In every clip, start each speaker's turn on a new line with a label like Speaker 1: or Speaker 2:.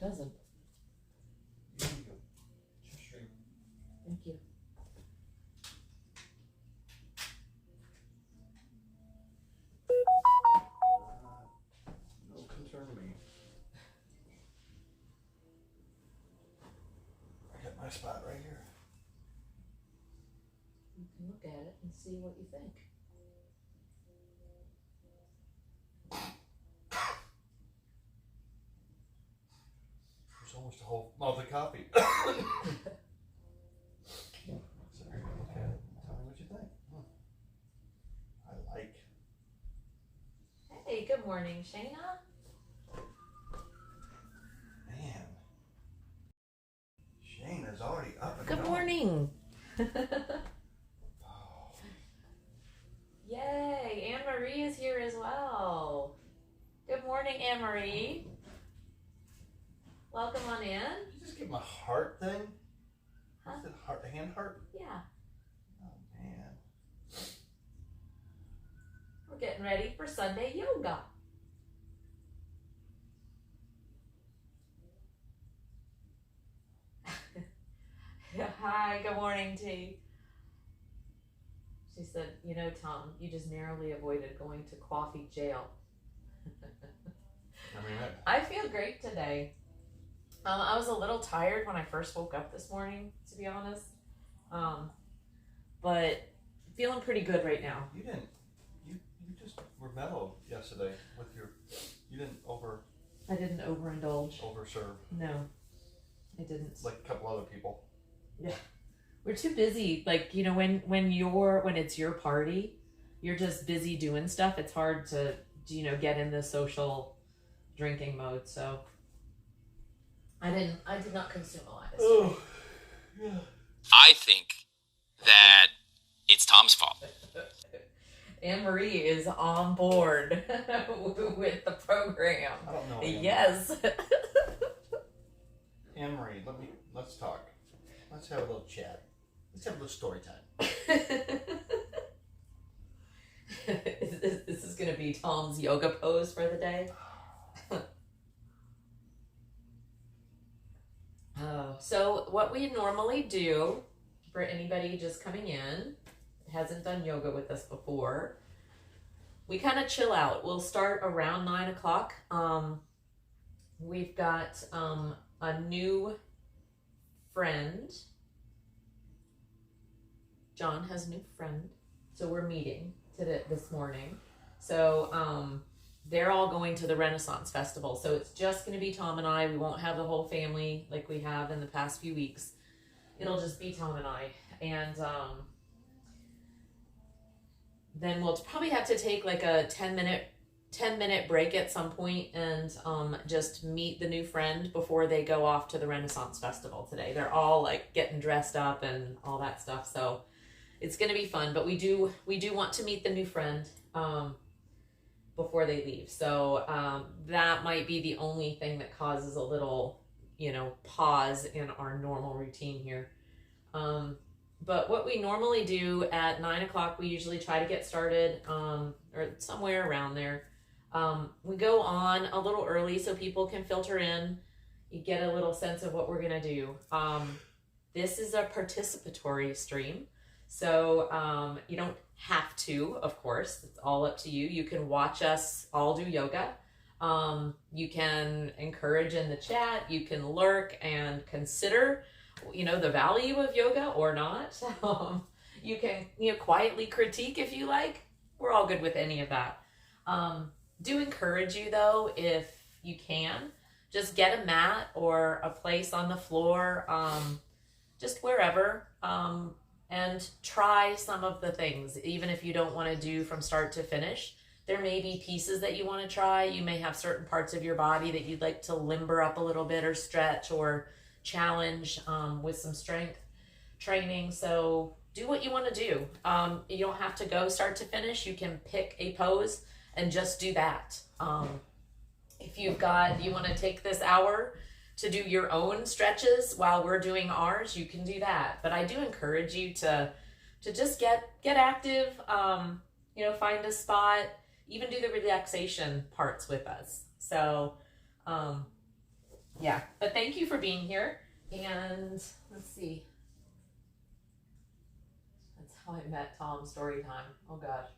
Speaker 1: doesn't.
Speaker 2: Here you go. Just stream.
Speaker 1: Thank you.
Speaker 2: No concern to me. I got my spot right here.
Speaker 1: You can look at it and see what you think.
Speaker 2: There's almost a whole mouth of coffee. Sorry, look at it. Tell me what you think. I like.
Speaker 1: Hey, good morning, Shayna.
Speaker 2: Man. Shane is already up and
Speaker 1: Good
Speaker 2: going.
Speaker 1: morning.
Speaker 2: Oh,
Speaker 1: Yay, Anne Marie is here as well. Good morning, Anne Marie. Welcome on in.
Speaker 2: did you just give him a heart thing?
Speaker 1: Huh?
Speaker 2: Is it heart, a hand heart?
Speaker 1: Yeah,
Speaker 2: Oh, man.
Speaker 1: we're getting ready for Sunday yoga. Hi, good morning, T. She said, you know, Tom, you just narrowly avoided going to coffee jail.
Speaker 2: I mean,
Speaker 1: I feel great today. I was a little tired when I first woke up this morning, to be honest. But feeling pretty good right now.
Speaker 2: you didn't. You just were mellow yesterday with your. You didn't
Speaker 1: I didn't overindulge.
Speaker 2: overserve
Speaker 1: No, I didn't.
Speaker 2: like a couple other people.
Speaker 1: We're too busy. Like, you know, when it's your party, you're just busy doing stuff. It's hard to, you know, get in the social drinking mode. So I did not consume a lot.
Speaker 2: Oh, yeah.
Speaker 3: I think that it's Tom's fault.
Speaker 1: Anne Marie is on board with the program.
Speaker 2: I don't know. Anne.
Speaker 1: Yes.
Speaker 2: Anne Marie, let's talk. Let's have a little chat. Let's have a little story time.
Speaker 1: This is going to be Tom's yoga pose for the day. So what we normally do for anybody just coming in, hasn't done yoga with us before, we kind of chill out. We'll start around 9 o'clock. We've got a new friend. John has a new friend, so we're meeting this morning. So they're all going to the Renaissance Festival, so it's just going to be Tom and I. We won't have the whole family like we have in the past few weeks. It'll just be Tom and I, and then we'll probably have to take like a 10-minute break at some point and just meet the new friend before they go off to the Renaissance Festival today. They're all like getting dressed up and all that stuff, so it's going to be fun. But we do want to meet the new friend before they leave, so that might be the only thing that causes a little, you know, pause in our normal routine here. But what we normally do at 9 o'clock, we usually try to get started, or somewhere around there. We go on a little early so people can filter in. You get a little sense of what we're going to do. This is a participatory stream, so you don't have to, of course. It's all up to you. You can watch us all do yoga. You can encourage in the chat. You can lurk and consider, you know, the value of yoga or not. You can, you know, quietly critique if you like. We're all good with any of that. Do encourage you though, if you can, just get a mat or a place on the floor, just wherever, and try some of the things, even if you don't want to do from start to finish. There may be pieces that you want to try. You may have certain parts of your body that you'd like to limber up a little bit or stretch or challenge with some strength training. So do what you want to do. You don't have to go start to finish. You can pick a pose and just do that. If you want to take this hour to do your own stretches while we're doing ours, you can do that. But I do encourage you to just get active, you know, find a spot, even do the relaxation parts with us. So yeah, but thank you for being here. And let's see. That's how I met Tom. Story time. Oh gosh.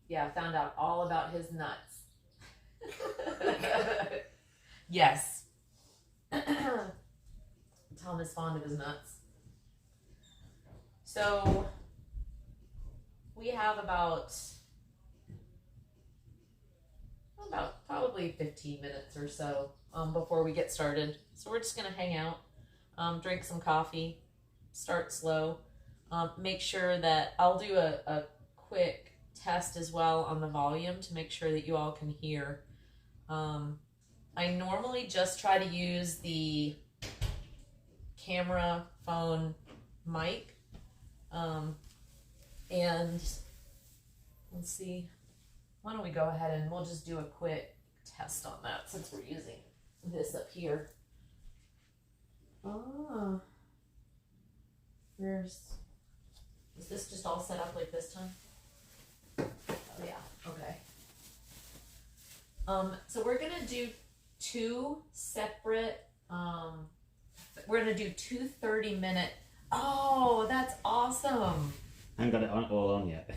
Speaker 1: Yeah, I found out all about his nuts. Yes. Tom is fond of his nuts. So we have about probably 15 minutes or so before we get started. So we're just gonna hang out, drink some coffee, start slow. Make sure that I'll do a quick test as well on the volume to make sure that you all can hear. I normally just try to use the camera phone mic. And let's see, why don't we go ahead and we'll just do a quick test on that since we're using this up here. Is this just all set up like this time? Oh yeah, okay. So we're gonna do two separate, we're gonna do two 30-minute. Oh, that's awesome.
Speaker 4: I haven't got it all on yet.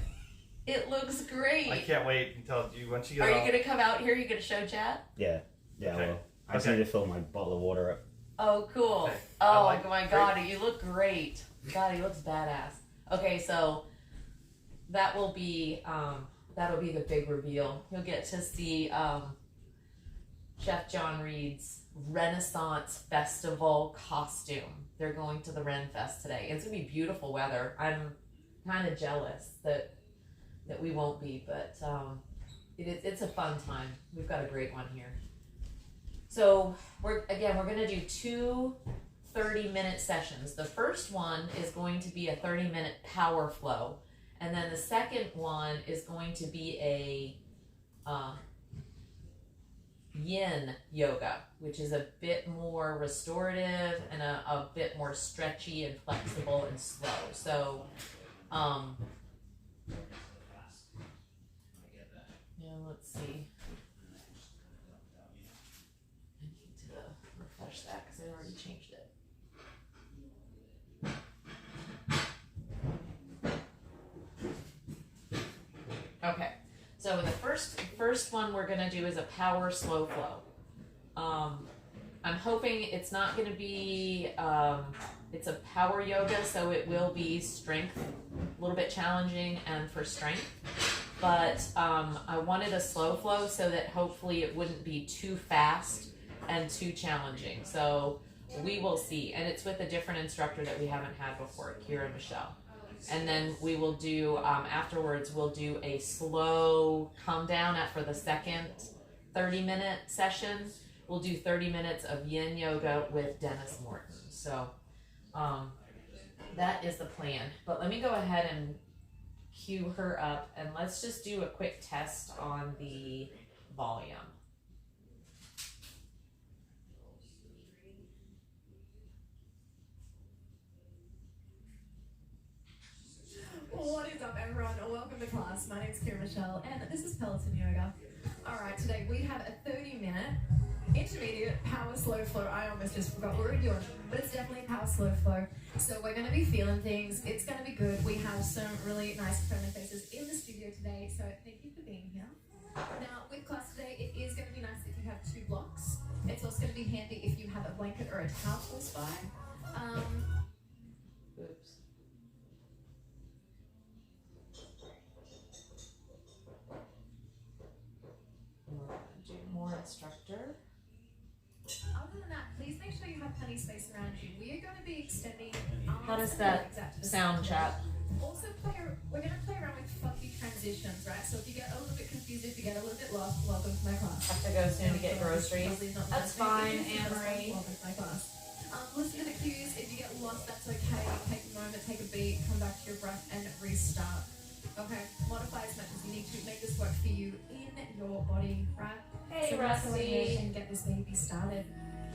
Speaker 1: It looks great.
Speaker 2: I can't wait until you once you get.
Speaker 1: Are you gonna come out here? You gonna show chat?
Speaker 4: Yeah,
Speaker 2: Okay.
Speaker 4: I will. I just need to fill my bottle of water up.
Speaker 1: Oh, cool.
Speaker 2: Okay.
Speaker 1: Oh
Speaker 2: like
Speaker 1: my god, you look great. God, he looks badass. Okay, so that will be that'll be the big reveal. You'll get to see Chef John Reed's Renaissance Festival costume. They're going to the Ren Fest today. It's gonna be beautiful weather. I'm kind of jealous that we won't be, but it's a fun time. We've got a great one here. So we're gonna do two 30-minute sessions. The first one is going to be a 30-minute power flow, and then the second one is going to be a yin yoga, which is a bit more restorative and a bit more stretchy and flexible and slow. So yeah, let's see. I need to refresh that because I already changed it. Okay, so the first one we're gonna do is a power slow flow. I'm hoping it's not gonna be it's a power yoga, so it will be strength, a little bit challenging and for strength. But I wanted a slow flow so that hopefully it wouldn't be too fast and too challenging. So we will see, and it's with a different instructor that we haven't had before, Kira Michelle. And then we will do, afterwards, we'll do a slow come down for the second 30-minute session. We'll do 30 minutes of yin yoga with Dennis Morton. So that is the plan. But let me go ahead and cue her up, and let's just do a quick test on the volume.
Speaker 5: What is up, everyone? Welcome to class. My name's Kira Michelle, and this is Peloton Yoga. Alright, today we have a 30-minute intermediate power slow flow. I almost just forgot what we were doing, but it's definitely power slow flow. So we're going to be feeling things. It's going to be good. We have some really nice friendly faces in the studio today, so thank you for being here. Now, with class today, it is going to be nice if you have 2 blocks. It's also going to be handy if you have a blanket or a towel close by.
Speaker 1: Oops. Do more instructor.
Speaker 5: Other than that, please make sure you have plenty of space around you. We are going to be extending arms.
Speaker 1: How does
Speaker 5: and
Speaker 1: that
Speaker 5: legs out to the
Speaker 1: sound,
Speaker 5: side.
Speaker 1: chat?
Speaker 5: Also, we're going to play around with funky transitions, right? So if you get a little bit confused, if you get a little bit lost, welcome to my class.
Speaker 1: Have to go soon to get groceries. That's fine, Anne-Marie.
Speaker 5: Welcome to my class. Listen to the cues. If you get lost, that's okay. Take a moment, take a beat, come back to your breath, and restart. Okay, modify as much as you need to. Make this work for you in your body, right?
Speaker 1: Hey,
Speaker 5: So let's go ahead
Speaker 1: Rusty.
Speaker 5: and get this baby started.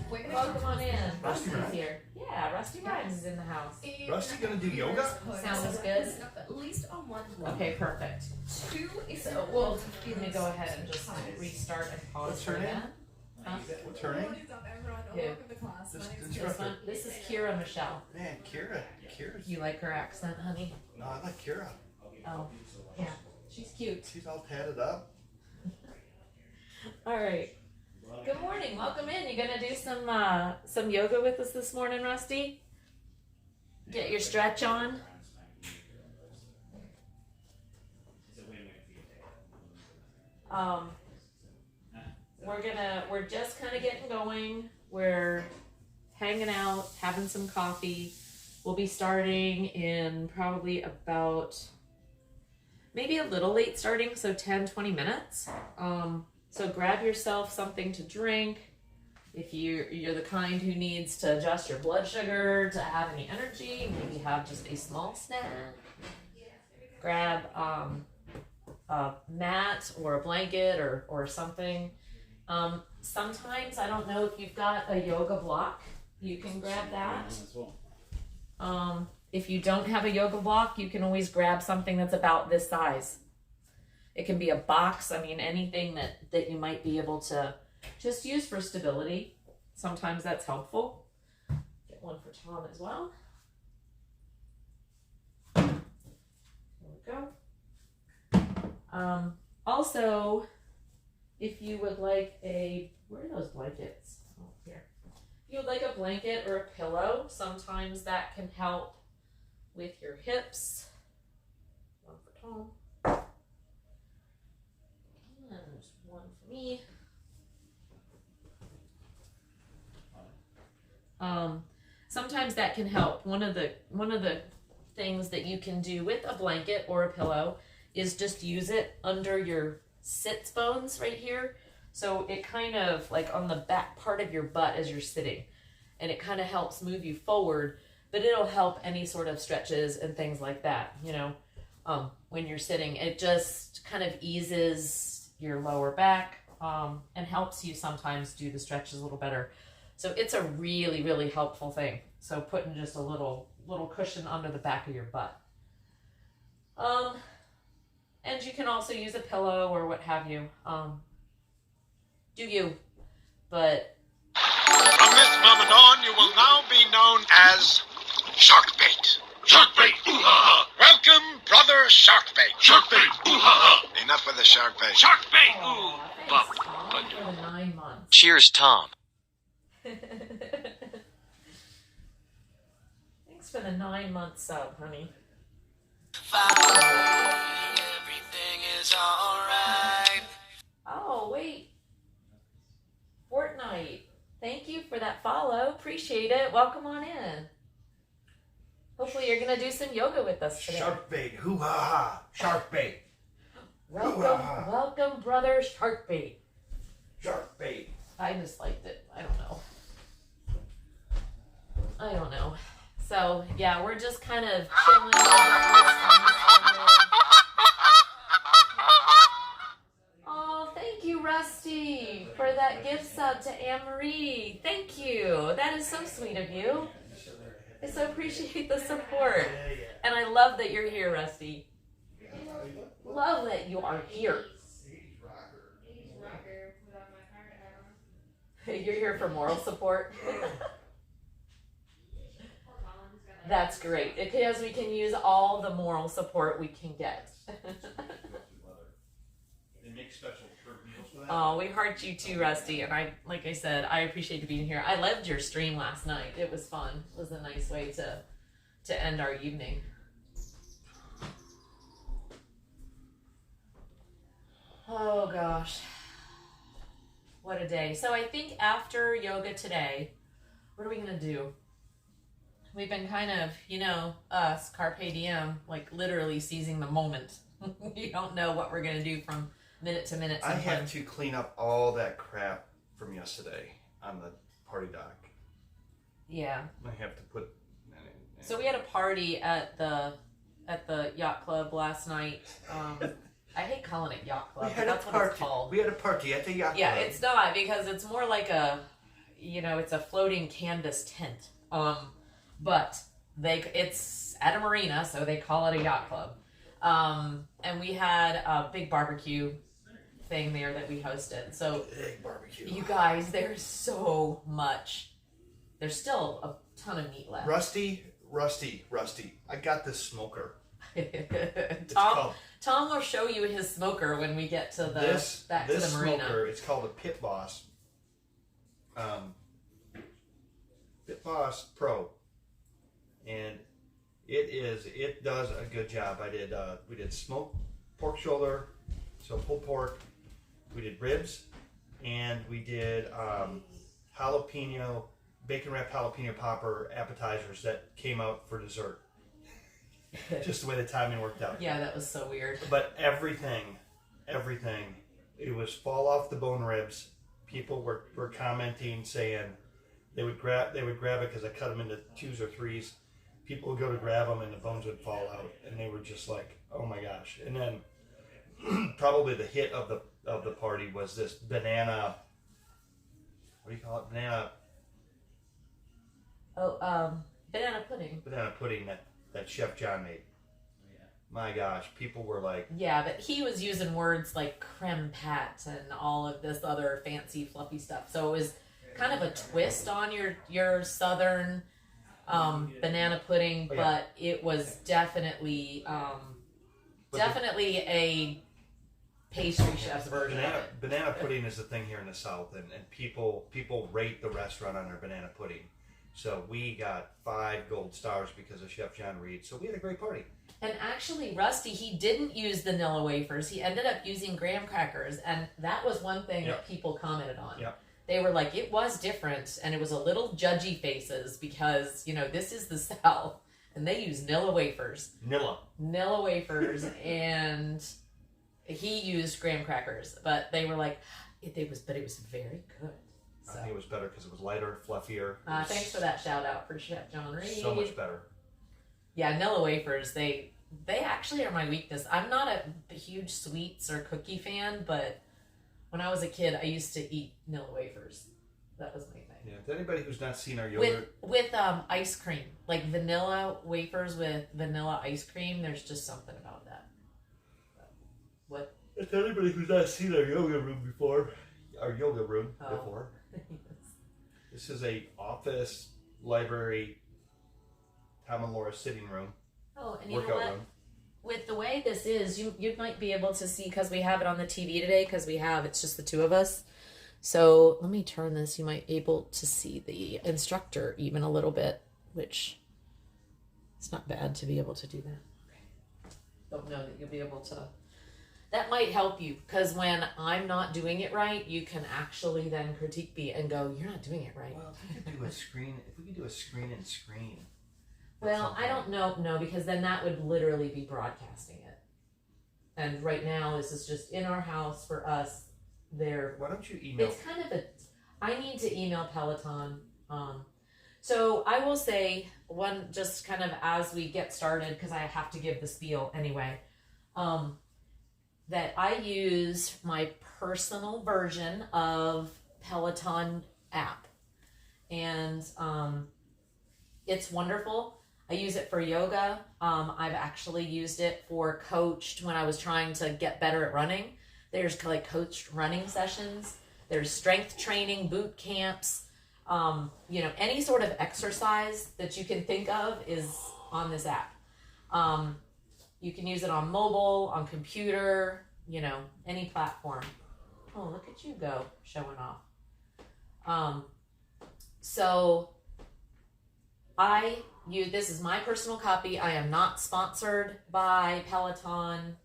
Speaker 5: We're gonna
Speaker 1: Welcome on in.
Speaker 2: Rusty
Speaker 1: Rusty's
Speaker 2: Rhymes.
Speaker 1: here. Yeah, Rusty Rhymes is in the house.
Speaker 2: Rusty gonna do yoga?
Speaker 1: Sounds good.
Speaker 5: At least on one block.
Speaker 1: Okay, perfect.
Speaker 5: 2 is
Speaker 1: So let me go ahead and just restart and pause
Speaker 2: What's
Speaker 1: for
Speaker 2: her name?
Speaker 1: that. Huh?
Speaker 2: What's her name?
Speaker 5: What is up, everyone?
Speaker 1: Who?
Speaker 5: Welcome to class. My
Speaker 2: This-
Speaker 5: name's
Speaker 2: this
Speaker 5: Kirsten.
Speaker 1: This one. This is Kira Michelle.
Speaker 2: Man, Kira. Kira's.
Speaker 1: You like her accent, honey?
Speaker 2: No, I like Kira.
Speaker 1: Oh, yeah. She's cute.
Speaker 2: She's all tatted up.
Speaker 1: All right. Good morning. Welcome in. You gonna do some yoga with us this morning, Rusty? Get your stretch on. We're just kind of getting going. We're hanging out, having some coffee. We'll be starting in probably about, maybe a little late starting, so 10-20 minutes. So grab yourself something to drink. If you're the kind who needs to adjust your blood sugar to have any energy, maybe have just a small snack. Grab a mat or a blanket or something. Sometimes, I don't know if you've got a yoga block, you can grab that. If you don't have a yoga block, you can always grab something that's about this size. It can be a box, I mean, anything that you might be able to just use for stability. Sometimes that's helpful. Get one for Tom as well. There we go. Also, if you would like where are those blankets? Oh, here. If you would like a blanket or a pillow, sometimes that can help with your hips. One for Tom. And there's one for me. Sometimes that can help. One of the things that you can do with a blanket or a pillow is just use it under your sits bones right here. So it kind of like on the back part of your butt as you're sitting, and it kind of helps move you forward, but it'll help any sort of stretches and things like that, when you're sitting. It just kind of eases your lower back, and helps you sometimes do the stretches a little better. So it's a really, really helpful thing. So putting just a little cushion under the back of your butt. And you can also use a pillow or what have you. Do you. But
Speaker 3: From this moment on, you will now be known as Sharkbait. Sharkbait! Ooh-ha-ha! Welcome, brother Sharkbait. Sharkbait! Ooh-ha-ha! Enough with the Sharkbait. Sharkbait!
Speaker 1: aw,
Speaker 3: Ooh!
Speaker 1: thanks, Tom, for the 9 months.
Speaker 3: Cheers, Tom.
Speaker 1: Thanks for the 9-month sub, honey.
Speaker 3: Everything is alright.
Speaker 1: Oh, wait. Fortnite. Thank you for that follow. Appreciate it. Welcome on in. Hopefully you're going to do some yoga with us today.
Speaker 2: Shark bait. Hoo ha ha. Shark bait.
Speaker 1: Welcome, brother Sharkbait.
Speaker 2: Shark bait.
Speaker 1: I just liked it. I don't know. So, yeah, we're just kind of chilling. Oh, thank you, Rusty, for that gift sub to Anne-Marie. Thank you. That is so sweet of you. I so appreciate the support. And I love that you're here, Rusty. Love that you are here. You're here for moral support. That's great, because we can use all the moral support we can get.
Speaker 6: They make special shrimp meals.
Speaker 1: Oh, we heart you too, Rusty. And like I said, I appreciate you being here. I loved your stream last night. It was fun. It was a nice way to end our evening. Oh gosh. What a day. So I think after yoga today, what are we going to do? We've been kind of, us, carpe diem, like literally seizing the moment. We don't know what we're going to do from minute to minute.
Speaker 2: I have to clean up all that crap from yesterday on the party dock.
Speaker 1: Yeah.
Speaker 2: I have to put.
Speaker 1: So we had a party at the yacht club last night. I hate calling it yacht club, but that's what it's called.
Speaker 2: We had a party at the yacht club.
Speaker 1: Yeah, it's not, because it's more like it's a floating canvas tent. But it's at a marina, so they call it a yacht club. And we had a big barbecue thing there that we hosted. So
Speaker 2: Egg barbecue.
Speaker 1: you guys, there's so much. There's still a ton of meat left.
Speaker 2: Rusty. I got this smoker. It's
Speaker 1: Tom,
Speaker 2: called
Speaker 1: Tom will show you his smoker when we get to the back to
Speaker 2: this
Speaker 1: the marina.
Speaker 2: smoker. It's called a Pit Boss. Pit Boss Pro, and it does a good job. We did smoked pork shoulder, so pulled pork. We did ribs, and we did jalapeno, bacon wrapped jalapeno popper appetizers that came out for dessert. Just the way the timing worked out.
Speaker 1: Yeah, that was so weird.
Speaker 2: But everything, it was fall off the bone ribs. People were commenting, saying they would grab it because I cut them into 2s or 3s. People would go to grab them and the bones would fall out, and they were just like, oh my gosh. And then probably the hit of the party was this banana. What do you call it? Banana pudding that Chef John made. My gosh, people were like...
Speaker 1: Yeah, but he was using words like creme pat and all of this other fancy fluffy stuff. So it was kind of a twist on your southern banana pudding,
Speaker 2: Oh, yeah.
Speaker 1: but it was definitely a pastry chef's version of it.
Speaker 2: Banana pudding is the thing here in the South, and people rate the restaurant on their banana pudding. So we got 5 gold stars because of Chef John Reed. So we had a great party.
Speaker 1: And actually, Rusty, he didn't use vanilla wafers. He ended up using graham crackers, and that was one thing that people commented on.
Speaker 2: Yep.
Speaker 1: They were like, it was different, and it was a little judgy faces because, this is the South, and they use Nilla wafers. Nilla wafers, and he used graham crackers, but they were like, it was very good. So.
Speaker 2: I think it was better because it was lighter, fluffier.
Speaker 1: Thanks for that shout out for Chef John Reed.
Speaker 2: So much better.
Speaker 1: Yeah, Nilla wafers, they actually are my weakness. I'm not a huge sweets or cookie fan, but when I was a kid, I used to eat Nilla wafers. That was my thing.
Speaker 2: Yeah, to anybody who's not seen our yogurt...
Speaker 1: With ice cream. Like vanilla wafers with vanilla ice cream, there's just something about that. What?
Speaker 2: To anybody who's not seen our yoga room before... This is a office, library, Tom and Laura sitting room.
Speaker 1: Oh, and you know
Speaker 2: workout
Speaker 1: what?
Speaker 2: room.
Speaker 1: With the way this is, you might be able to see, because we have it on the TV today, because it's just the two of us. So let me turn this. You might be able to see the instructor even a little bit, which it's not bad to be able to do that. Okay. Don't know that you'll be able to. That might help you, because when I'm not doing it right, you can actually then critique me and go, you're not doing it right.
Speaker 2: Well, if we could do a screen and screen.
Speaker 1: Well, I don't know, no, because then that would literally be broadcasting it. And right now, this is just in our house for us.
Speaker 2: Why don't you email?
Speaker 1: It's kind of I need to email Peloton. So I will say one, just kind of as we get started, because I have to give the spiel anyway, that I use my personal version of Peloton app. And it's wonderful. I use it for yoga. I've actually used it for coached when I was trying to get better at running. There's like coached running sessions. There's strength training, boot camps. Any sort of exercise that you can think of is on this app. You can use it on mobile, on computer, any platform. Oh, look at you go, showing off. So this is my personal copy. I am not sponsored by Peloton.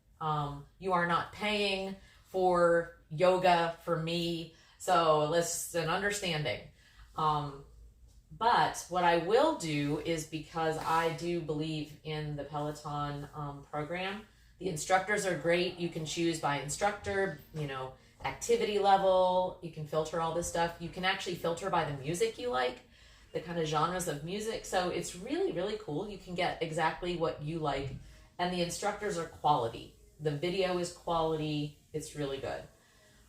Speaker 1: You are not paying for yoga for me. So let's an understanding. But what I will do is, because I do believe in the Peloton program, the instructors are great. You can choose by instructor, activity level. You can filter all this stuff. You can actually filter by the music you like, the kind of genres of music. So it's really, really cool. You can get exactly what you like. And the instructors are quality. The video is quality. It's really good.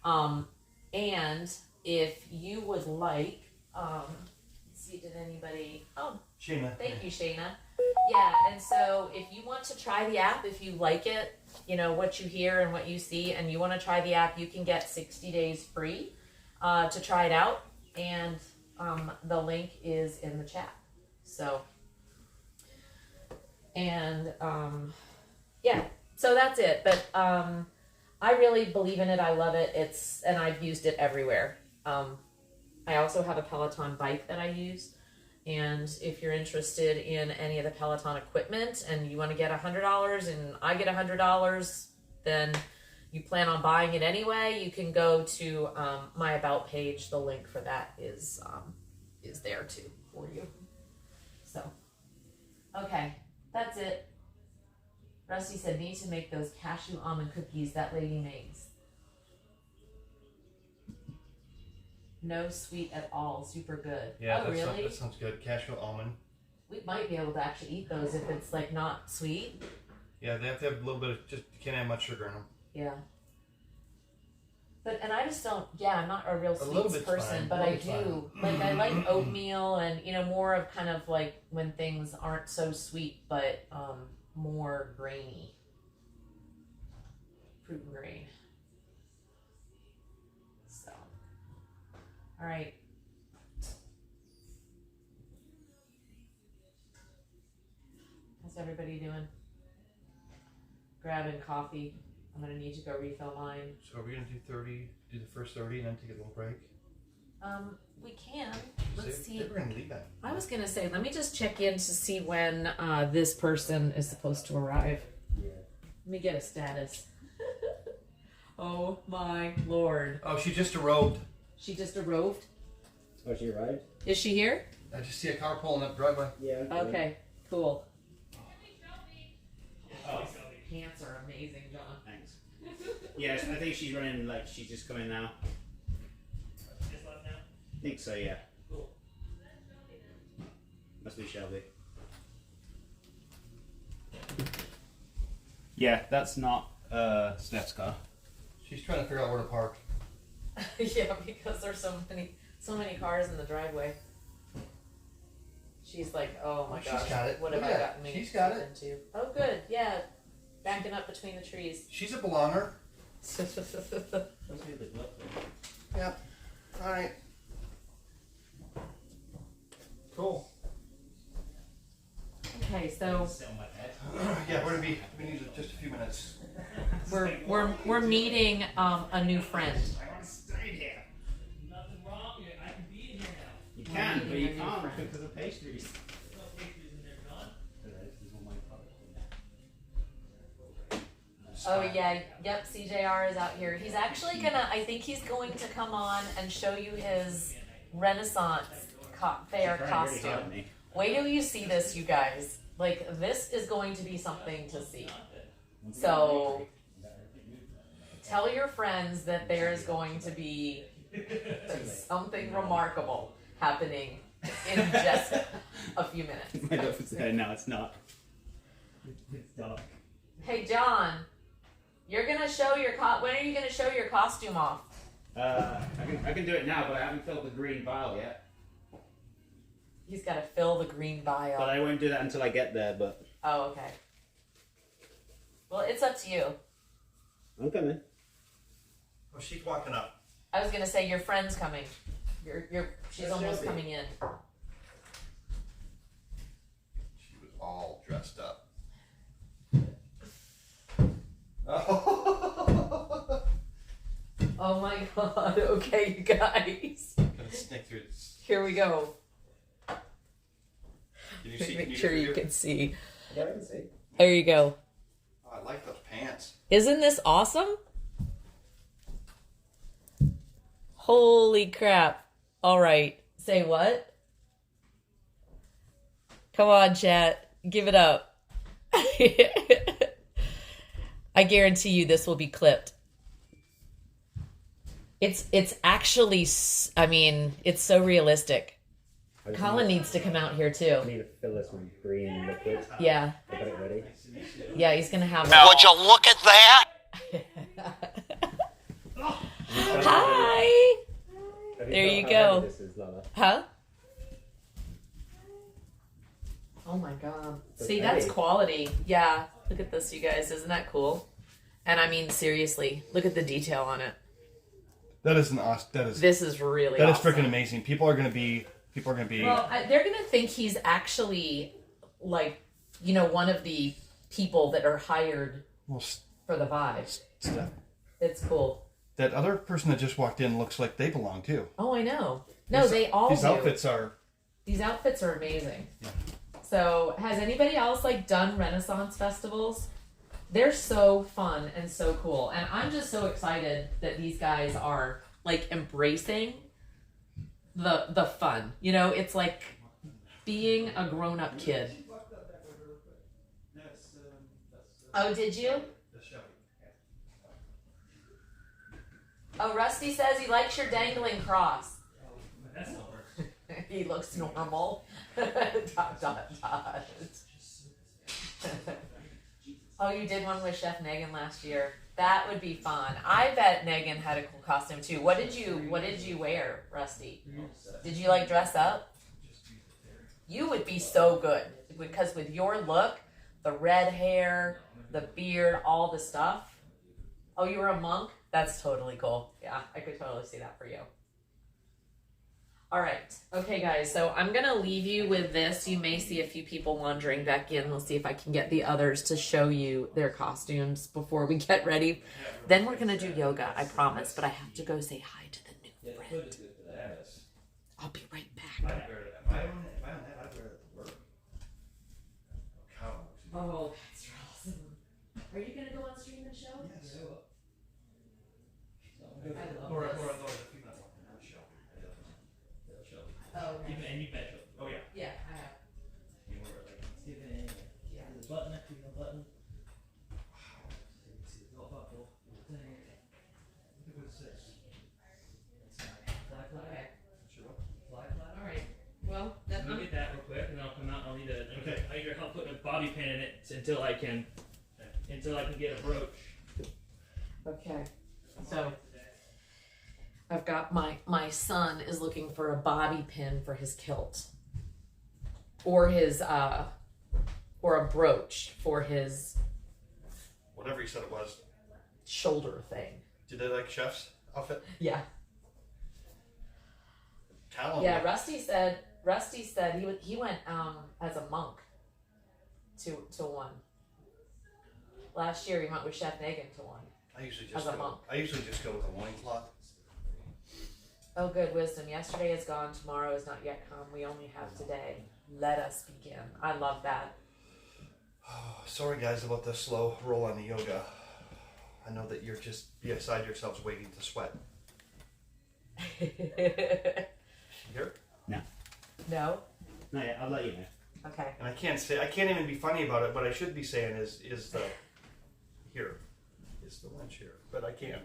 Speaker 1: And if you would like, let's see, did anybody,
Speaker 2: Shayna.
Speaker 1: Thank you, Shayna. Yeah, and so if you want to try the app, if you like it, what you hear and what you see, and you want to try the app, you can get 60 days free to try it out. And the link is in the chat. So, and yeah, so that's it. But I really believe in it. I love it. And I've used it everywhere. I also have a Peloton bike that I use. And if you're interested in any of the Peloton equipment and you want to get $100 and I get $100, then you plan on buying it anyway, you can go to my About page. The link for that is there too for you. So, okay, that's it. Rusty said, need to make those cashew almond cookies that lady makes. No sweet at all. Super good.
Speaker 2: Yeah,
Speaker 1: oh, really?
Speaker 2: That sounds good. Cashew almond.
Speaker 1: We might be able to actually eat those if it's like not sweet.
Speaker 2: Yeah, they have to have a little bit of, just can't have much sugar in them.
Speaker 1: Yeah. And I just don't, I'm not a real
Speaker 2: little
Speaker 1: sweets
Speaker 2: bit's
Speaker 1: person,
Speaker 2: fine.
Speaker 1: but I do. Like, I like oatmeal and, more of kind of like when things aren't so sweet, but more grainy. Fruit and grain. So. All right. How's everybody doing? Grabbing coffee. I'm gonna need to go refill mine.
Speaker 2: So are we gonna do the first 30 and then take a little break?
Speaker 1: We can. Let's see.
Speaker 2: We're gonna leave that.
Speaker 1: I was gonna say, let me just check in to see when this person is supposed to arrive.
Speaker 4: Yeah.
Speaker 1: Let me get a status. Oh my lord.
Speaker 2: Oh, she just arrived.
Speaker 1: She just arrived?
Speaker 4: Oh, she arrived?
Speaker 1: Is she here?
Speaker 2: I just see a car pulling up driveway.
Speaker 4: Yeah.
Speaker 1: Okay, cool. Pants are amazing, John.
Speaker 4: Thanks. Yes, I think she's running, like, she's just coming now.
Speaker 6: Just left now?
Speaker 4: I think so, yeah.
Speaker 6: Cool.
Speaker 4: Must be Shelby. Yeah, that's not Steph's car.
Speaker 2: She's trying to figure out where to park.
Speaker 1: Yeah, because there's so many cars in the driveway. She's like, oh my
Speaker 2: She's
Speaker 1: gosh,
Speaker 2: got it.
Speaker 1: what have
Speaker 2: Look
Speaker 1: I
Speaker 2: at
Speaker 1: gotten
Speaker 2: it.
Speaker 1: me
Speaker 2: She's got it.
Speaker 1: into? Oh, good, yeah, backing up between the trees.
Speaker 2: She's a belonger.
Speaker 4: Must be a bit wet, though.
Speaker 2: Yep. All right. Cool.
Speaker 1: Okay, so
Speaker 6: Sit on my bed.
Speaker 2: Yeah, we're gonna be. We need just a few minutes.
Speaker 1: we're meeting a new friend.
Speaker 4: I want to stay here.
Speaker 6: Nothing wrong. I can be in here now.
Speaker 4: You can, but you
Speaker 1: Meeting a new
Speaker 4: can't
Speaker 1: friend.
Speaker 4: because of pastries.
Speaker 6: There's no pastries in there, John.
Speaker 1: Oh yeah, yep, CJR is out here. He's actually I think he's going to come on and show you his Renaissance fair costume. Wait till you see this, you guys. Like, this is going to be something to see. So, tell your friends that there is going to be something remarkable happening in just a few minutes.
Speaker 4: My dog is there. No, it's not. It's dark.
Speaker 1: Hey, John, you're gonna show your when are you gonna show your costume off?
Speaker 4: I can do it now, but I haven't filled the green vial yet.
Speaker 1: He's got to fill the green vial.
Speaker 4: But I won't do that until I get there. But
Speaker 1: Oh, okay. Well, it's up to you.
Speaker 4: I'm coming.
Speaker 2: Oh, she's walking up.
Speaker 1: I was gonna say your friend's coming. She's
Speaker 2: Yes,
Speaker 1: almost
Speaker 2: Shelby.
Speaker 1: coming in.
Speaker 2: She was all dressed up. Oh.
Speaker 1: Oh my god. Okay, you guys.
Speaker 2: Gonna sneak through this.
Speaker 1: Here we go.
Speaker 2: Can you see?
Speaker 1: Make sure you can see.
Speaker 4: Yeah, I can see.
Speaker 1: There you go.
Speaker 2: Oh, I like those pants.
Speaker 1: Isn't this awesome? Holy crap. All right. Say what? Come on, chat. Give it up. I guarantee you this will be clipped. It's actually, I mean, it's so realistic. Colin needs to come out here too.
Speaker 4: I need to fill this with green liquid.
Speaker 1: Yeah.
Speaker 4: I got it ready.
Speaker 1: Yeah, he's gonna have
Speaker 3: Would you look at that?
Speaker 1: Hi.
Speaker 4: Have
Speaker 1: There
Speaker 4: thought
Speaker 1: you
Speaker 4: how
Speaker 1: go.
Speaker 4: heavy This is, Lola?
Speaker 1: Huh? Oh my god.
Speaker 4: That's
Speaker 1: See, that's
Speaker 4: heavy.
Speaker 1: quality. Yeah. Look at this, you guys. Isn't that cool? And I mean, seriously, look at the detail on it.
Speaker 2: That is an awesome.
Speaker 1: This is really
Speaker 2: that is
Speaker 1: awesome.
Speaker 2: freaking amazing. People are gonna be.
Speaker 1: Well, they're gonna think he's actually like, you know, one of the people that are hired
Speaker 2: Well,
Speaker 1: for the vibe.
Speaker 2: Steph,
Speaker 1: It's cool.
Speaker 2: that other person that just walked in looks like they belong too.
Speaker 1: Oh, I know. No, they all
Speaker 2: These
Speaker 1: do.
Speaker 2: outfits are.
Speaker 1: These outfits are amazing. So, has anybody else like done Renaissance festivals? They're so fun and so cool, and I'm just so excited that these guys are like embracing the fun. You know, it's like being a grown-up kid. Oh, did you? Oh, Rusty says he likes your dangling cross.
Speaker 6: That's not work.
Speaker 1: He looks normal. ... Oh, you did one with Chef Megan last year. That would be fun. I bet Megan had a cool costume too. What did you wear, Rusty? Did you like dress up? You would be so good because with your look, the red hair, the beard, all the stuff. Oh, you were a monk? That's totally cool. Yeah, I could totally see that for you. All right. Okay, guys. So I'm going to leave you with this. You may see a few people wandering back in. We'll see if I can get the others to show you their costumes before we get ready. Then we're going to do yoga, I promise. But I have to go say hi to the new friend. I'll be right back. Oh, that's awesome. Are you going to go on stream and show?
Speaker 2: Yes.
Speaker 1: I love this. Oh, okay.
Speaker 6: And you've met him. Oh, yeah.
Speaker 1: Yeah, I have.
Speaker 6: You were like Thanksgiving.
Speaker 1: Yeah.
Speaker 6: There's a button, actually, no button. Wow. So you can see the belt buckle, the whole thing. Look at what it says. Fly flat.
Speaker 1: Okay.
Speaker 6: Fly flat.
Speaker 1: All right. Well,
Speaker 6: Let me get that real quick, and then I'll come out. I'll need I need your help putting a bobby pin in it until I can get a brooch.
Speaker 1: okay. So I've got my son is looking for a bobby pin for his kilt, or his or a brooch for his
Speaker 2: Whatever you said it was.
Speaker 1: shoulder thing.
Speaker 2: Did they like Chef's outfit?
Speaker 1: Yeah.
Speaker 2: Talon.
Speaker 1: Yeah. Rusty said he went as a monk to one. Last year he went with Chef Megan to one.
Speaker 2: I usually
Speaker 1: as a monk.
Speaker 2: just go with a loincloth.
Speaker 1: Oh, good wisdom. Yesterday is gone. Tomorrow is not yet come. We only have today. Let us begin. I love that.
Speaker 2: Oh, sorry guys about the slow roll on the yoga. I know that you're just beside yourselves waiting to sweat. Here?
Speaker 1: No?
Speaker 4: No, yeah, I'll let you know.
Speaker 1: Okay.
Speaker 2: And I can't even be funny about it. What I should be saying is the here is the lunch here, but I can't.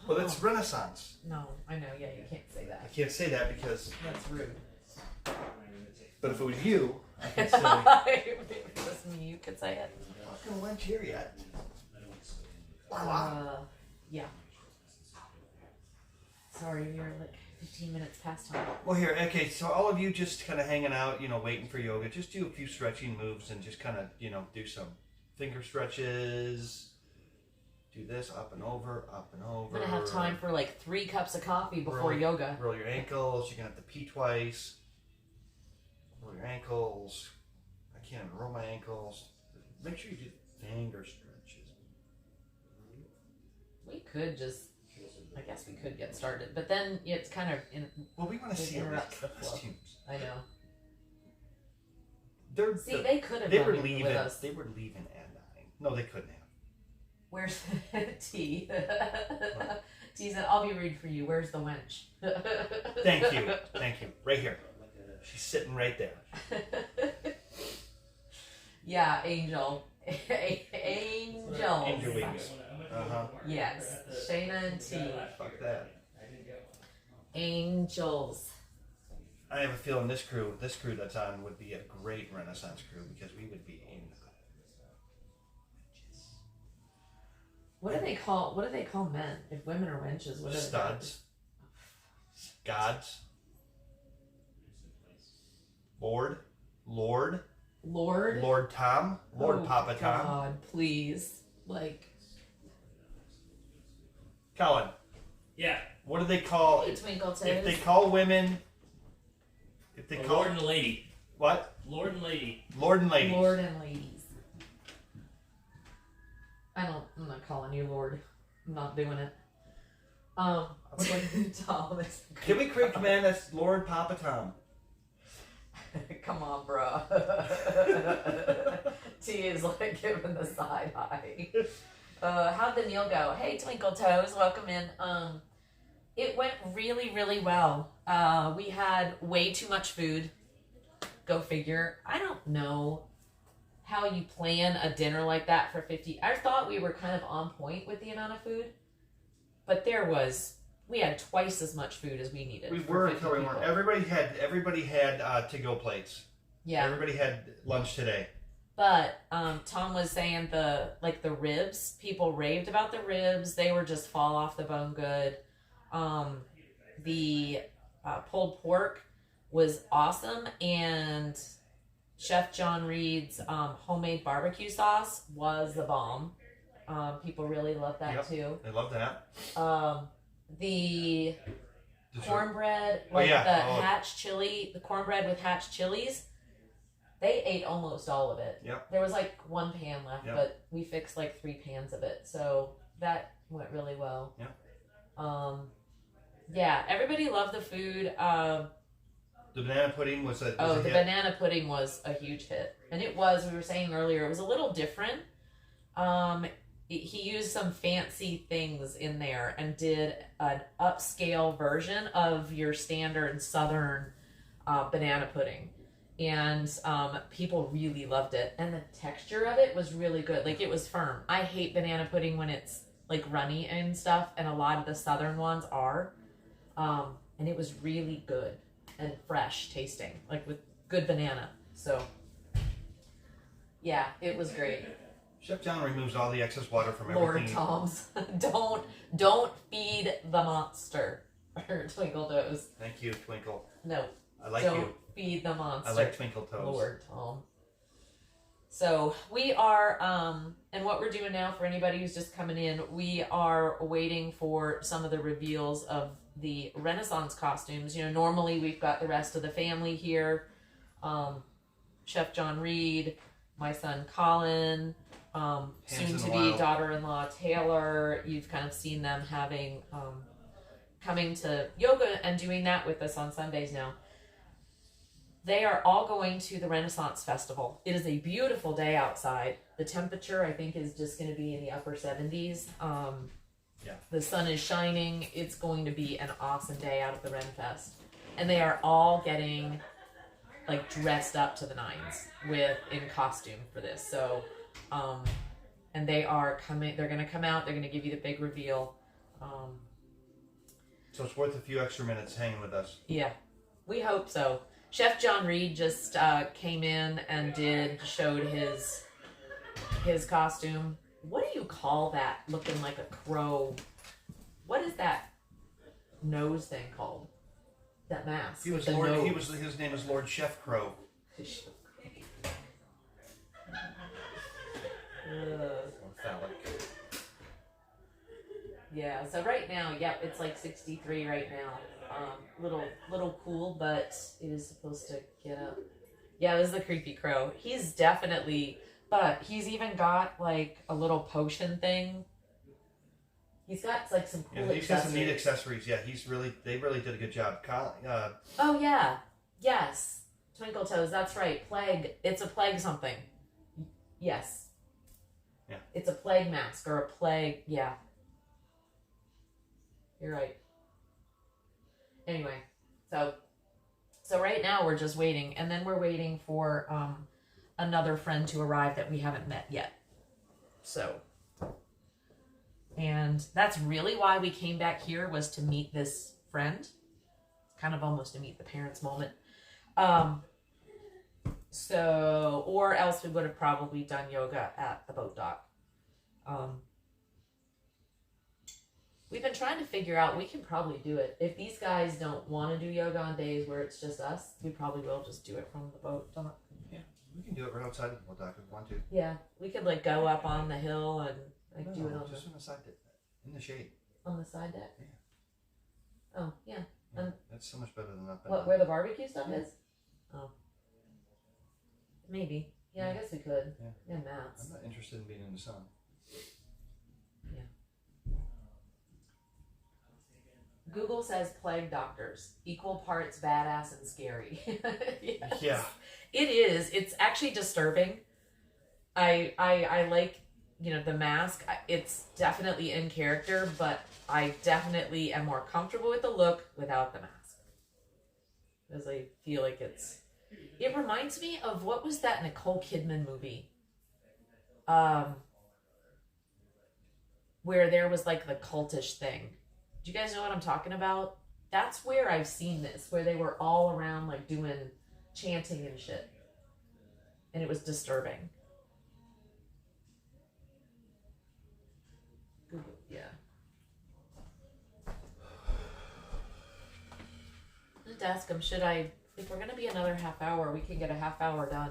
Speaker 2: Well, it's Renaissance.
Speaker 1: No, I know. Yeah, you can't say
Speaker 2: I
Speaker 1: that.
Speaker 2: can't say that because.
Speaker 1: That's rude.
Speaker 2: But if it was you, I could say.
Speaker 1: If it was me, you could say it.
Speaker 2: Not gonna lunch here yet.
Speaker 1: Yeah. Sorry, we were like 15 minutes past time.
Speaker 2: Well, here, okay. So all of you just kind of hanging out, waiting for yoga. Just do a few stretching moves and just kind of, do some finger stretches. Do this up and over, up and over.
Speaker 1: I'm gonna have time for like 3 cups of coffee before
Speaker 2: roll,
Speaker 1: yoga.
Speaker 2: Roll your ankles. You're gonna have to pee twice. Roll your ankles. I can't even roll my ankles. Make sure you do finger stretches.
Speaker 1: We could just, I guess we could get started, but then it's kind of
Speaker 2: Well, we want to
Speaker 1: It
Speaker 2: see all these
Speaker 1: interrupts the flow.
Speaker 2: costumes.
Speaker 1: I know.
Speaker 2: They're,
Speaker 1: They could have
Speaker 2: they
Speaker 1: done
Speaker 2: were
Speaker 1: it
Speaker 2: leaving.
Speaker 1: with us.
Speaker 2: They were leaving at 9. No, they couldn't have.
Speaker 1: Where's T? T said, I'll be reading for you. Where's the wench?
Speaker 2: Thank you. Thank you. Right here. She's sitting right there.
Speaker 1: Yeah, Angel. Angel.
Speaker 2: Angel wings. Uh-huh.
Speaker 1: Yes. Shayna and T.
Speaker 2: Fuck that.
Speaker 1: Angels.
Speaker 2: I have a feeling this crew that's on would be a great Renaissance crew because we would be in.
Speaker 1: What do they call men? If women are wenches, what are they?
Speaker 2: Studs. Gods. Lord
Speaker 1: Lord?
Speaker 2: Lord Tom. Lord
Speaker 1: Oh,
Speaker 2: Papa Tom.
Speaker 1: God, please. Like,
Speaker 2: Colin,
Speaker 4: Yeah.
Speaker 2: what do they call
Speaker 1: Hey, Twinkle Toes.
Speaker 2: if they call women? If they
Speaker 4: A
Speaker 2: call
Speaker 4: lord and a lady.
Speaker 2: what?
Speaker 4: Lord and lady.
Speaker 2: Lord and ladies.
Speaker 1: Lord and ladies. I'm not calling you Lord. I'm not doing it. Tom is.
Speaker 2: Kiwi Creek man, that's Lord Papa Tom.
Speaker 1: Come on, bro. T is like giving the side eye. How'd the meal go? Hey, Twinkle Toes, welcome in. It went really, really well. We had way too much food. Go figure. I don't know how you plan a dinner like that for 50. I thought we were kind of on point with the amount of food, but we had twice as much food as we needed.
Speaker 2: We
Speaker 1: for
Speaker 2: were
Speaker 1: 50
Speaker 2: until we weren't.
Speaker 1: people.
Speaker 2: Everybody had to-go plates.
Speaker 1: Yeah.
Speaker 2: Everybody had lunch today.
Speaker 1: But Tom was saying the ribs, people raved about the ribs. They were just fall off the bone good. The pulled pork was awesome, and Chef John Reed's homemade barbecue sauce was the bomb. People really loved that
Speaker 2: Yep.
Speaker 1: too.
Speaker 2: I love that.
Speaker 1: The
Speaker 2: Dessert.
Speaker 1: cornbread,
Speaker 2: Oh, yeah.
Speaker 1: the
Speaker 2: Oh.
Speaker 1: hatch chili, the cornbread with hatch chilies, they ate almost all of it.
Speaker 2: Yep.
Speaker 1: There was like one pan left,
Speaker 2: Yep.
Speaker 1: but we fixed like 3 pans of it, so that went really well.
Speaker 2: Yep.
Speaker 1: Yeah, everybody loved the food.
Speaker 2: The banana pudding was a
Speaker 1: The
Speaker 2: hit.
Speaker 1: banana pudding was a huge hit, and we were saying earlier, it was a little different. He used some fancy things in there and did an upscale version of your standard Southern banana pudding. And people really loved it. And the texture of it was really good. Like, it was firm. I hate banana pudding when it's, like, runny and stuff. And a lot of the Southern ones are. And it was really good and fresh tasting. Like, with good banana. So, yeah, it was great.
Speaker 2: Chef John removes all the excess water from
Speaker 1: Lord
Speaker 2: everything.
Speaker 1: Tom's. Don't feed the monster. Twinkle Toes.
Speaker 2: Thank you, Twinkle.
Speaker 1: No.
Speaker 2: I like
Speaker 1: don't
Speaker 2: you.
Speaker 1: feed the monster.
Speaker 2: I like Twinkle Toes.
Speaker 1: Lord Tom. So we are, and what we're doing now for anybody who's just coming in, we are waiting for some of the reveals of the Renaissance costumes. You know, normally we've got the rest of the family here. Chef John Reed, my son Colin, soon
Speaker 2: in
Speaker 1: to
Speaker 2: the
Speaker 1: be
Speaker 2: Wild.
Speaker 1: daughter-in-law Taylor. You've kind of seen them having, coming to yoga and doing that with us on Sundays now. They are all going to the Renaissance Festival. It is a beautiful day outside. The temperature, I think, is just going to be in the upper 70s.
Speaker 2: Yeah.
Speaker 1: The sun is shining. It's going to be an awesome day out at the Ren Fest. And they are all getting, like, dressed up to the nines in costume for this. So, and they are coming, they're going to come out, they're going to give you the big reveal.
Speaker 2: So it's worth a few extra minutes hanging with us.
Speaker 1: Yeah, we hope so. Chef John Reed just came in and showed his costume. What do you call that? Looking like a crow. What is that nose thing called? That mask.
Speaker 2: He was
Speaker 1: with the
Speaker 2: Lord. He
Speaker 1: nose.
Speaker 2: was. His name is Lord Chef Crow. Or phallic.
Speaker 1: Yeah, so right now, yep, it's like 63 right now. Little cool, but it is supposed to get up. Yeah, this is the creepy crow. He's definitely, but he's even got like a little potion thing. He's got like some cool
Speaker 2: Yeah, he's got some neat
Speaker 1: accessories.
Speaker 2: accessories. Yeah, they really did a good job.
Speaker 1: Oh yeah, yes, Twinkle Toes. That's right. Plague. It's a plague something. Yes.
Speaker 2: Yeah.
Speaker 1: It's a plague mask or a plague. Yeah. You're right. Anyway, so right now we're just waiting, and then we're waiting for another friend to arrive that we haven't met yet. So, and that's really why we came back here, was to meet this friend. Kind of almost a meet the parents moment. So, or else we would have probably done yoga at the boat dock. We've been trying to figure out, we can probably do it. If these guys don't want to do yoga on days where it's just us, we probably will just do it from the boat dock.
Speaker 2: Yeah, we can do it right outside of the boat dock if we want to.
Speaker 1: Yeah, we could like go up on the hill and like do it on
Speaker 2: just on the side, in the shade.
Speaker 1: On the side deck?
Speaker 2: Yeah.
Speaker 1: Oh, yeah.
Speaker 2: That's so much better than nothing.
Speaker 1: What, where the barbecue stuff is? Oh. Maybe. Yeah, I guess we could.
Speaker 2: Yeah.
Speaker 1: Yeah, mats.
Speaker 2: I'm not interested in being in the sun.
Speaker 1: Google says plague doctors, equal parts badass and scary. Yes.
Speaker 2: Yeah.
Speaker 1: It is. It's actually disturbing. I like, you know, the mask. It's definitely in character, but I definitely am more comfortable with the look without the mask. Because I feel like it reminds me of, what was that Nicole Kidman movie? Where there was like the cultish thing. Do you guys know what I'm talking about? That's where I've seen this, where they were all around like doing chanting and shit. And it was disturbing. Google, yeah. Just ask them, if we're gonna be another half hour, we can get a half hour done.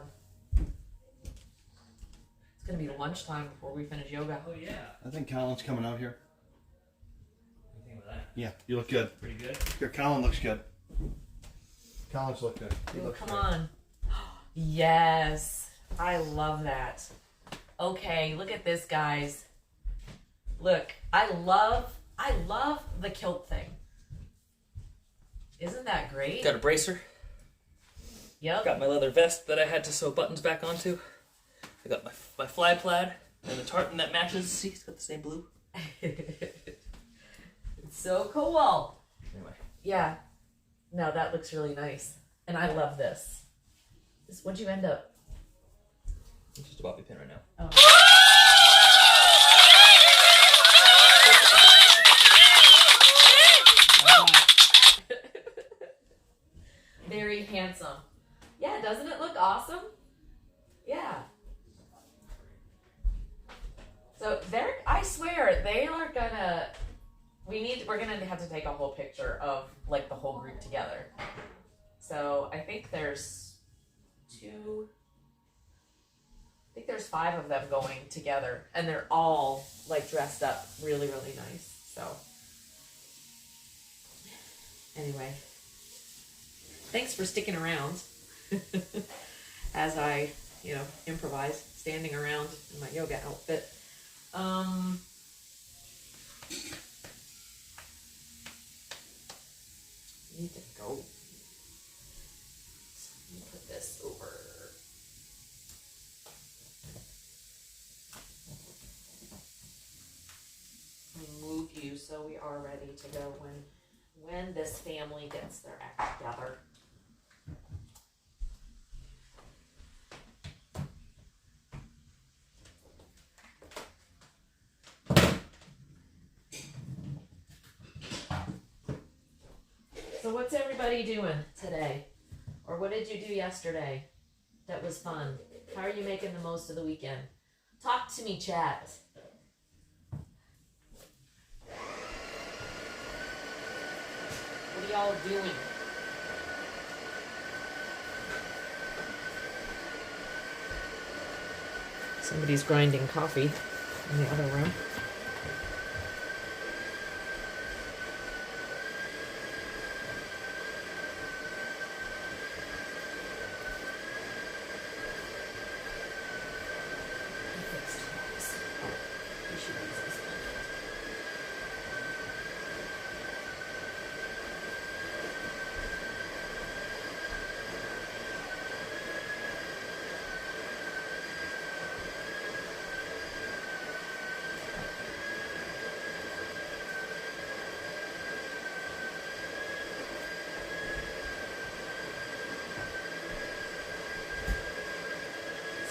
Speaker 1: It's gonna be lunchtime before we finish yoga.
Speaker 6: Oh yeah.
Speaker 2: I think Colin's coming out here.
Speaker 6: What do you think about that?
Speaker 2: Yeah, you look good.
Speaker 6: Pretty good.
Speaker 2: Your Colin looks good. Colin's look good. He
Speaker 1: Ooh,
Speaker 2: looks
Speaker 1: come
Speaker 2: great.
Speaker 1: on. Yes. I love that. Okay, look at this, guys. Look, I love the kilt thing. Isn't that great?
Speaker 6: Got a bracer.
Speaker 1: Yep.
Speaker 6: Got my leather vest that I had to sew buttons back onto. I got my fly plaid and the tartan that matches. See, it's got the same blue.
Speaker 1: It's so cool.
Speaker 6: Anyway.
Speaker 1: Yeah. No, that looks really nice. And I love this. What'd you end up?
Speaker 6: It's just a bobby pin right now.
Speaker 1: Oh. Very handsome. Yeah, doesn't it look awesome? Yeah. So I swear, they are gonna, we're gonna have to take a whole picture of like the whole group together. So I think there's 5 of them going together, and they're all like dressed up really, really nice. So anyway, thanks for sticking around as I, improvise, standing around in my yoga outfit. Need to go. Let me put this over. Let me move you so we are ready to go when this family gets their act together. So what's everybody doing today? Or what did you do yesterday that was fun? How are you making the most of the weekend? Talk to me, chat. What are y'all doing? Somebody's grinding coffee in the other room.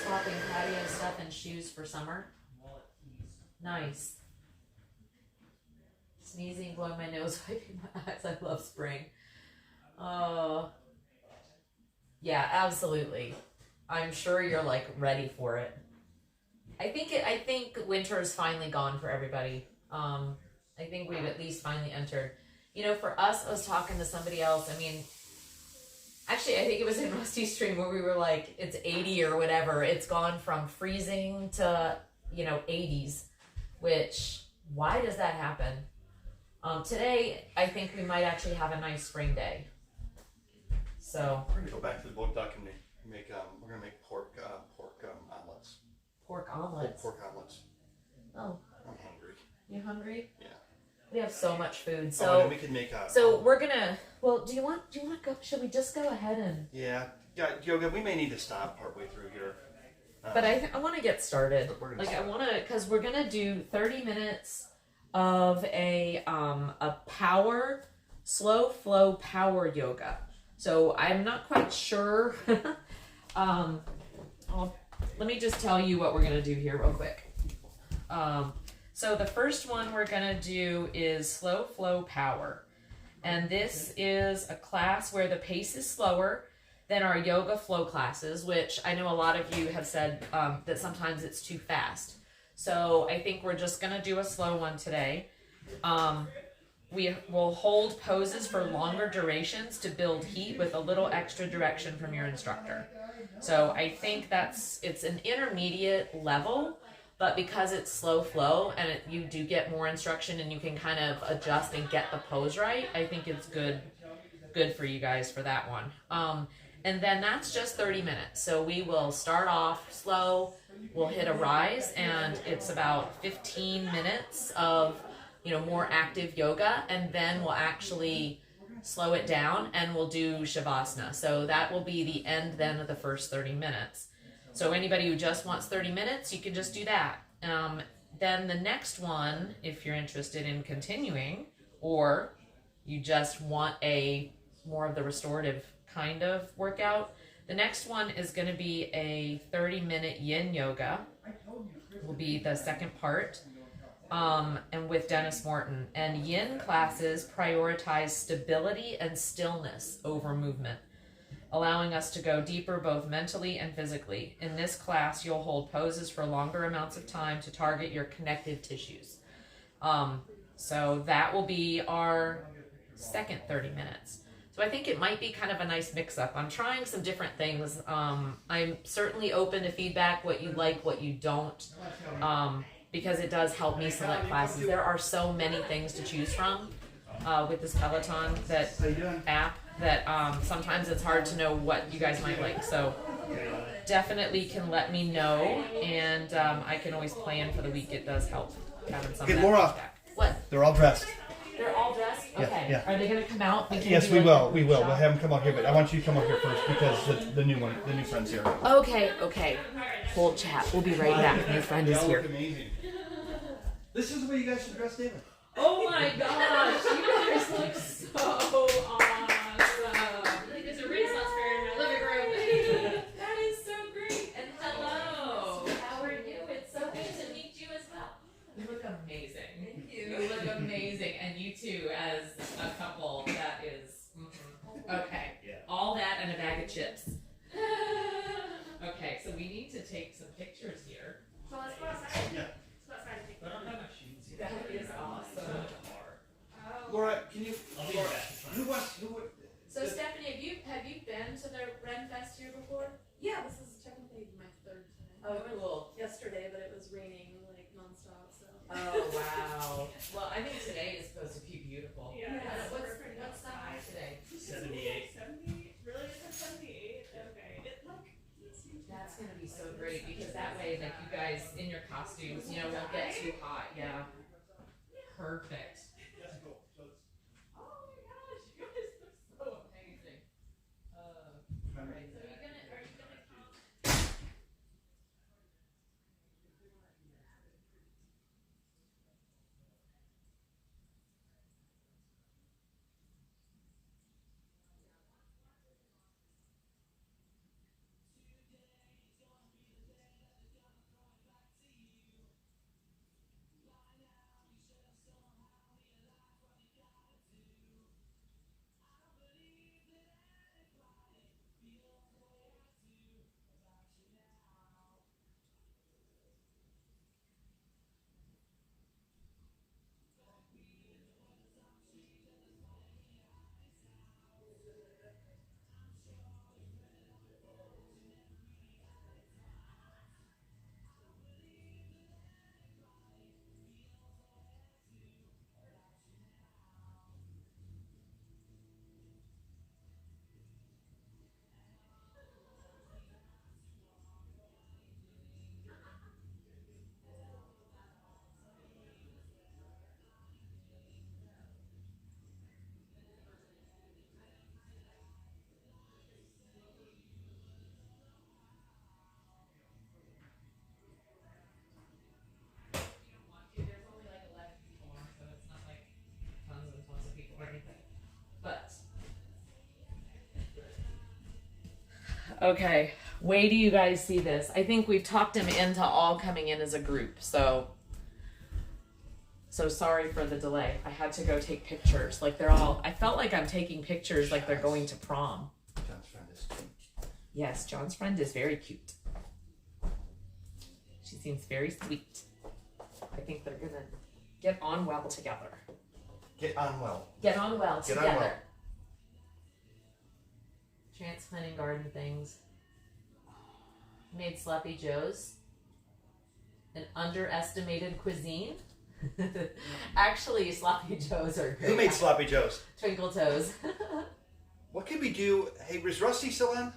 Speaker 1: Swapping patio stuff and shoes for summer. Nice. Sneezing, blowing my nose, wiping my eyes. I love spring. Yeah, absolutely. I'm sure you're like ready for it. I think winter is finally gone for everybody. I think we've at least finally entered. For us, I was talking to somebody else. I mean, actually, I think it was in Rusty's stream where we were like, it's 80 or whatever. It's gone from freezing to, 80s, which, why does that happen? Today, I think we might actually have a nice spring day. So
Speaker 2: We're gonna go back to the boat dock and make we're gonna make pork omelets.
Speaker 1: pork omelets.
Speaker 2: Pork omelets.
Speaker 1: Oh,
Speaker 2: I'm hungry.
Speaker 1: you hungry?
Speaker 2: Yeah.
Speaker 1: We have so much food.
Speaker 2: And
Speaker 1: So
Speaker 2: then we could make
Speaker 1: so we're gonna. Well, do you want to go? Should we just go ahead and?
Speaker 2: yeah, Yoga. We may need to stop partway through here.
Speaker 1: But I want to get started.
Speaker 2: But we're gonna
Speaker 1: Like I
Speaker 2: start.
Speaker 1: want to, because we're gonna do 30 minutes of a power, slow flow power yoga. So I'm not quite sure. Let me just tell you what we're gonna do here real quick. So the first one we're gonna do is slow flow power, and this is a class where the pace is slower than our yoga flow classes, which I know a lot of you have said that sometimes it's too fast. So I think we're just gonna do a slow one today. We will hold poses for longer durations to build heat with a little extra direction from your instructor. So I think it's an intermediate level, but because it's slow flow and you do get more instruction and you can kind of adjust and get the pose right, I think it's good for you guys for that one. And then that's just 30 minutes. So we will start off slow, we'll hit a rise, and it's about 15 minutes of more active yoga, and then we'll actually slow it down and we'll do Shavasana. So that will be the end then of the first 30 minutes. So anybody who just wants 30 minutes, you can just do that. Then the next one, if you're interested in continuing, or you just want more of the restorative kind of workout, the next one is going to be a 30-minute yin yoga. Will be the second part. And with Dennis Morton. And yin classes prioritize stability and stillness over movement, allowing us to go deeper both mentally and physically. In this class, you'll hold poses for longer amounts of time to target your connective tissues. So that will be our second 30 minutes. So I think it might be kind of a nice mix-up. I'm trying some different things. I'm certainly open to feedback, what you like, what you don't. Because it does help me select classes. There are so many things to choose from with this Peloton app that sometimes it's hard to know what you guys might like. So definitely can let me know, and I can always plan for the week. It does help having some of that
Speaker 2: Laura.
Speaker 1: feedback. What?
Speaker 2: They're all dressed.
Speaker 1: They're all dressed?
Speaker 2: Yeah,
Speaker 1: Okay.
Speaker 2: yeah.
Speaker 1: Are they going to come out?
Speaker 2: Yes, we will. We will. We'll have them come out here, but I want you to come out here first because the new friend's here.
Speaker 1: Okay. Hold chat. We'll be right back. New friend is here.
Speaker 2: Amazing. This is the way you guys should dress, David.
Speaker 1: Oh my gosh, you guys look so awesome.
Speaker 7: There's a Renaissance fair in my living room.
Speaker 1: That is so great. And hello. How are you? It's so good to meet you as well. You look amazing. Thank you. You look amazing. And you too, as a couple, that is, okay.
Speaker 4: Yeah.
Speaker 1: All that and a bag of chips. Okay, so we need to take some pictures here.
Speaker 7: So let's go outside.
Speaker 2: Yeah.
Speaker 7: Let's go outside and take
Speaker 6: I don't have my shoes yet.
Speaker 1: That is awesome.
Speaker 2: Laura, can you?
Speaker 6: I'll be back.
Speaker 2: Who would?
Speaker 1: So Stephanie, have you been to the Ren Fest here before?
Speaker 7: Yeah, this is technically my third time.
Speaker 1: Oh,
Speaker 7: I went
Speaker 1: cool.
Speaker 7: yesterday, but it was raining like nonstop. So.
Speaker 1: Oh wow. Well, I think today is supposed to be beautiful.
Speaker 7: Yeah.
Speaker 1: What's the high today?
Speaker 6: 78.
Speaker 7: 70? Really? Is it 78? Okay.
Speaker 1: That's gonna be so great because that way, like you guys in your costumes, won't get too hot. Yeah. Perfect. Oh my gosh, you guys look so amazing. Alright, so are you gonna come? Okay, wait do you guys see this? I think we've talked him into all coming in as a group, so sorry for the delay. I had to go take pictures. Like I felt like I'm taking pictures like they're going to prom.
Speaker 2: John's friend is cute.
Speaker 1: Yes, John's friend is very cute. She seems very sweet. I think they're gonna get on well together.
Speaker 2: Get on well.
Speaker 1: Get on well
Speaker 2: Get
Speaker 1: together.
Speaker 2: on well.
Speaker 1: Transplanting garden things. Made Sloppy Joes. An underestimated cuisine. Actually, Sloppy Joes are great.
Speaker 2: Who made Sloppy Joes?
Speaker 1: Twinkle Toes.
Speaker 2: What could we do? Hey, is Rusty still in?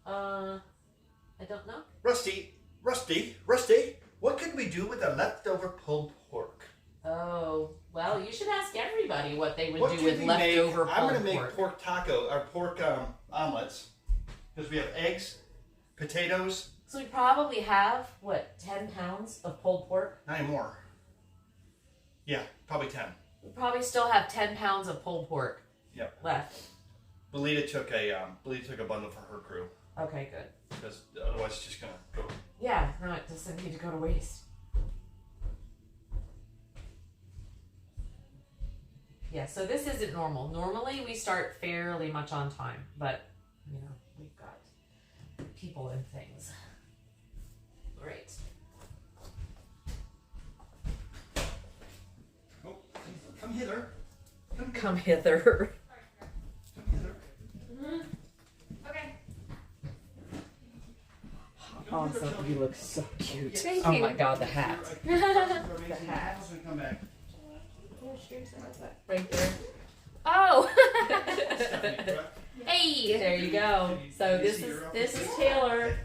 Speaker 1: I don't know.
Speaker 2: Rusty, what could we do with the leftover pulled pork?
Speaker 1: Oh, well, you should ask everybody what they would
Speaker 2: What
Speaker 1: do
Speaker 2: could
Speaker 1: with
Speaker 2: we
Speaker 1: leftover
Speaker 2: make? I'm
Speaker 1: pulled
Speaker 2: going to make
Speaker 1: pork.
Speaker 2: pork taco, or pork omelets. Because we have eggs, potatoes,
Speaker 1: So we probably have, 10 pounds of pulled pork?
Speaker 2: not anymore. Yeah, probably 10.
Speaker 1: We probably still have 10 pounds of pulled pork
Speaker 2: Yep.
Speaker 1: left.
Speaker 2: Belita took a bundle for her crew.
Speaker 1: Okay, good.
Speaker 2: Because otherwise it's just going to go.
Speaker 1: Yeah, no, it doesn't need to go to waste. Yeah, so this isn't normal. Normally we start fairly much on time, but, we've got people and things. Great.
Speaker 2: Oh, come hither.
Speaker 1: Come hither.
Speaker 2: Come hither.
Speaker 7: Okay.
Speaker 1: Awesome. You look so cute.
Speaker 7: Thank
Speaker 1: Oh
Speaker 7: you.
Speaker 1: my god, the hat.
Speaker 2: The hat. Come back.
Speaker 1: Right there.
Speaker 7: Oh.
Speaker 2: Stephanie, correct?
Speaker 7: Hey.
Speaker 1: There you go. So this is Taylor.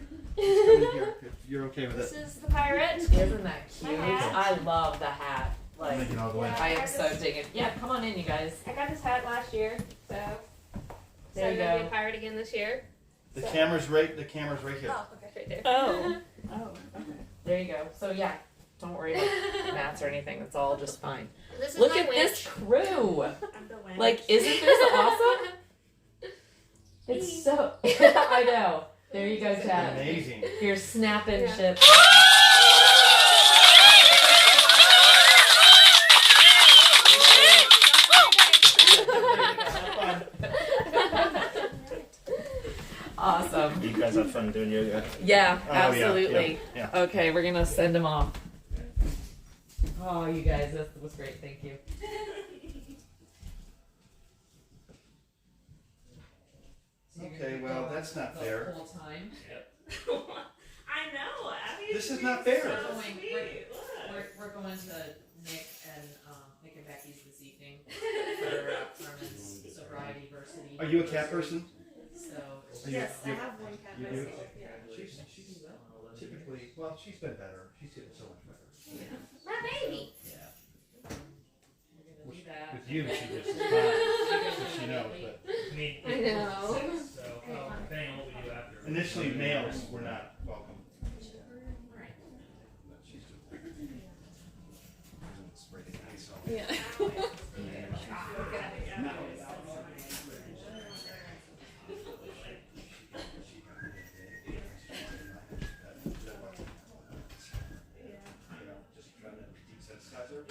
Speaker 2: You're okay with
Speaker 7: This
Speaker 2: it?
Speaker 7: is the pirate.
Speaker 1: Isn't that cute?
Speaker 7: My hat.
Speaker 1: I love the hat. Like,
Speaker 2: Make it all the way.
Speaker 1: I am so digging. Yeah, come on in, you guys.
Speaker 7: I got this hat last year, so
Speaker 1: There
Speaker 7: I'm
Speaker 1: you
Speaker 7: gonna be
Speaker 1: go.
Speaker 7: a pirate again this year.
Speaker 2: The camera's right here.
Speaker 7: Right there.
Speaker 1: Oh. There you go. So yeah, don't worry about mats or anything. It's all just fine.
Speaker 7: This is
Speaker 1: Look
Speaker 7: my
Speaker 1: at
Speaker 7: winch.
Speaker 1: this crew.
Speaker 7: I'm the winch.
Speaker 1: Like, isn't this awesome? It's so. I know. There you go, Chad.
Speaker 2: Amazing.
Speaker 1: You're snapping
Speaker 7: Yeah.
Speaker 1: shit. Awesome.
Speaker 8: You guys have fun doing yoga.
Speaker 1: Yeah,
Speaker 2: Oh, yeah,
Speaker 1: absolutely.
Speaker 2: yeah.
Speaker 1: Okay, we're gonna send him off. Oh, you guys, this was great. Thank you. So you're
Speaker 2: Okay,
Speaker 1: gonna
Speaker 2: well,
Speaker 1: go
Speaker 2: that's not
Speaker 1: the
Speaker 2: fair.
Speaker 1: whole time.
Speaker 9: I know, Abby.
Speaker 2: This is not fair.
Speaker 1: We're going,
Speaker 9: Sweet.
Speaker 1: we're going to Nick and Becky's this evening for Carmen's sobriety versity.
Speaker 2: Are you a cat person?
Speaker 1: So
Speaker 2: Are you-
Speaker 9: Yes, I
Speaker 2: you-
Speaker 9: have one cat
Speaker 2: you do?
Speaker 9: myself. Yeah.
Speaker 2: She's typically, well, she's been better. She's getting so much better.
Speaker 7: My baby.
Speaker 1: we're gonna do that.
Speaker 2: With you, she just is fine. She knows, but
Speaker 7: I know.
Speaker 6: So, depending on what we do after.
Speaker 2: initially males were not welcome.
Speaker 1: Alright.
Speaker 2: But she's it's breaking ice off.
Speaker 7: Yeah.
Speaker 2: Just trying to desensitize her.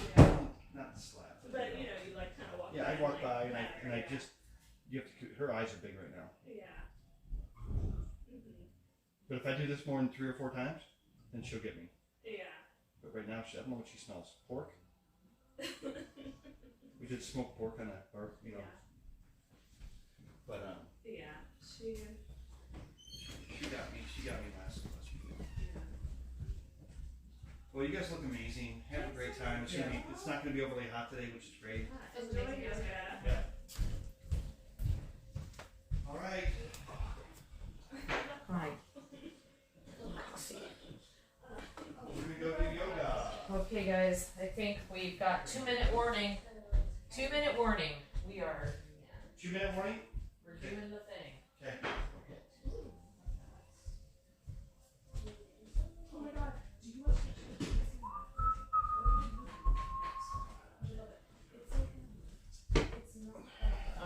Speaker 2: Not slap.
Speaker 9: But you know, you like kind of walk.
Speaker 2: Yeah,
Speaker 9: by
Speaker 2: I walk
Speaker 9: and,
Speaker 2: by
Speaker 9: like,
Speaker 2: and
Speaker 9: pat her,
Speaker 2: I
Speaker 9: yeah.
Speaker 2: just, you have to, her eyes are big right now.
Speaker 9: Yeah.
Speaker 2: But if I do this more than 3 or 4 times, then she'll get me.
Speaker 9: Yeah.
Speaker 2: But right now, I don't know what she smells. Pork? We did smoked pork on that, or, you know. But,
Speaker 9: Yeah. She.
Speaker 2: she got me last week. Well, you guys look amazing. Have a great time. It's not gonna be overly hot today, which is great.
Speaker 9: Enjoy yoga.
Speaker 2: Yeah. All right.
Speaker 1: Alright.
Speaker 2: We're gonna go do yoga.
Speaker 1: Okay, guys, I think we've got 2-minute warning. 2-minute warning. We are
Speaker 2: 2-minute warning?
Speaker 1: we're doing the thing.
Speaker 2: Okay.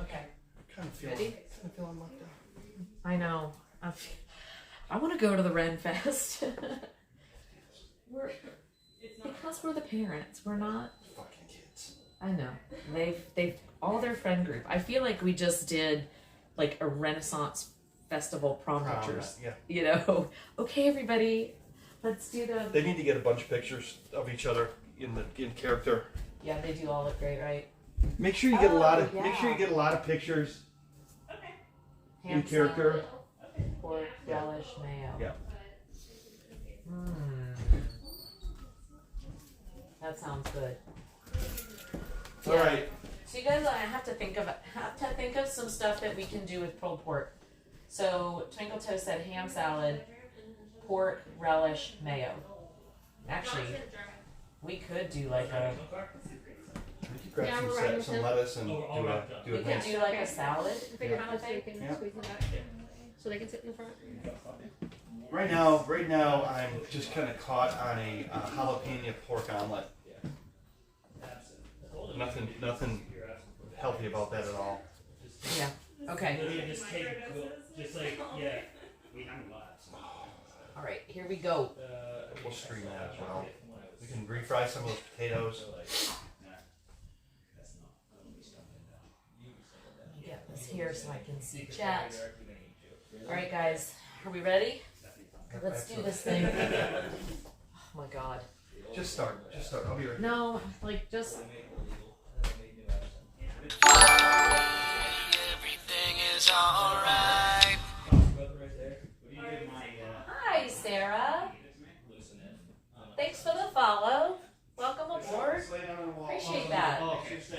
Speaker 1: Okay.
Speaker 2: Kind of feel
Speaker 1: Ready?
Speaker 2: I'm locked out.
Speaker 1: I know. I want to go to the Ren Fest. Because we're the parents. We're not.
Speaker 2: Fucking kids.
Speaker 1: I know. They've all their friend group. I feel like we just did like a Renaissance festival prom pictures.
Speaker 2: Yeah.
Speaker 1: You know. Okay, everybody, let's do the.
Speaker 2: They need to get a bunch of pictures of each other in character.
Speaker 1: Yeah, they do all look great, right?
Speaker 2: Make sure you get a lot of
Speaker 1: yeah.
Speaker 2: make sure you get a lot of pictures
Speaker 9: Okay.
Speaker 2: in
Speaker 1: Ham
Speaker 2: character.
Speaker 1: salad, pork, relish, mayo.
Speaker 2: Yeah.
Speaker 1: That sounds good.
Speaker 2: All right.
Speaker 1: So you guys, I have to think of some stuff that we can do with pulled pork. So Twinkle Toast said ham salad, pork, relish, mayo. Actually, we could do like a.
Speaker 2: We could grab
Speaker 7: Yeah,
Speaker 2: some,
Speaker 7: we're riding
Speaker 2: some
Speaker 7: with
Speaker 2: lettuce and
Speaker 6: Oh, all
Speaker 2: do
Speaker 6: wrapped up.
Speaker 2: a
Speaker 1: We could
Speaker 2: nice.
Speaker 1: do like a salad.
Speaker 7: Figure
Speaker 1: kind
Speaker 7: out
Speaker 1: of
Speaker 7: so we
Speaker 1: thing.
Speaker 7: can
Speaker 2: Yeah.
Speaker 7: squeeze them back. So they can sit in the front.
Speaker 2: Right now, I'm just kind of caught on a jalapeno pork omelet. Nothing healthy about that at all.
Speaker 1: Yeah. Okay.
Speaker 6: Literally just take, just like, yeah. We haven't lots.
Speaker 1: All right. Here we go.
Speaker 2: We'll stream that as well. We can refry some of those potatoes.
Speaker 1: Let me get this here so I can see chat. All right, guys. Are we ready? Let's do this thing. Oh my God.
Speaker 2: Just start. I'll be right.
Speaker 1: No, like just.
Speaker 3: Everything is alright.
Speaker 1: Hi, Sarah. Thanks for the follow. Welcome aboard. Appreciate that.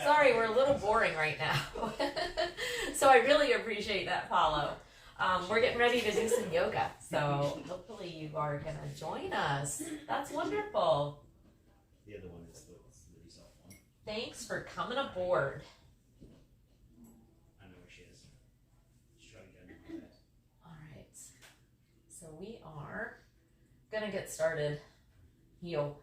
Speaker 1: Sorry, we're a little boring right now. So I really appreciate that follow. We're getting ready to do some yoga. So hopefully you are going to join us. That's wonderful.
Speaker 4: The other one is the really soft one.
Speaker 1: Thanks for coming aboard.
Speaker 4: I know where she is. She's trying to get in.
Speaker 1: All right. So we are going to get started. Heel.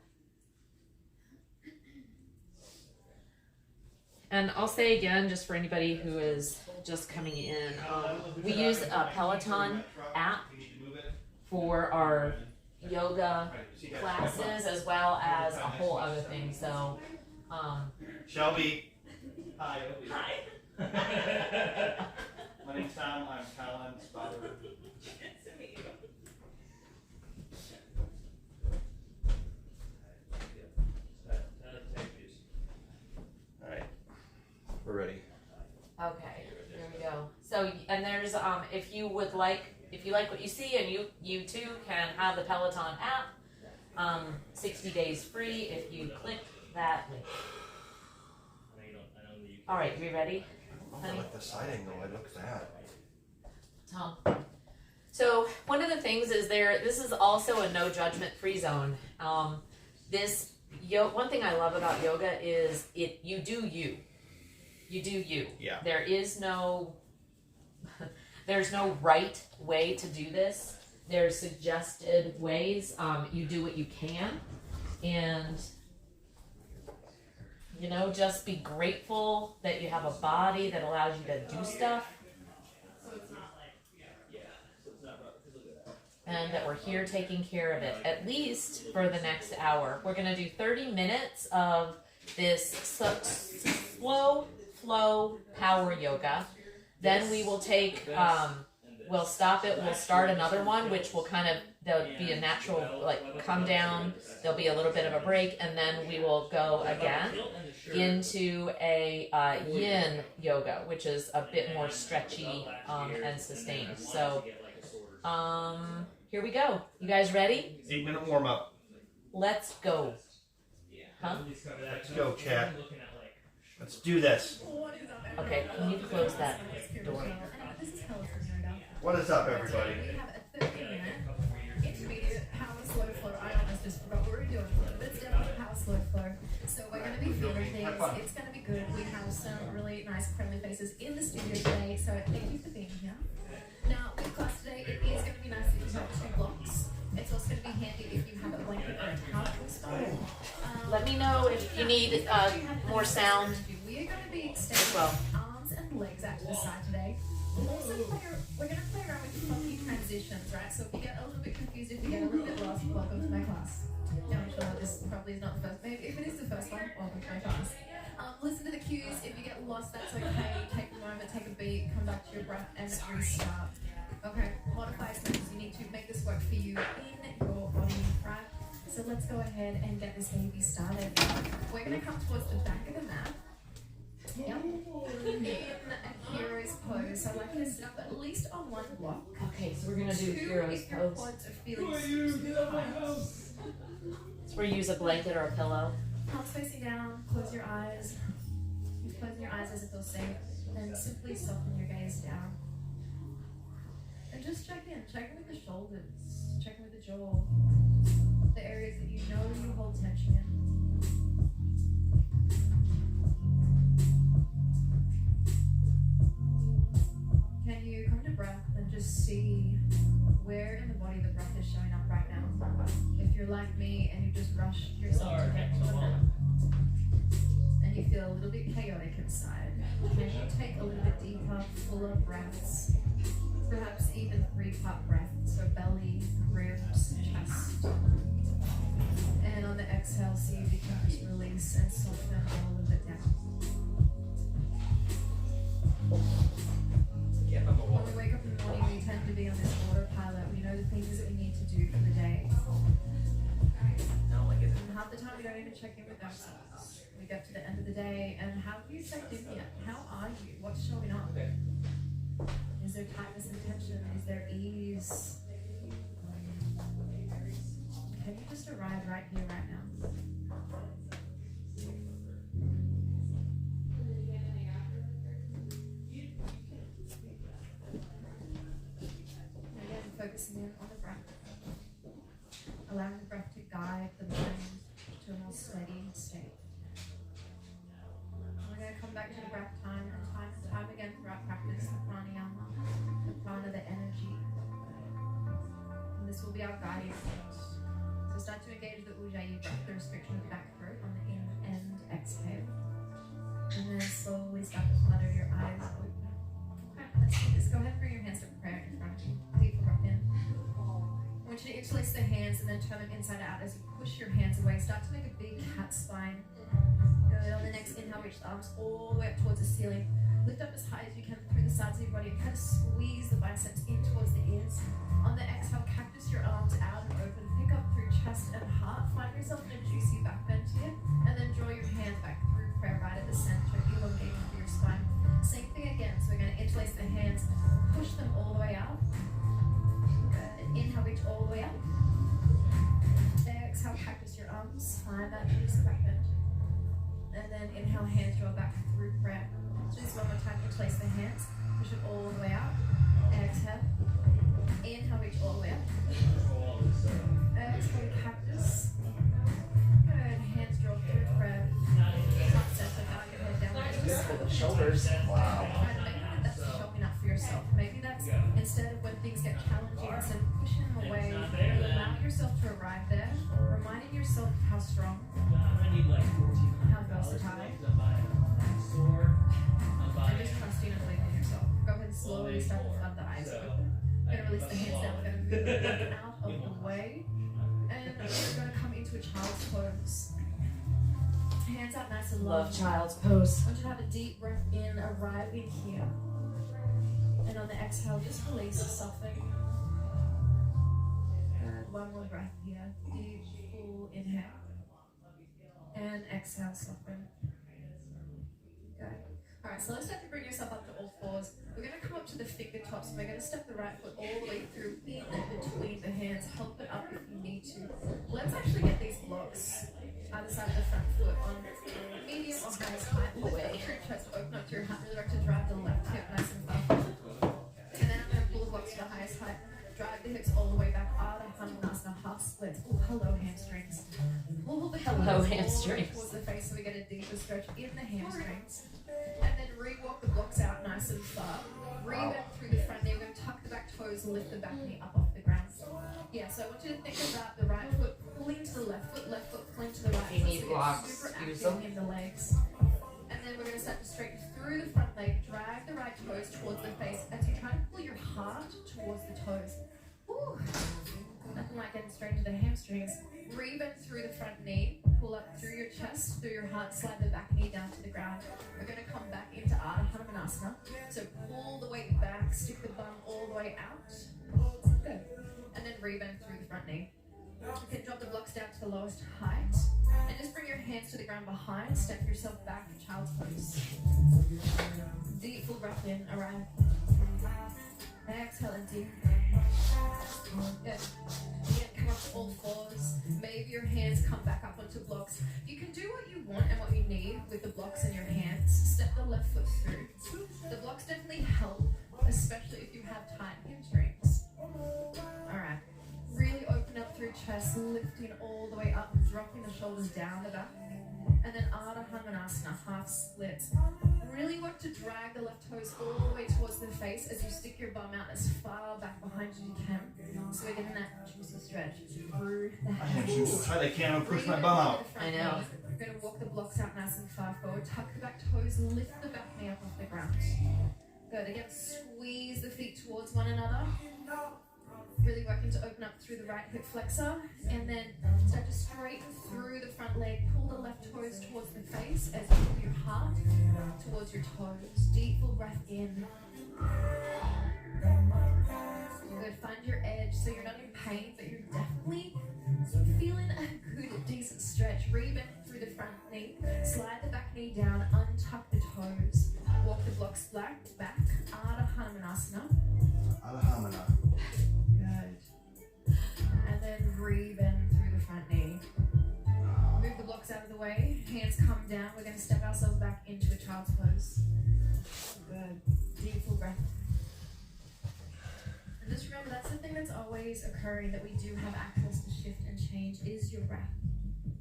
Speaker 1: And I'll say again, just for anybody who is just coming in, we use a Peloton app for our yoga classes as well as a whole other thing. So,
Speaker 2: Shelby. Hi.
Speaker 9: Hi.
Speaker 2: My name's Tom. I'm Colin's father.
Speaker 9: Nice to meet you.
Speaker 2: All right. We're ready.
Speaker 1: okay, here we go. So, and there's if you like what you see, and you too can have the Peloton app, 60 days free if you click that link. All right, we ready?
Speaker 2: I like the side angle. I look that.
Speaker 1: Tom. So one of the things is this is also a no judgment free zone. One thing I love about yoga is you do you. You do you.
Speaker 2: Yeah.
Speaker 1: There is no there's no right way to do this. There's suggested ways. You do what you can, and just be grateful that you have a body that allows you to do stuff. And that we're here taking care of it, at least for the next hour. We're going to do 30 minutes of this slow flow power yoga. Then we will take, we'll stop it, we'll start another one, which will there'll be a natural, come down, there'll be a little bit of a break, and then we will go again into a yin yoga, which is a bit more stretchy and sustained. So, here we go. You guys ready?
Speaker 2: 8-minute warm up.
Speaker 1: Let's go. Huh?
Speaker 2: Let's go, chat. Let's do this.
Speaker 5: What is up, everyone?
Speaker 1: Okay, can you close that door?
Speaker 5: This is Peloton Yoga.
Speaker 2: What is up, everybody?
Speaker 5: We have a 30-minute intermediate power slow flow. I almost just forgot what we were doing, but it's definitely power slow flow. So we're going to be feeling things. It's going to be good. We have some really nice friendly faces in the studio today, so thank you for being here. Now, with class today, it is going to be nice if you have 2 blocks. It's also going to be handy if you have a blanket or a towel to start.
Speaker 1: Let me know if you need more sound.
Speaker 5: We are going to be
Speaker 1: as
Speaker 5: extending
Speaker 1: well.
Speaker 5: arms and legs out to the side today. We're going to play around with funky transitions, right? So if you get a little bit confused, if you get a little bit lost, welcome to my class. Yeah, I'm sure this probably is not the first. Maybe if it is the first one, welcome to my class. Listen to the cues. If you get lost, that's okay. Take a moment, take a beat, come back to your breath, and restart. Okay, modify steps. You need to make this work for you in your body, right? So let's go ahead and get this baby started. We're going to come towards the back of the mat. Yep. In a hero's pose. So I'd like you to sit up at least on one block.
Speaker 1: Okay, so we're gonna do hero's
Speaker 5: if your
Speaker 1: pose.
Speaker 5: quads are feeling tight.
Speaker 1: So we use a blanket or a pillow.
Speaker 5: Palms facing down, close your eyes. You're closing your eyes as it feels safe. And simply soften your gaze down. And just check in with the shoulders, check in with the jaw, the areas that you know you hold tension in. Can you come to breath and just see where in the body the breath is showing up right now? If you're like me and you just rush yourself to get to the breath and you feel a little bit chaotic inside, can you take a little bit deeper, fuller breaths? Perhaps even 3-part breath, so belly, ribs, chest. And on the exhale, see if you can just release and soften all of it down. When we wake up in the morning, we tend to be on this autopilot. We know the things that we need to do for the day. And half the time we don't even check in with ourselves. We get to the end of the day, and have you checked in yet? How are you? What's showing up? Is there tightness and tension? Is there ease? Can you just arrive right here, right now? Again, focusing in on the breath. Allowing the breath to guide the mind to a more steady state. We're going to come back to the breath time and time again throughout practice, the pranayama, the prana, the energy. And this will be our guiding point. So start to engage the ujjayi breath, the restriction of the back throat on the in and exhale. And then slowly start to flutter your eyes open. Okay, let's do this. Go ahead and bring your hands to prayer in front of you. Deep breath in. I want you to interlace the hands and then turn them inside out as you push your hands away. Start to make a big cat spine. Good. On the next inhale, reach the arms all the way up towards the ceiling. Lift up as high as you can through the sides of your body and kind of squeeze the biceps in towards the ears. On the exhale, cactus your arms out and open. Pick up through chest and heart. Find yourself in a juicy back bend here. And then draw your hands back through prayer right at the center, elongating through your spine. Same thing again. So we're going to interlace the hands, push them all the way out. Good. Inhale, reach all the way up. Exhale, cactus your arms. Find that juicy back bend. And then inhale, hands draw back through prayer. So just one more time, interlace the hands, push it all the way out. Exhale. Inhale, reach all the way up. Exhale, cactus. Good. Hands draw through prayer. Heart center, now your head down.
Speaker 1: For the shoulders. Wow.
Speaker 5: And maybe that's showing up for yourself. Maybe that's instead of when things get challenging, instead of pushing them away, allow yourself to arrive there, reminding yourself how strong, how versatile, and just trusting and believing in yourself. Go ahead and slowly start to flood the eyes open. We're going to release the hands down. We're going to move the leg out of the way. And we're going to come into a child's pose. Hands out nice and low.
Speaker 1: Love child's pose.
Speaker 5: I want you to have a deep breath in, arriving here. And on the exhale, just release, soften. And one more breath here. Deep, full inhale. And exhale, soften. Good. Alright, so let's start to bring yourself up to all fours. We're going to come up to the fingertips. We're going to step the right foot all the way through in between the hands. Help it up if you need to. Let's actually get these blocks either side of the front foot on medium or highest height. Lift up your chest, open up to your heart. Really like to drive the left hip nice and far. And then I'm going to pull the blocks to the highest height. Drive the hips all the way back. Ardha Hanukkasana, half split. Oh, hello hamstrings. Pull the
Speaker 1: Hello,
Speaker 5: hamstrings
Speaker 1: hamstrings.
Speaker 5: towards the face so we get a deeper stretch in the hamstrings. And then re-walk the blocks out nice and far. Re-bend through the front knee. We're going to tuck the back toes and lift the back knee up off the ground. Yeah, so I want you to think about the right foot pulling to the left foot pulling to the right.
Speaker 1: If you need
Speaker 5: so
Speaker 1: blocks,
Speaker 5: super
Speaker 1: use
Speaker 5: active
Speaker 1: them.
Speaker 5: in the legs. And then we're going to start to straighten through the front leg. Drag the right toes towards the face as you toes. Woo. Nothing like getting straight into the hamstrings. Rebend through the front knee. Pull up through your chest, through your heart. Slide the back knee down to the ground. We're going to come back into Ardha Hanumanasana. So pull the weight back, stick the bum all the way out. Good. And then rebend through the front knee. You can drop the blocks down to the lowest height. And just bring your hands to the ground behind. Step yourself back for child's pose. Deep full breath in. Arrive. Exhale, empty. Good. Again, come up to all fours. Maybe your hands come back up onto blocks. You can do what you want and what you need with the blocks in your hands. Step the left foot through. The blocks definitely help, especially if you have tight hamstrings. Alright. Really open up through chest, lifting all the way up, dropping the shoulders down the back. And then Ardha Hanumanasana, half splits. Really work to drag the left toes all the way towards the face as you stick your bum out as far back behind as you can. So we're getting that juicy stretch through the hands.
Speaker 2: Try they can't push my bum out.
Speaker 1: I know.
Speaker 5: We're going to walk the blocks out nice and far forward. Tuck the back toes, lift the back knee up off the ground. Good. Again, squeeze the feet towards one another. Really working to open up through the right hip flexor, and then start to straighten through the front leg. Pull the left toes towards the face as you pull your heart towards your toes. Deep full breath in. Good. Find your edge so you're not in pain, but you're definitely feeling a good, decent stretch. Rebend through the front knee. Slide the back knee down. Untuck the toes. Walk the blocks back. Ardha Hanumanasana.
Speaker 2: Alhamana.
Speaker 5: Good. And then rebend through the front knee. Move the blocks out of the way. Hands come down. We're going to step ourselves back into a child's pose. Good. Deep full breath. And just remember, that's the thing that's always occurring that we do have access to shift and change is your breath.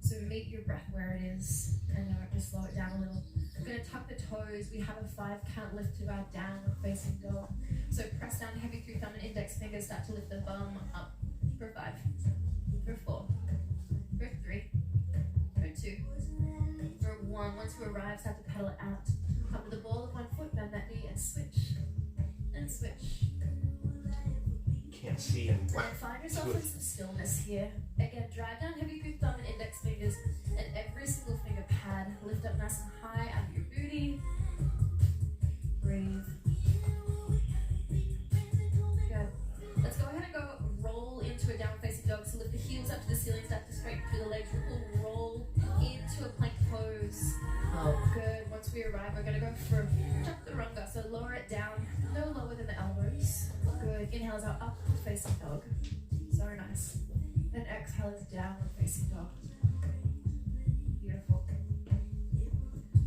Speaker 5: So meet your breath where it is and just slow it down a little. We're going to tuck the toes. We have a 5 count lift to our downward facing dog. So press down heavy through thumb and index fingers. Start to lift the bum up for 5, for 4, for 3, for 2, for 1. Once you arrive, start to pedal it out. Come to the ball of one foot, bend that knee and switch. And switch.
Speaker 2: Can't see him.
Speaker 5: And then find yourself in some stillness here. Again, drive down heavy through thumb and index fingers, and every single finger pad. Lift up nice and high out of your booty. Breathe. Good. Let's go ahead and go roll into a downward facing dog. So lift the heels up to the ceiling, start to straighten through the legs. We'll roll into a plank pose. Good. Once we arrive, we're going to go for chaturanga. So lower it down, no lower than the elbows. Good. Inhale is our upward facing dog. So nice. Then exhale is downward facing dog. Beautiful.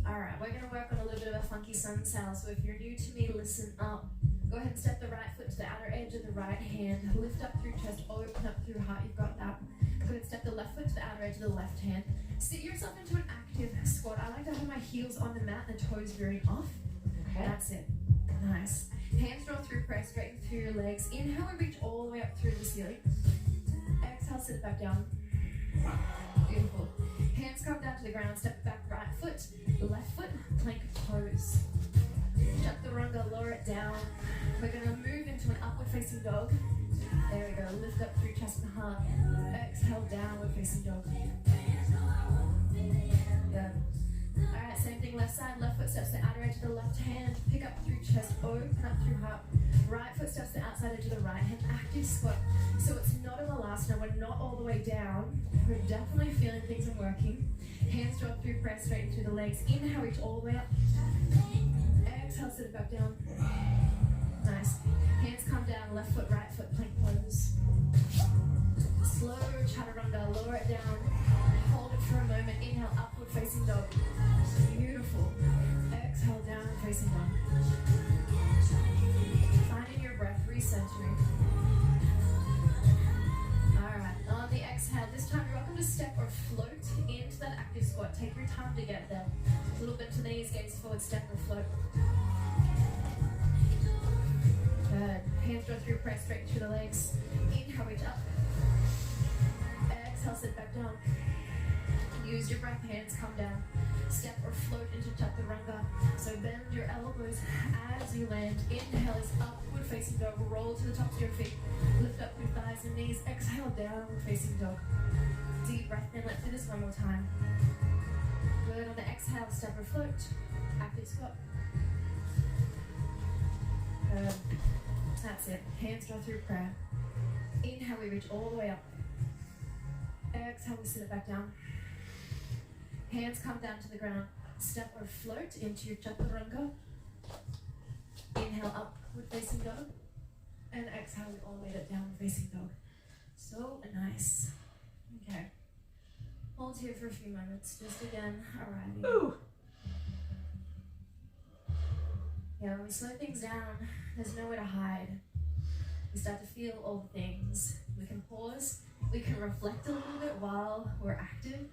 Speaker 5: Alright, we're going to work on a little bit of a funky sun sail. So if you're new to me, listen up. Go ahead and step the right foot to the outer edge of the right hand. Lift up through chest, open up through heart. You've got that. Go ahead and step the left foot to the outer edge of the left hand. Sit yourself into an active squat. I like to have my heels on the mat and the toes veering off. Okay. That's it. Nice. Hands draw through, press straighten through your legs. Inhale and reach all the way up through the ceiling. Exhale, sit back down. Beautiful. Hands come down to the ground. Step back, right foot, left foot, plank pose. Chaturanga, lower it down. We're going to move into an upward facing dog. There we go. Lift up through chest and heart. Exhale, downward facing dog. Good. Alright, same thing, left side, left foot steps to the outer edge of the left hand, pick up through chest, open up through heart, right foot steps to the outside edge of the right hand, active squat. So it's not a malasana, we're not all the way down, we're definitely feeling things and working. Hands drop through, press straight into the legs, inhale, reach all the way up, exhale, sit it back down. Nice. Hands come down, left foot, right foot, plank pose. Slow chaturanga, lower it down, hold it for a moment, inhale, upward facing dog. Beautiful. Exhale, downward facing dog. Finding your breath, recentering. Alright, on the exhale, this time you're welcome to step or float into that active squat. Take your time to get there. A little bit to the knees, gaze forward, step or float. Good. Hands draw through, press straight through the legs. Inhale, reach up. Exhale, sit back down. Use your breath, hands come down. Step or float into chaturanga. So bend your elbows as you land. Inhale is upward facing dog. Roll to the tops of your feet. Lift up your thighs and knees. Exhale, downward facing dog. Deep breath in. Let's do this one more time. Good. On the exhale, step or float. Active squat. Good. That's it. Hands draw through prayer. Inhale, we reach all the way up. Exhale, we sit it back down. Hands come down to the ground. Step or float into your chaturanga. Inhale, upward facing dog. And exhale, we all made it downward facing dog. So nice. Okay. Hold here for a few moments. Just again, arriving.
Speaker 1: Ooh.
Speaker 5: Yeah, when we slow things down, there's nowhere to hide. We start to feel all the things. We can pause. We can reflect a little bit while we're active.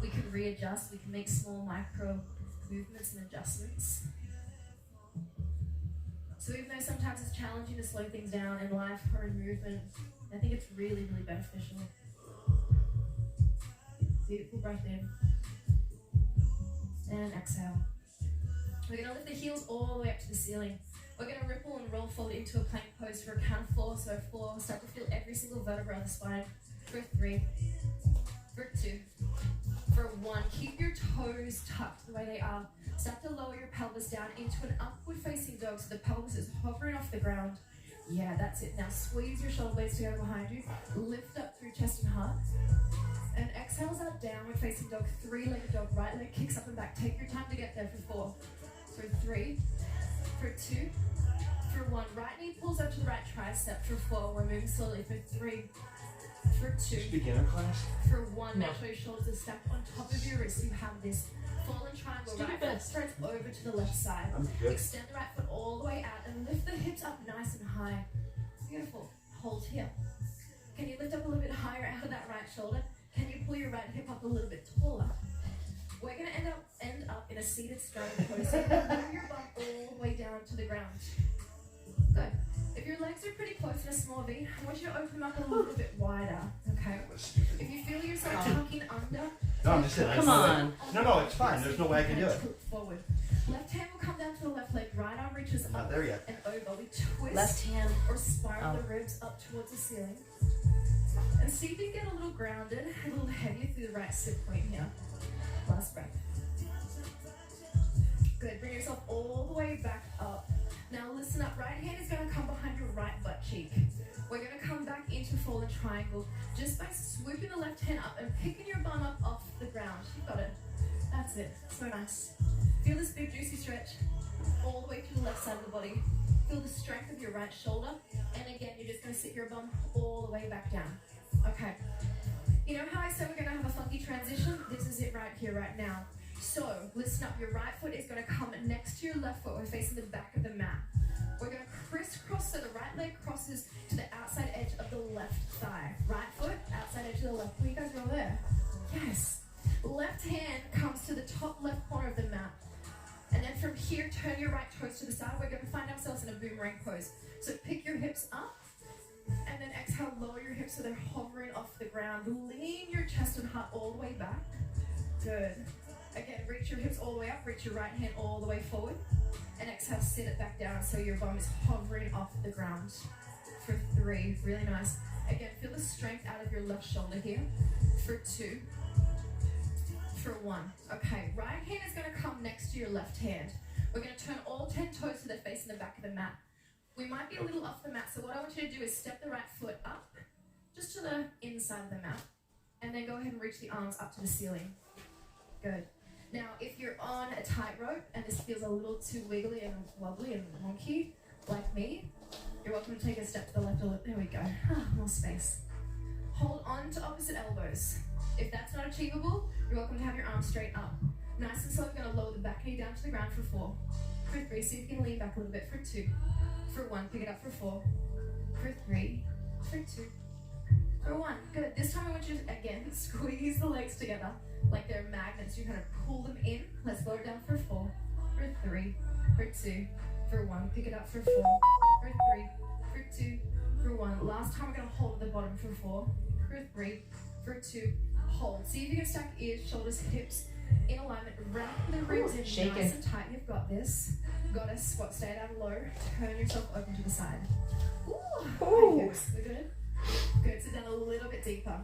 Speaker 5: We can readjust. We can make small micro movements and adjustments. So even though sometimes it's challenging to slow things down in life or in movement, I think it's really, really beneficial. Beautiful breath in. And exhale. We're going to lift the heels all the way up to the ceiling. We're going to ripple and roll forward into a plank pose for a count of 4. So 4, start to feel every single vertebra of the spine. For 3, for 2, for 1. Keep your toes tucked the way they are. Start to lower your pelvis down into an upward facing dog so the pelvis is hovering off the ground. Yeah, that's it. Now squeeze your shoulder blades together behind you. Lift up through chest and heart. And exhales out, downward facing dog. 3-legged dog. Right leg kicks up and back. Take your time to get there for 4. For 3, for 2, for 1. Right knee pulls up to the right tricep. For 4, we're moving slowly. For 3, for 2,
Speaker 2: Beginner class?
Speaker 5: for 1.
Speaker 1: No.
Speaker 5: Make sure your shoulders are stacked on top of your wrists. You have this fallen triangle.
Speaker 1: Do your
Speaker 5: Right foot
Speaker 1: best.
Speaker 5: spreads over to the left side.
Speaker 2: I'm good.
Speaker 5: Extend the right foot all the way out and lift the hips up nice and high. Beautiful. Hold here. Can you lift up a little bit higher out of that right shoulder? Can you pull your right hip up a little bit taller? We're going to end up in a seated straddle pose. So move your bum all the way down to the ground. Good. If your legs are pretty close in a small V, I want you to open them up a little bit wider. Okay. If you feel yourself tucking under,
Speaker 2: No, I'm just saying.
Speaker 1: Come on.
Speaker 2: No, it's fine. There's no way I can do it.
Speaker 5: Forward. Left hand will come down to the left leg. Right arm reaches
Speaker 2: I'm not
Speaker 5: up
Speaker 2: there yet.
Speaker 5: and over. We twist
Speaker 1: Left hand.
Speaker 5: or spiral
Speaker 1: Oh.
Speaker 5: the ribs up towards the ceiling. And see if you can get a little grounded, a little heavier through the right sit point here. Last breath. Good. Bring yourself all the way back up. Now listen up. Right hand is going to come behind your right butt cheek. We're going to come back into fallen triangle just by swooping the left hand up and picking your bum up off the ground. You got it. That's it. So nice. Feel this big juicy stretch all the way to the left side of the body. Feel the strength of your right shoulder. And again, you're just going to sit your bum all the way back down. Okay. You know how I said we're going to have a funky transition? This is it right here, right now. So, listen up. Your right foot is going to come next to your left foot. We're facing the back of the mat. We're going to crisscross so the right leg crosses to the outside edge of the left thigh. Right foot, outside edge of the left. Will you guys roll there? Yes. Left hand comes to the top left corner of the mat. And then from here, turn your right toes to the side. We're going to find ourselves in a boomerang pose. So pick your hips up. And then exhale, lower your hips so they're hovering off the ground. Lean your chest and heart all the way back. Good. Again, reach your hips all the way up. Reach your right hand all the way forward. And exhale, sit it back down so your bum is hovering off the ground. For 3, really nice. Again, feel the strength out of your left shoulder here. For 2. For 1. Okay, right hand is going to come next to your left hand. We're going to turn all 10 toes so they're facing the back of the mat. We might be a little off the mat, so what I want you to do is step the right foot up, just to the inside of the mat, and then go ahead and reach the arms up to the ceiling. Good. Now, if you're on a tightrope and this feels a little too wiggly and wobbly and wonky, like me, you're welcome to take a step to the left a little. There we go. More space. Hold on to opposite elbows. If that's not achievable, you're welcome to have your arms straight up. Nice and slow, we're going to lower the back knee down to the ground for 4. For 3, see if you can lean back a little bit. For 2. For 1, pick it up for 4. For 3. For 2. For 1. Good. This time I want you to, again, squeeze the legs together like they're magnets. You kind of pull them in. Let's lower it down for 4. For 3. For 2. For 1. Pick it up for 4. For 3. For 2. For 1. Last time we're going to hold at the bottom for 4. For 3. For 2. Hold. See if you can stack ears, shoulders, hips in alignment. Wrap the ribs in
Speaker 1: Shake
Speaker 5: nice
Speaker 1: it.
Speaker 5: and tight. You've got this. Goddess squat, stay down low. Turn yourself open to the side. Ooh.
Speaker 1: Ooh.
Speaker 5: Okay, we're good. Good. Sit down a little bit deeper.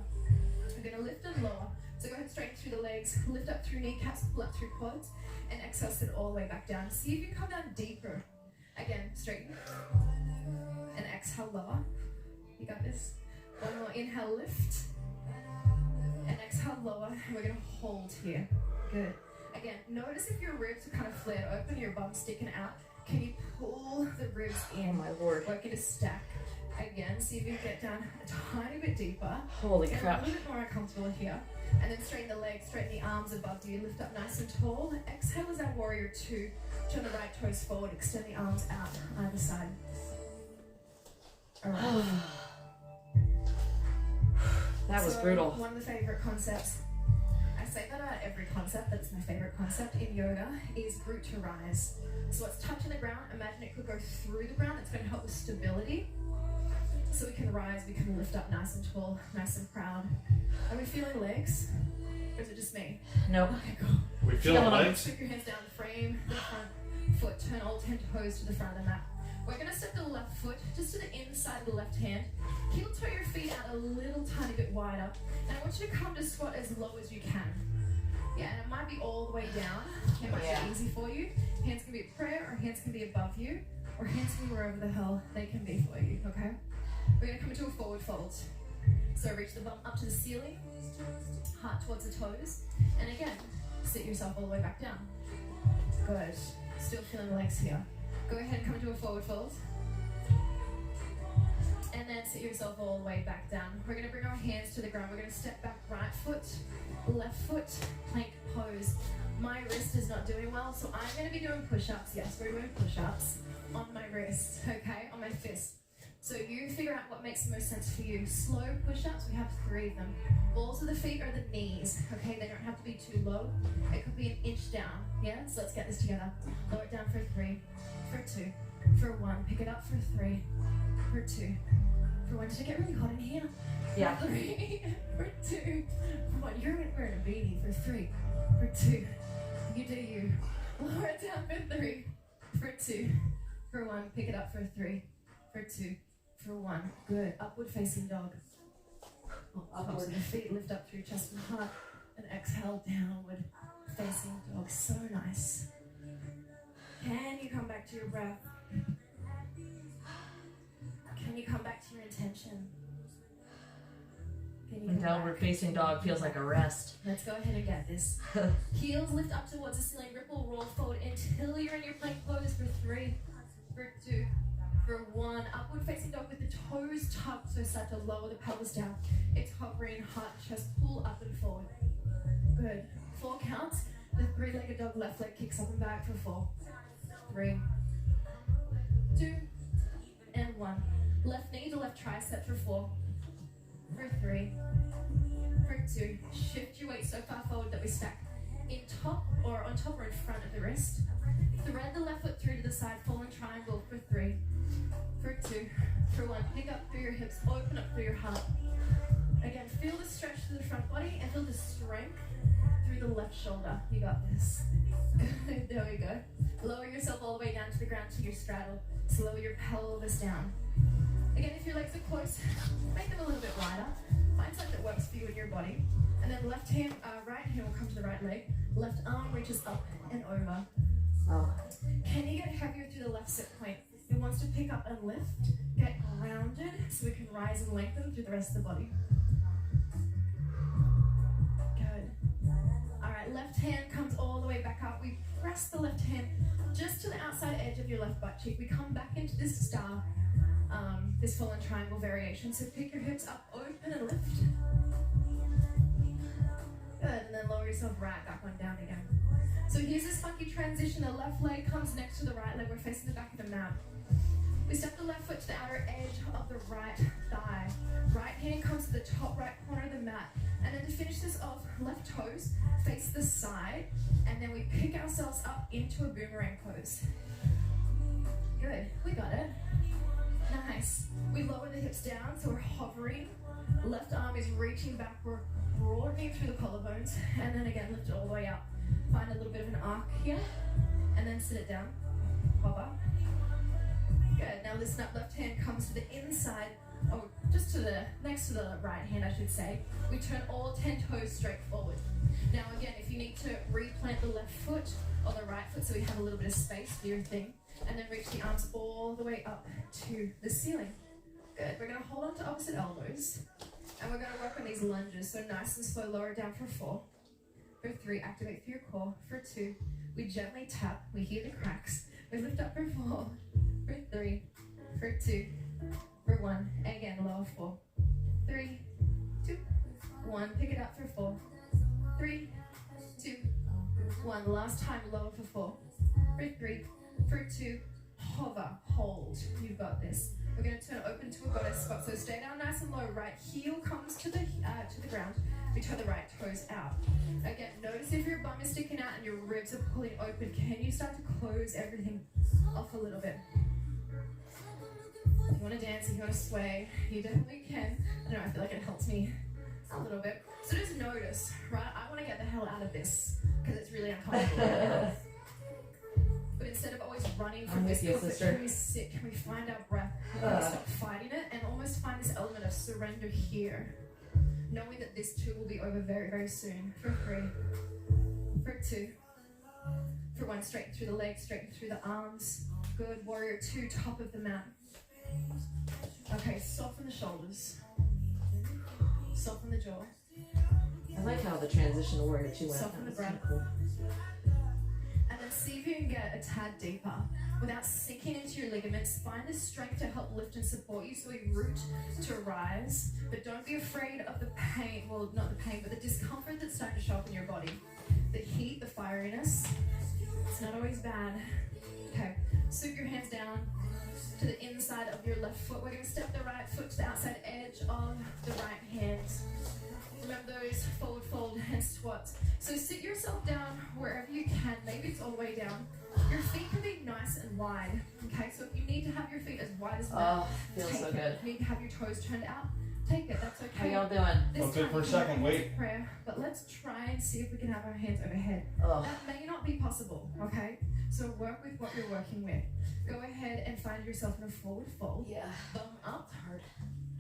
Speaker 5: We're gonna lift and lower. So go ahead, straighten through the legs. Lift up through kneecaps, pull up through quads, and exhale, sit all the way back down. See if you can come down deeper. Again, straighten. And exhale, lower. You got this. One more. Inhale, lift. And exhale, lower. And we're gonna hold here. Good. Again, notice if your ribs are kind of flared open, your bum sticking out. Can you pull the ribs in?
Speaker 1: Oh my lord.
Speaker 5: Work it a stack. Again, see if you can get down a tiny bit deeper.
Speaker 1: Holy
Speaker 5: Get
Speaker 1: crap.
Speaker 5: a little bit more uncomfortable here. And then straighten the legs, straighten the arms above you. Lift up nice and tall. Exhale as our warrior 2. Turn the right toes forward. Extend the arms out either side. All right.
Speaker 1: That was
Speaker 5: So,
Speaker 1: brutal.
Speaker 5: One of the favorite concepts, I say that about every concept, that's my favorite concept in yoga, is root to rise. So it's touching the ground. Imagine it could go through the ground. It's going to help with stability. So we can rise, we can lift up nice and tall, nice and proud. Are we feeling legs? Or is it just me?
Speaker 1: Nope.
Speaker 5: Okay, cool.
Speaker 2: We feeling legs?
Speaker 5: Stick your hands down the frame, the front foot, turn all 10 toes to the front of the mat. We're going to step the left foot just to the inside of the left hand. Heel toe your feet out a little tiny bit wider. And I want you to come to squat as low as you can. Yeah, and it might be all the way down. It might be easy for you. Hands can be at prayer, or hands can be above you, or hands can be wherever the hell they can be for you, okay? We're going to come into a forward fold. So reach the bum up to the ceiling, heart towards the toes, and again, sit yourself all the way back down. Good. Still feeling legs here. Go ahead and come into a forward fold. And then sit yourself all the way back down. We're going to bring our hands to the ground. We're going to step back, right foot, left foot, plank pose. My wrist is not doing well, so I'm going to be doing push-ups. Yes, we're doing push-ups on my wrist, okay, on my fist. So you figure out what makes the most sense for you. Slow push-ups, we have 3 of them. Balls of the feet are the knees, okay? They don't have to be too low. It could be an inch down, yeah? So let's get this together. Lower it down for 3, for 2, for 1. Pick it up for 3, for 2, for 1. Did it get really hot in here?
Speaker 1: Yeah.
Speaker 5: For 3, for 2, for 1. You're wearing a beanie for 3, for 2. You do you. Lower it down for 3, for 2, for 1. Pick it up for 3, for 2, for 1. Good. Upward facing dog. Tops of the feet lift up through chest and heart, and exhale downward facing dog. So nice. Can you come back to your breath? Can you come back to your intention? Can you
Speaker 1: And
Speaker 5: come
Speaker 1: downward
Speaker 5: back?
Speaker 1: facing dog feels like a rest.
Speaker 5: Let's go ahead and get this. Heels lift up towards the ceiling, ripple, roll forward until you're in your plank pose for 3, for 2, for 1. Upward facing dog with the toes tucked, so start to lower the pelvis down. It's hovering, heart, chest, pull up and forward. Good. 4 counts. The 3-legged dog, left leg kicks up and back for 4. 3, 2, and 1. Left knee to left tricep for 4. For 3, for 2. Shift your weight so far forward that we stack in top or on top or in front of the wrist. Thread the left foot through to the side, falling triangle for 3, for 2, for 1. Pick up through your hips, open up through your heart. Again, feel the stretch through the front body and feel the strength through the left shoulder. You got this. There we go. Lower yourself all the way down to the ground to your straddle. Slow your pelvis down. Again, if your legs are close, make them a little bit wider. Find something that works for you and your body. And then left hand, right hand will come to the right leg. Left arm reaches up and over.
Speaker 1: Oh.
Speaker 5: Can you get heavier through the left sit point? It wants to pick up and lift. Get grounded so we can rise and lengthen through the rest of the body. Good. All right, left hand comes all the way back up. We press the left hand just to the outside edge of your left butt cheek. We come back into this star, this fallen triangle variation. So pick your hips up, open and lift. Good, and then lower yourself right back on down again. So here's this funky transition. The left leg comes next to the right leg. We're facing the back of the mat. We step the left foot to the outer edge of the right thigh. Right hand comes to the top right corner of the mat. And then to finish this off, left toes face the side. And then we pick ourselves up into a boomerang pose. Good, we got it. Nice. We lower the hips down, so we're hovering. Left arm is reaching backward, broadening through the collarbones. And then again, lift it all the way up. Find a little bit of an arc here. And then sit it down. hover. Good. Now listen up. Left hand comes to the inside. Oh, just to the next to the right hand, I should say. We turn all 10 toes straight forward. Now again, if you need to replant the left foot or the right foot so we have a little bit of space, do your thing. And then reach the arms all the way up to the ceiling. Good. We're going to hold on to opposite elbows. And we're going to work on these lunges. So nice and slow, lower down for 4. For 3, activate through your core. For 2, we gently tap. We hear the cracks. We lift up for 4. For 3. For 2. For 1. Again, lower 4. 3, 2, 1. Pick it up for 4. 3, 2, 1. Last time, lower for 4. For 3. For 2. Hover. Hold. You've got this. We're going to turn open to a goddess spot. So stay down nice and low. Right heel comes to the ground. We turn the right toes out. Again, notice if your bum is sticking out and your ribs are pulling open. Can you start to close everything off a little bit? If you want to dance, if you want to sway, you definitely can. I don't know, I feel like it helps me a little bit. So just notice, right? I want to get the hell out of this because it's really uncomfortable. But instead of always running from this comfort, can we sit? Can we find our breath? Can we stop fighting it and almost find this element of surrender here? Knowing that this too will be over very, very soon. For 3. For 2. For 1, straighten through the legs, straighten through the arms. Good. Warrior 2, top of the mat. Okay, soften the shoulders. Soften the jaw.
Speaker 1: I like how the transition to Warrior 2 went.
Speaker 5: Soften the breath.
Speaker 1: Cool.
Speaker 5: And then see if you can get a tad deeper without sinking into your ligaments. Find the strength to help lift and support you so we root to rise. But don't be afraid of the pain, well, not the pain, but the discomfort that's starting to show up in your body. The heat, the fieriness, it's not always bad. Okay, swoop your hands down to the inside of your left foot. We're going to step the right foot to the outside edge of the right hand. Remember those forward fold and squats. So sit yourself down wherever you can. Maybe it's all the way down. Your feet can be nice and wide. Okay, so if you need to have your feet as wide as that,
Speaker 1: feels
Speaker 5: take
Speaker 1: so
Speaker 5: it.
Speaker 1: good.
Speaker 5: If you need to have your toes turned out, take it. That's okay.
Speaker 1: How y'all doing?
Speaker 5: This
Speaker 2: Okay,
Speaker 5: time
Speaker 2: for a
Speaker 5: we can
Speaker 2: second,
Speaker 5: have
Speaker 2: wait.
Speaker 5: prayer, but let's try and see if we can have our hands overhead.
Speaker 1: Oh,
Speaker 5: That may not be possible, okay? So work with what you're working with. Go ahead and find yourself in a forward fold.
Speaker 1: yeah.
Speaker 5: Thumb up,
Speaker 1: Hard.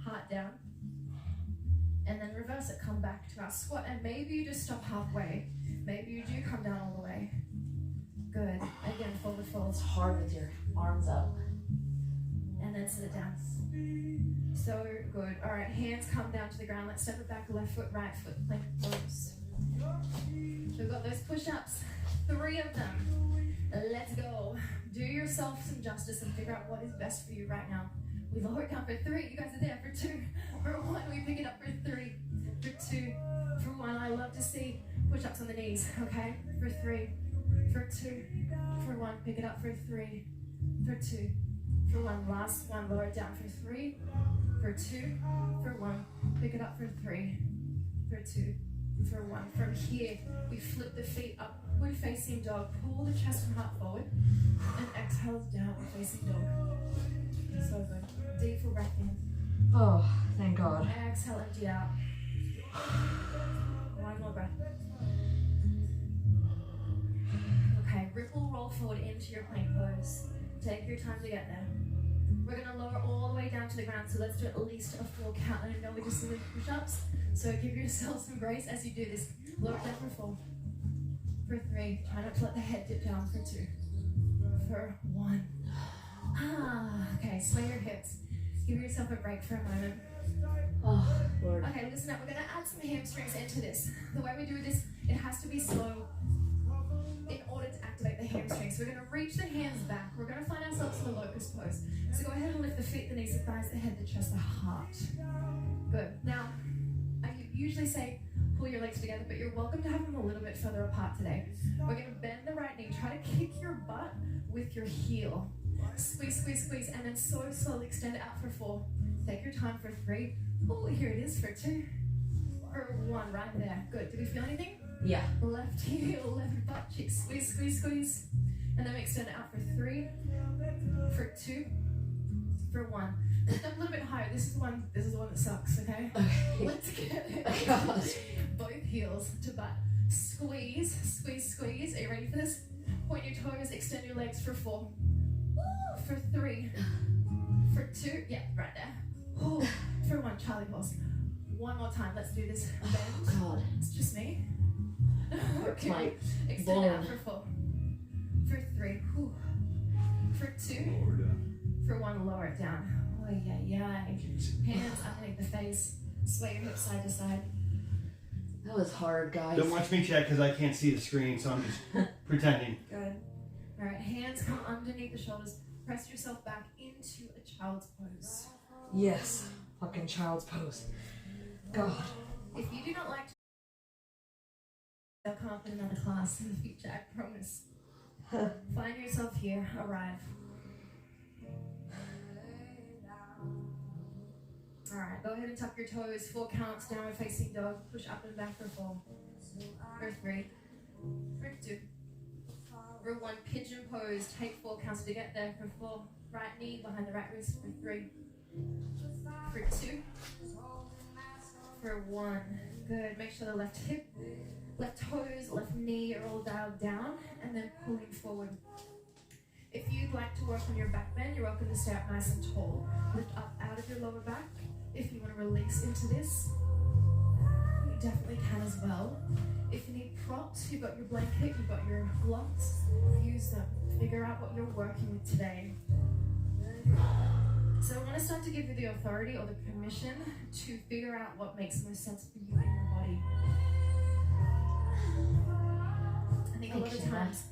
Speaker 5: heart down. And then reverse it, come back to our squat. And maybe you just stop halfway. Maybe you do come down all the way. Good. Again, forward fold.
Speaker 1: It's hard with your arms up.
Speaker 5: And then sit it down. So good. All right, hands come down to the ground. Let's step it back. Left foot, right foot, plank pose. We've got those push-ups. 3 of them. Let's go. Do yourself some justice and figure out what is best for you right now. We lower it down for 3. You guys are there for 2. For 1, we pick it up for 3. For 2. For 1, I love to see push-ups on the knees. Okay. For 3. For 2. For 1, pick it up for 3. For 2. For 1, last one, lower it down for 3. For 2. For 1, pick it up for 3. For 2. For 1. From here, we flip the feet upward facing dog. Pull the chest and heart forward. And exhale downward facing dog. So good. Deep full breath in.
Speaker 1: Oh, thank God.
Speaker 5: Exhale, empty out. One more breath. Okay, ripple roll forward into your plank pose. Take your time to get there. We're going to lower all the way down to the ground, so let's do at least a 4 count. I know we just did push-ups, so give yourself some grace as you do this. Lower it down for 4. For 3. Try not to let the head dip down for 2. For 1. Okay, sway your hips. Give yourself a break for a moment.
Speaker 1: Oh, Lord.
Speaker 5: Okay, listen up. We're going to add some hamstrings into this. The way we do this, it has to be slow in order to activate the hamstrings. So we're going to reach the hands back. We're going to find ourselves in the locust pose. So go ahead and lift the feet, the knees, the thighs, the head, the chest, the heart. Good. Now, I usually say pull your legs together, but you're welcome to have them a little bit further apart today. We're going to bend the right knee. Try to kick your butt with your heel. Squeeze, squeeze, squeeze, and then so slowly extend it out for 4. Take your time for 3. Oh, here it is for 2. For 1, right there. Good. Do we feel anything?
Speaker 1: Yeah.
Speaker 5: Left heel, left butt cheek. Squeeze, squeeze, squeeze. And then we extend it out for 3. For 2. For 1. Step a little bit higher. This is the one that sucks, okay? Let's get it. Both heels to butt. Squeeze, squeeze, squeeze. Are you ready for this? Point your toes, extend your legs for 4. Woo, for 3. For 2. Yeah, right there. Woo, for 1, Charlie pause. One more time. Let's do this. Bend.
Speaker 1: God.
Speaker 5: It's just me.
Speaker 1: Hurts my
Speaker 5: Extend out
Speaker 1: bone.
Speaker 5: for 4. For 3. Whew. For 2.
Speaker 6: Lower down.
Speaker 5: For 1, lower it down. Oh, yeah. Hands underneath the face. Sway your hips side to side.
Speaker 1: That was hard, guys.
Speaker 2: Don't watch me chat because I can't see the screen, so I'm just pretending.
Speaker 5: Good. All right, hands come underneath the shoulders. Press yourself back into a child's pose.
Speaker 1: Yes. Fucking child's pose. God.
Speaker 5: If you do not like to, they'll come up in another class in the future, I promise. Find yourself here, arrive. Alright, go ahead and tuck your toes. 4 counts, downward facing dog. Push up and back for 4. For 3. For 2. For 1, pigeon pose. Take 4 counts to get there. For 4. Right knee behind the right wrist. For 3. For 2. For 1. Good. Make sure the left hip, left toes, left knee are all dialed down. And then pulling forward. If you'd like to work on your back bend, you're welcome to stay up nice and tall. Lift up out of your lower back. If you want to release into this, you definitely can as well. If you need props, you've got your blanket, you've got your blocks, use them. Figure out what you're working with today. So I want to start to give you the authority or the permission to figure out what makes most sense for you in your body. I think a lot of times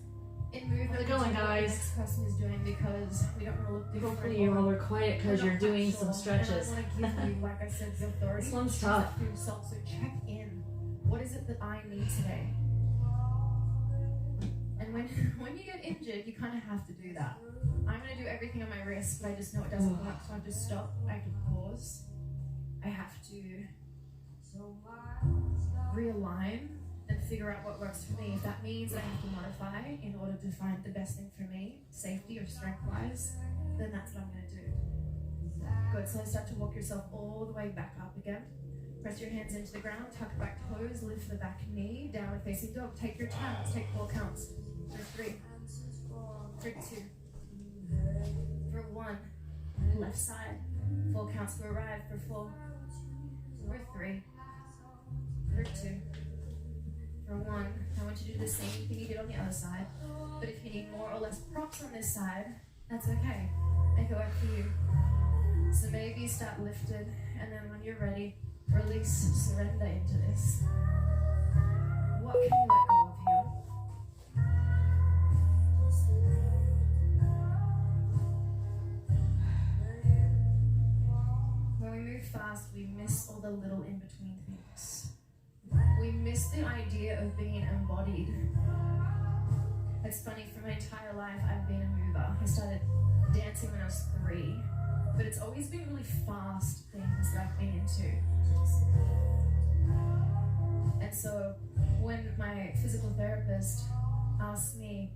Speaker 5: in movement,
Speaker 1: How's it
Speaker 5: we
Speaker 1: going,
Speaker 5: do what the
Speaker 1: guys?
Speaker 5: next person is doing because we don't want to look different.
Speaker 1: Hopefully you all are quiet because you're doing some stretches.
Speaker 5: And I want to give you, like I said, the authority.
Speaker 1: This one's
Speaker 5: to
Speaker 1: tough.
Speaker 5: choose that for yourself. So check in. What is it that I need today? And when you get injured, you kind of have to do that. I'm going to do everything on my wrist, but I just know it doesn't work, so I have to stop. I have to pause. I have to realign and figure out what works for me. If that means I have to modify in order to find the best thing for me, safety or strength-wise, then that's what I'm going to do. Good, so start to walk yourself all the way back up again. Press your hands into the ground, tuck back toes, lift the back knee, downward facing dog. Take your time, let's take 4 counts. For 3, for 2, for 1, left side. 4 counts to arrive. For 4, for 3, for 2, for 1. I want you to do the same thing you did on the other side. But if you need more or less props on this side, that's okay. Make it work for you. So maybe start lifted, and then when you're ready, release, surrender into this. What can you let go of here? When we move fast, we miss all the little in-between things. We miss the idea of being embodied. It's funny, for my entire life, I've been a mover. I started dancing when I was 3, but it's always been really fast things that I've been into. And so when my physical therapist asked me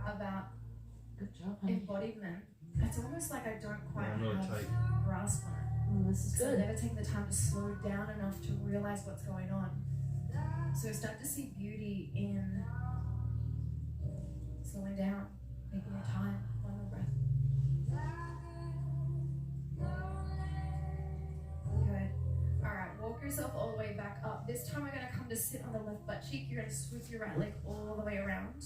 Speaker 5: about
Speaker 1: Good job, honey.
Speaker 5: embodiment, it's almost like I don't quite
Speaker 6: Yeah, I'm really
Speaker 5: have
Speaker 6: tight.
Speaker 5: grasp on it.
Speaker 1: Ooh, this is
Speaker 5: So I've
Speaker 1: good.
Speaker 5: never taken the time to slow down enough to realize what's going on. So I start to see beauty in slowing down, taking your time, one more breath. Good. Alright, walk yourself all the way back up. This time we're going to come to sit on the left butt cheek. You're going to swoop your right leg all the way around.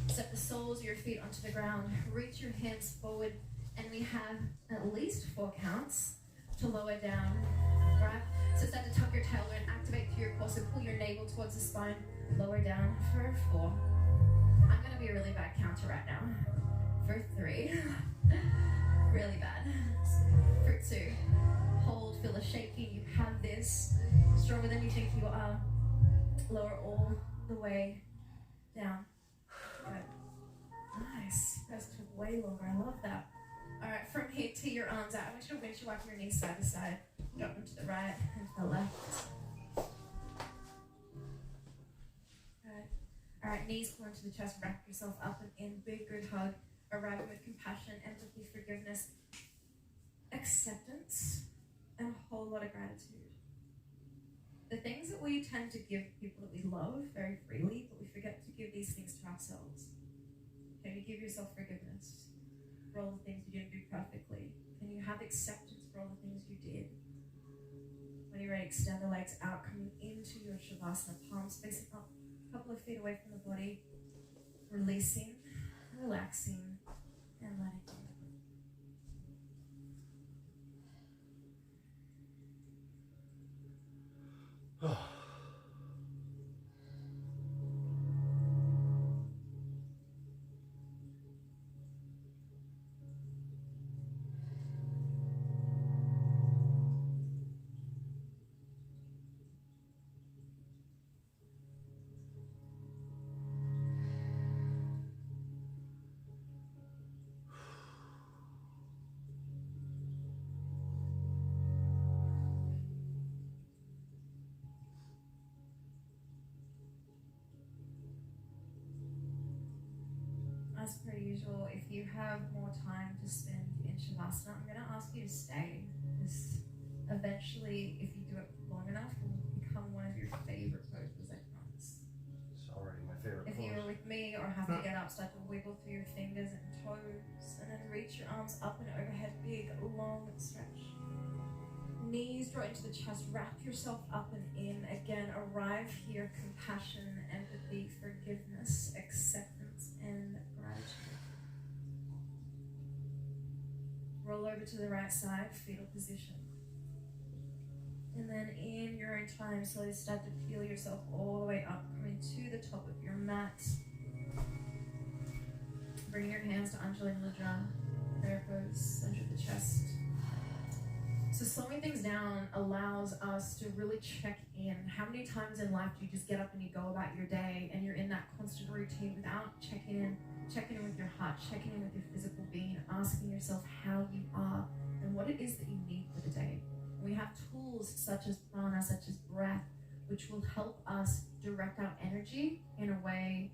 Speaker 5: Step the soles of your feet onto the ground. Reach your hands forward. And we have at least 4 counts to lower down. Right? So start to tuck your tailbone, activate through your core. So pull your navel towards the spine. Lower down for 4. I'm going to be a really bad counter right now. For 3. Really bad. For 2. Hold, feel the shaking. You have this. Stronger than you think you are. Lower all the way down. Good. Nice. That took way longer. I love that. Alright, from here to your arms out. I want you to make sure you wipe your knees side to side. Drop them to the right and to the left. Good. Alright, knees pull into the chest. Wrap yourself up and in. Big, good hug. Arriving with compassion, empathy, forgiveness, acceptance, and a whole lot of gratitude. The things that we tend to give people that we love very freely, but we forget to give these things to ourselves. Okay, you give yourself forgiveness. for all the things you didn't do perfectly? Can you have acceptance for all the things you did? When you're ready, extend the legs out, coming into your Shavasana, palms facing up, a couple of feet away from the body, releasing, relaxing, and letting go. As per usual, if you have more time to spend in Shavasana, I'm going to ask you to stay. This eventually, if you do it long enough, will become one of your favorite poses, I promise.
Speaker 2: It's already my favorite
Speaker 5: If you're with me or have to get up, start to wiggle through your fingers and toes, and then reach your arms up and overhead, big, long stretch. Knees draw into the chest, wrap yourself up and in. Again, arrive here, compassion, empathy, forgiveness, acceptance, and gratitude. Roll over to the right side, fetal position. And then in your own time, slowly start to peel yourself all the way up, coming to the top of your mat. Bring your hands to Anjali Mudra, prayer pose, center of the chest. So slowing things down allows us to really check in. How many times in life do you just get up and you go about your day and you're in that constant routine without checking in with your heart, checking in with your physical being, asking yourself how you are and what it is that you need for the day. We have tools such as prana, such as breath, which will help us direct our energy in a way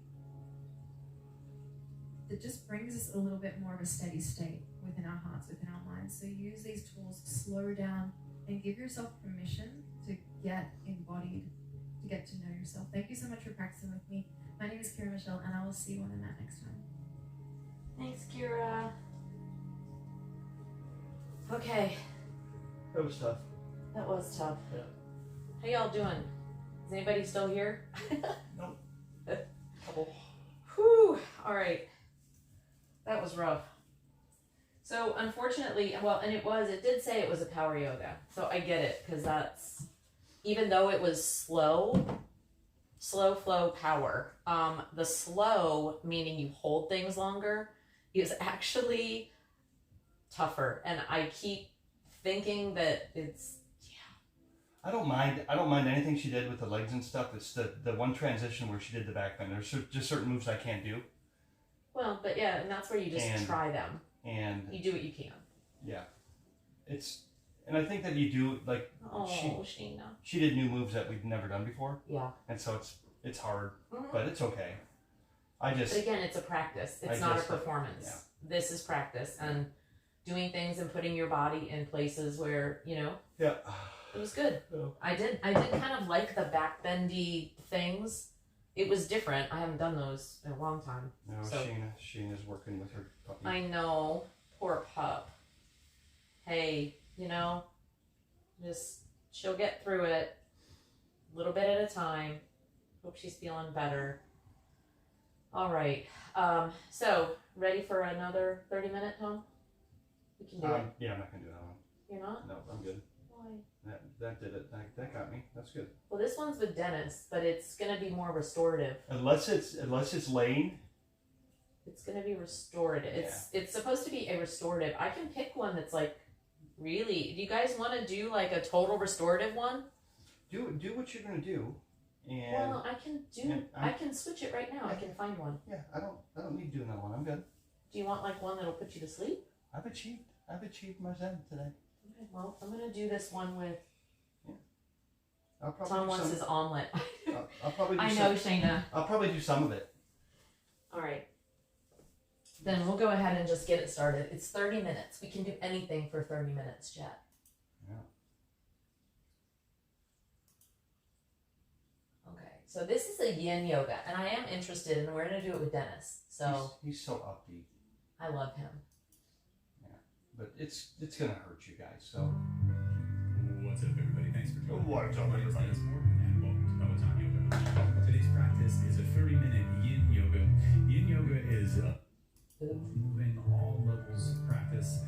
Speaker 5: that just brings us a little bit more of a steady state within our hearts, within our minds. So use these tools to slow down and give yourself permission to get embodied, to get to know yourself. Thank you so much for practicing with me. My name is Kira Michelle, and I will see you on the mat next time.
Speaker 1: Thanks, Kira. Okay,
Speaker 2: That was tough.
Speaker 1: that was tough.
Speaker 2: Yeah.
Speaker 1: How y'all doing? Is anybody still here?
Speaker 2: Nope.
Speaker 1: Couple. Whew. All right. That was rough. So unfortunately, well, and it did say it was a power yoga. So I get it, because that's, even though it was slow flow power, the slow, meaning you hold things longer, is actually tougher. And I keep thinking that it's,
Speaker 2: I don't mind anything she did with the legs and stuff. It's the one transition where she did the back bend. There's just certain moves I can't do.
Speaker 1: well, but yeah, and that's where you just try them.
Speaker 2: And
Speaker 1: You do what you can.
Speaker 2: yeah, and I think that you do, like,
Speaker 1: Oh, Sheena.
Speaker 2: she did new moves that we've never done before.
Speaker 1: Yeah.
Speaker 2: And so it's hard,
Speaker 1: Mhm.
Speaker 2: but it's okay. But
Speaker 1: again, it's a practice. It's not a performance.
Speaker 2: Yeah.
Speaker 1: This is practice and doing things and putting your body in places where,
Speaker 2: yeah.
Speaker 1: it was good.
Speaker 2: Yeah.
Speaker 1: I did kind of like the back bendy things. It was different. I haven't done those in a long time.
Speaker 2: No,
Speaker 1: So-
Speaker 2: Sheena's working with her puppy.
Speaker 1: I know. Poor pup. Hey, just she'll get through it a little bit at a time. Hope she's feeling better. All right. So ready for another 30-minute, Tom? We can do it.
Speaker 2: Yeah, I'm not gonna do that one.
Speaker 1: You're not?
Speaker 2: No, I'm good.
Speaker 1: Why?
Speaker 2: That did it. That got me. That's good.
Speaker 1: Well, this one's with Dennis, but it's gonna be more restorative.
Speaker 2: Unless it's laying.
Speaker 1: It's gonna be restorative. It's supposed to be a restorative. I can pick one that's like really. Do you guys want to do like a total restorative one?
Speaker 2: Do what you're gonna do, and
Speaker 1: Well, I can do.
Speaker 2: and
Speaker 1: I can switch it right now. I can find one.
Speaker 2: yeah, I don't need to do another one. I'm good.
Speaker 1: Do you want like one that'll put you to sleep?
Speaker 2: I've achieved my zen today.
Speaker 1: Okay, well, I'm gonna do this one with
Speaker 2: I'll probably
Speaker 1: Tom
Speaker 2: do
Speaker 1: wants
Speaker 2: some,
Speaker 1: his omelet.
Speaker 2: I'll probably do
Speaker 1: I
Speaker 2: some,
Speaker 1: know, Shayna.
Speaker 2: I'll probably do some of it.
Speaker 1: All right. Then we'll go ahead and just get it started. It's 30 minutes. We can do anything for 30 minutes, Jet.
Speaker 2: Yeah.
Speaker 1: Okay, so this is a yin yoga, and I am interested, and we're gonna do it with Dennis. So
Speaker 2: He's so upbeat.
Speaker 1: I love him.
Speaker 6: but it's gonna hurt you guys. So
Speaker 8: What's up, everybody? Thanks for joining.
Speaker 2: What's up,
Speaker 8: My name is
Speaker 2: everybody?
Speaker 8: Dennis Morton, and welcome to Peloton Yoga. Today's practice is a 30-minute Yin Yoga. Yin Yoga is moving all levels of practice.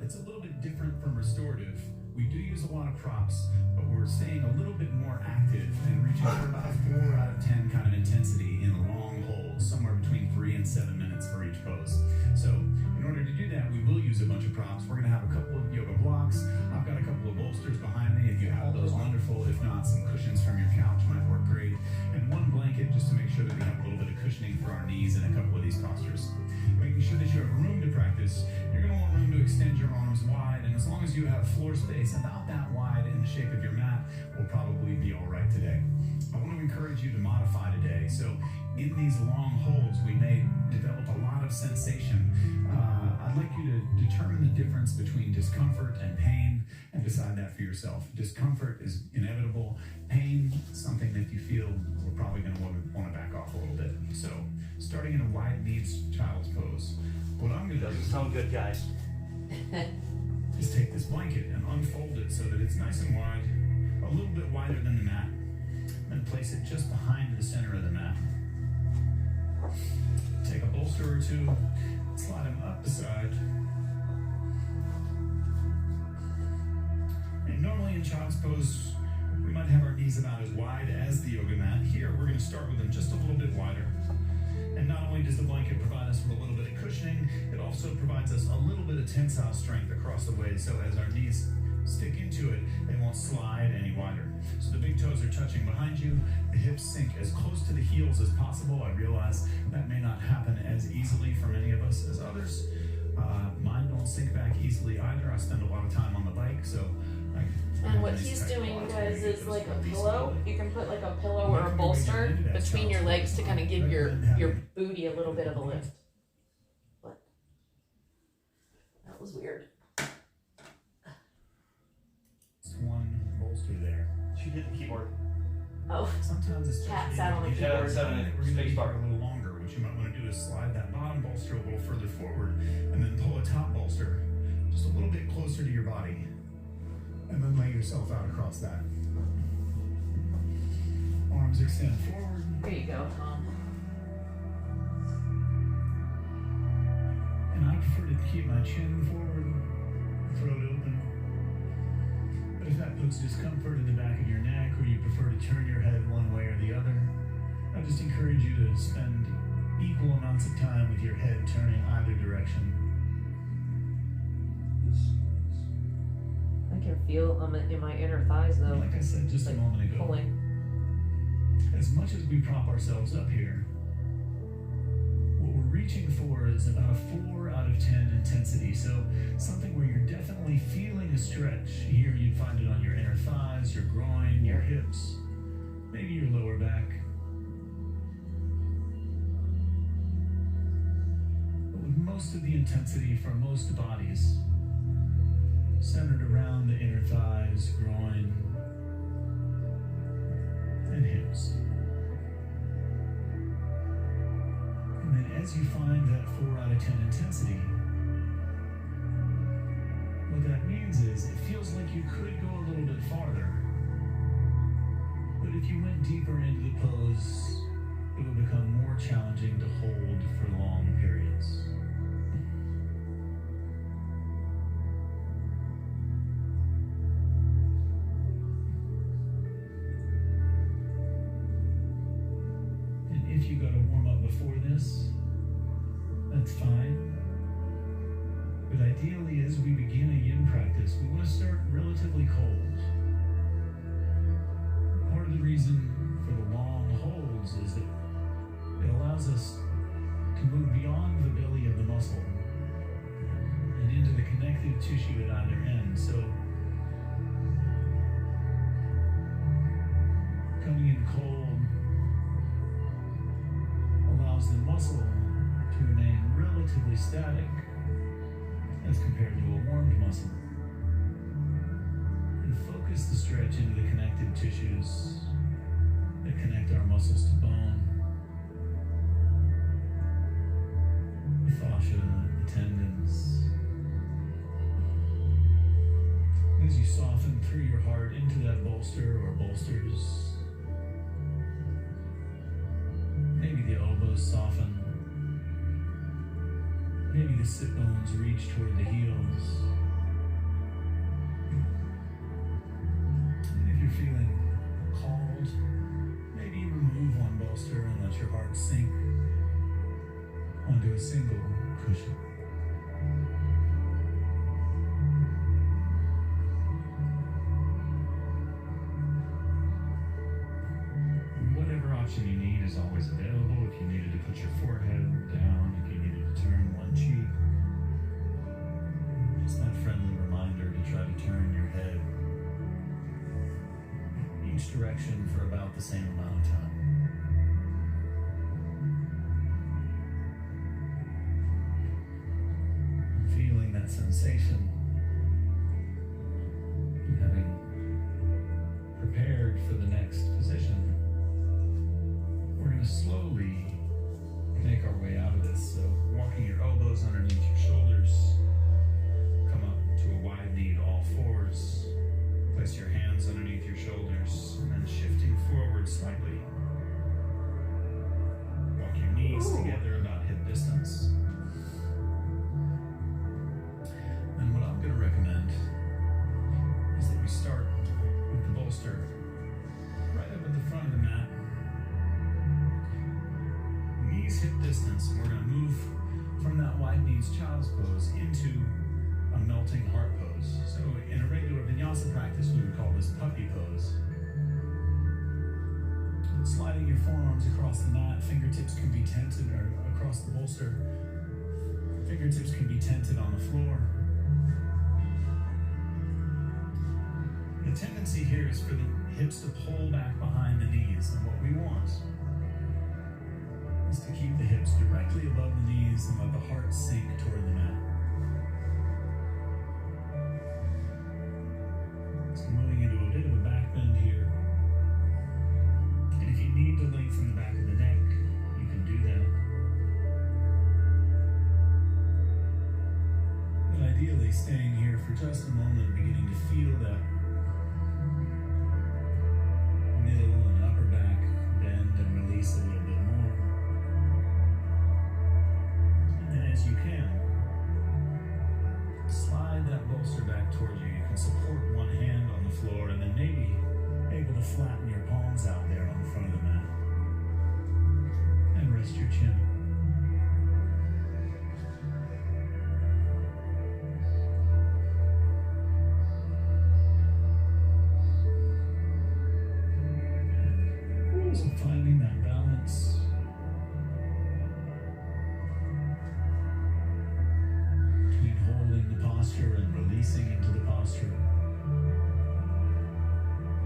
Speaker 8: It's a little bit different from restorative. We do use a lot of props, but we're staying a little bit more active and reaching for about a 4 out of 10 kind of intensity in long holds, somewhere between 3 and 7 minutes for each pose. So in order to do that, we will use a bunch of props. We're gonna have a couple of yoga blocks. I've got a couple of bolsters behind me. If you have those, wonderful. If not, some cushions from your couch might work great. And one blanket just to make sure that we have a little bit of cushioning for our knees in a couple of these postures. Making sure that you have room to practice. You're gonna want room to extend your arms wide, and as long as you have floor space about that wide in the shape of your mat, we'll probably be all right today. I want to encourage you to modify today. So in these long holds, we may develop a lot of sensation. I'd like you to determine the difference between discomfort and pain and decide that for yourself. Discomfort is inevitable. Pain, something that you feel we're probably going to want to back off a little bit. So starting in a wide knees child's pose, what I'm going to do
Speaker 6: doesn't sound good, guys.
Speaker 8: is take this blanket and unfold it so that it's nice and wide, a little bit wider than the mat, and place it just behind the center of the mat. Take a bolster or two, slide them up the side. And normally in child's pose, we might have our knees about as wide as the yoga mat. Here, we're going to start with them just a little bit wider. And not only does the blanket provide us with a little bit of cushioning, it also provides us a little bit of tensile strength across the way, so as our knees stick into it, they won't slide any wider. So the big toes are touching behind you, the hips sink as close to the heels as possible. I realize that may not happen as easily for many of us as others. Mine don't sink back easily either. I spend a lot of time on the bike, so
Speaker 1: And what he's doing, you guys, is like a pillow. You can put like a pillow or a bolster between your legs to kind of give your booty a little bit of a lift. What? That was weird.
Speaker 8: It's one bolster there.
Speaker 2: She hit the keyboard.
Speaker 1: Oh,
Speaker 8: Sometimes it's
Speaker 1: Cat sat on the
Speaker 8: just
Speaker 1: keyboard.
Speaker 8: we're going to start a little longer. What you might want to do is slide that bottom bolster a little further forward and then pull a top bolster just a little bit closer to your body. And then lay yourself out across that. Arms extend forward.
Speaker 1: There you go, Tom.
Speaker 8: And I prefer to keep my chin forward, throat open. But if that puts discomfort in the back of your neck, or you prefer to turn your head one way or the other, I just encourage you to spend equal amounts of time with your head turning either direction.
Speaker 1: I can feel in my inner thighs though.
Speaker 8: Like I said just a moment ago,
Speaker 1: Pulling.
Speaker 8: as much as we prop ourselves up here, what we're reaching for is about a 4 out of 10 intensity. So something where you're definitely feeling a stretch. Here you'd find it on your inner thighs, your groin, your hips, maybe your lower back. But with most of the intensity for most bodies centered around the inner thighs, groin, and hips. And then as you find that 4 out of 10 intensity, what that means is it feels like you could go a little bit farther. But if you went deeper into the pose, it would become more challenging to hold for long periods. If you got to warm up before this, that's fine. But ideally, as we begin a yin practice, we want to start relatively cold. Part of the reason for the long holds is that it allows us to move beyond the belly of the muscle and into the connective tissue at either end. So coming in cold allows the muscle to remain relatively static as compared to a warmed muscle. And focus the stretch into the connective tissues that connect our muscles to bone, the fascia, the tendons, Anchor your heart into that bolster or bolsters. Maybe the elbows soften. Maybe the sit bones reach toward the heels. And if you're feeling called, maybe remove one bolster and let your heart sink onto a single cushion. Whatever option you need is always available. If you needed to put your forehead down, if you needed to turn one cheek, just that friendly reminder to try to turn your head each direction for about the same amount of time. Feeling that sensation, and having prepared for the next position, we're going to slowly make our way out of this. So walking your elbows underneath your shoulders, come up to a wide knee, all fours. Place your hands underneath your shoulders, and then shifting forward slightly. Walk your knees together about hip distance. And what I'm going to recommend is that we start with the bolster right up at the front of the mat. Knees hip distance, and we're going to move from that wide knees child's pose into a melting heart pose. So in a regular vinyasa practice, we would call this puppy pose. And sliding your forearms across the mat, fingertips can be tented, or across the bolster. Fingertips can be tented on the floor. The tendency here is for the hips to pull back behind the knees, and what we want is to keep the hips directly above the knees and let the heart sink toward the mat. So moving into a bit of a back bend here. And if you need to lengthen the back of the neck, you can do that. But ideally, staying here for just a moment, beginning to feel that middle and upper back bend and release a little bit more. And then as you can, slide that bolster back towards you. You can support one hand on the floor and then maybe able to flatten your palms out there on the front of the mat. And rest your chin. So finding that balance. Between holding the posture and releasing into the posture.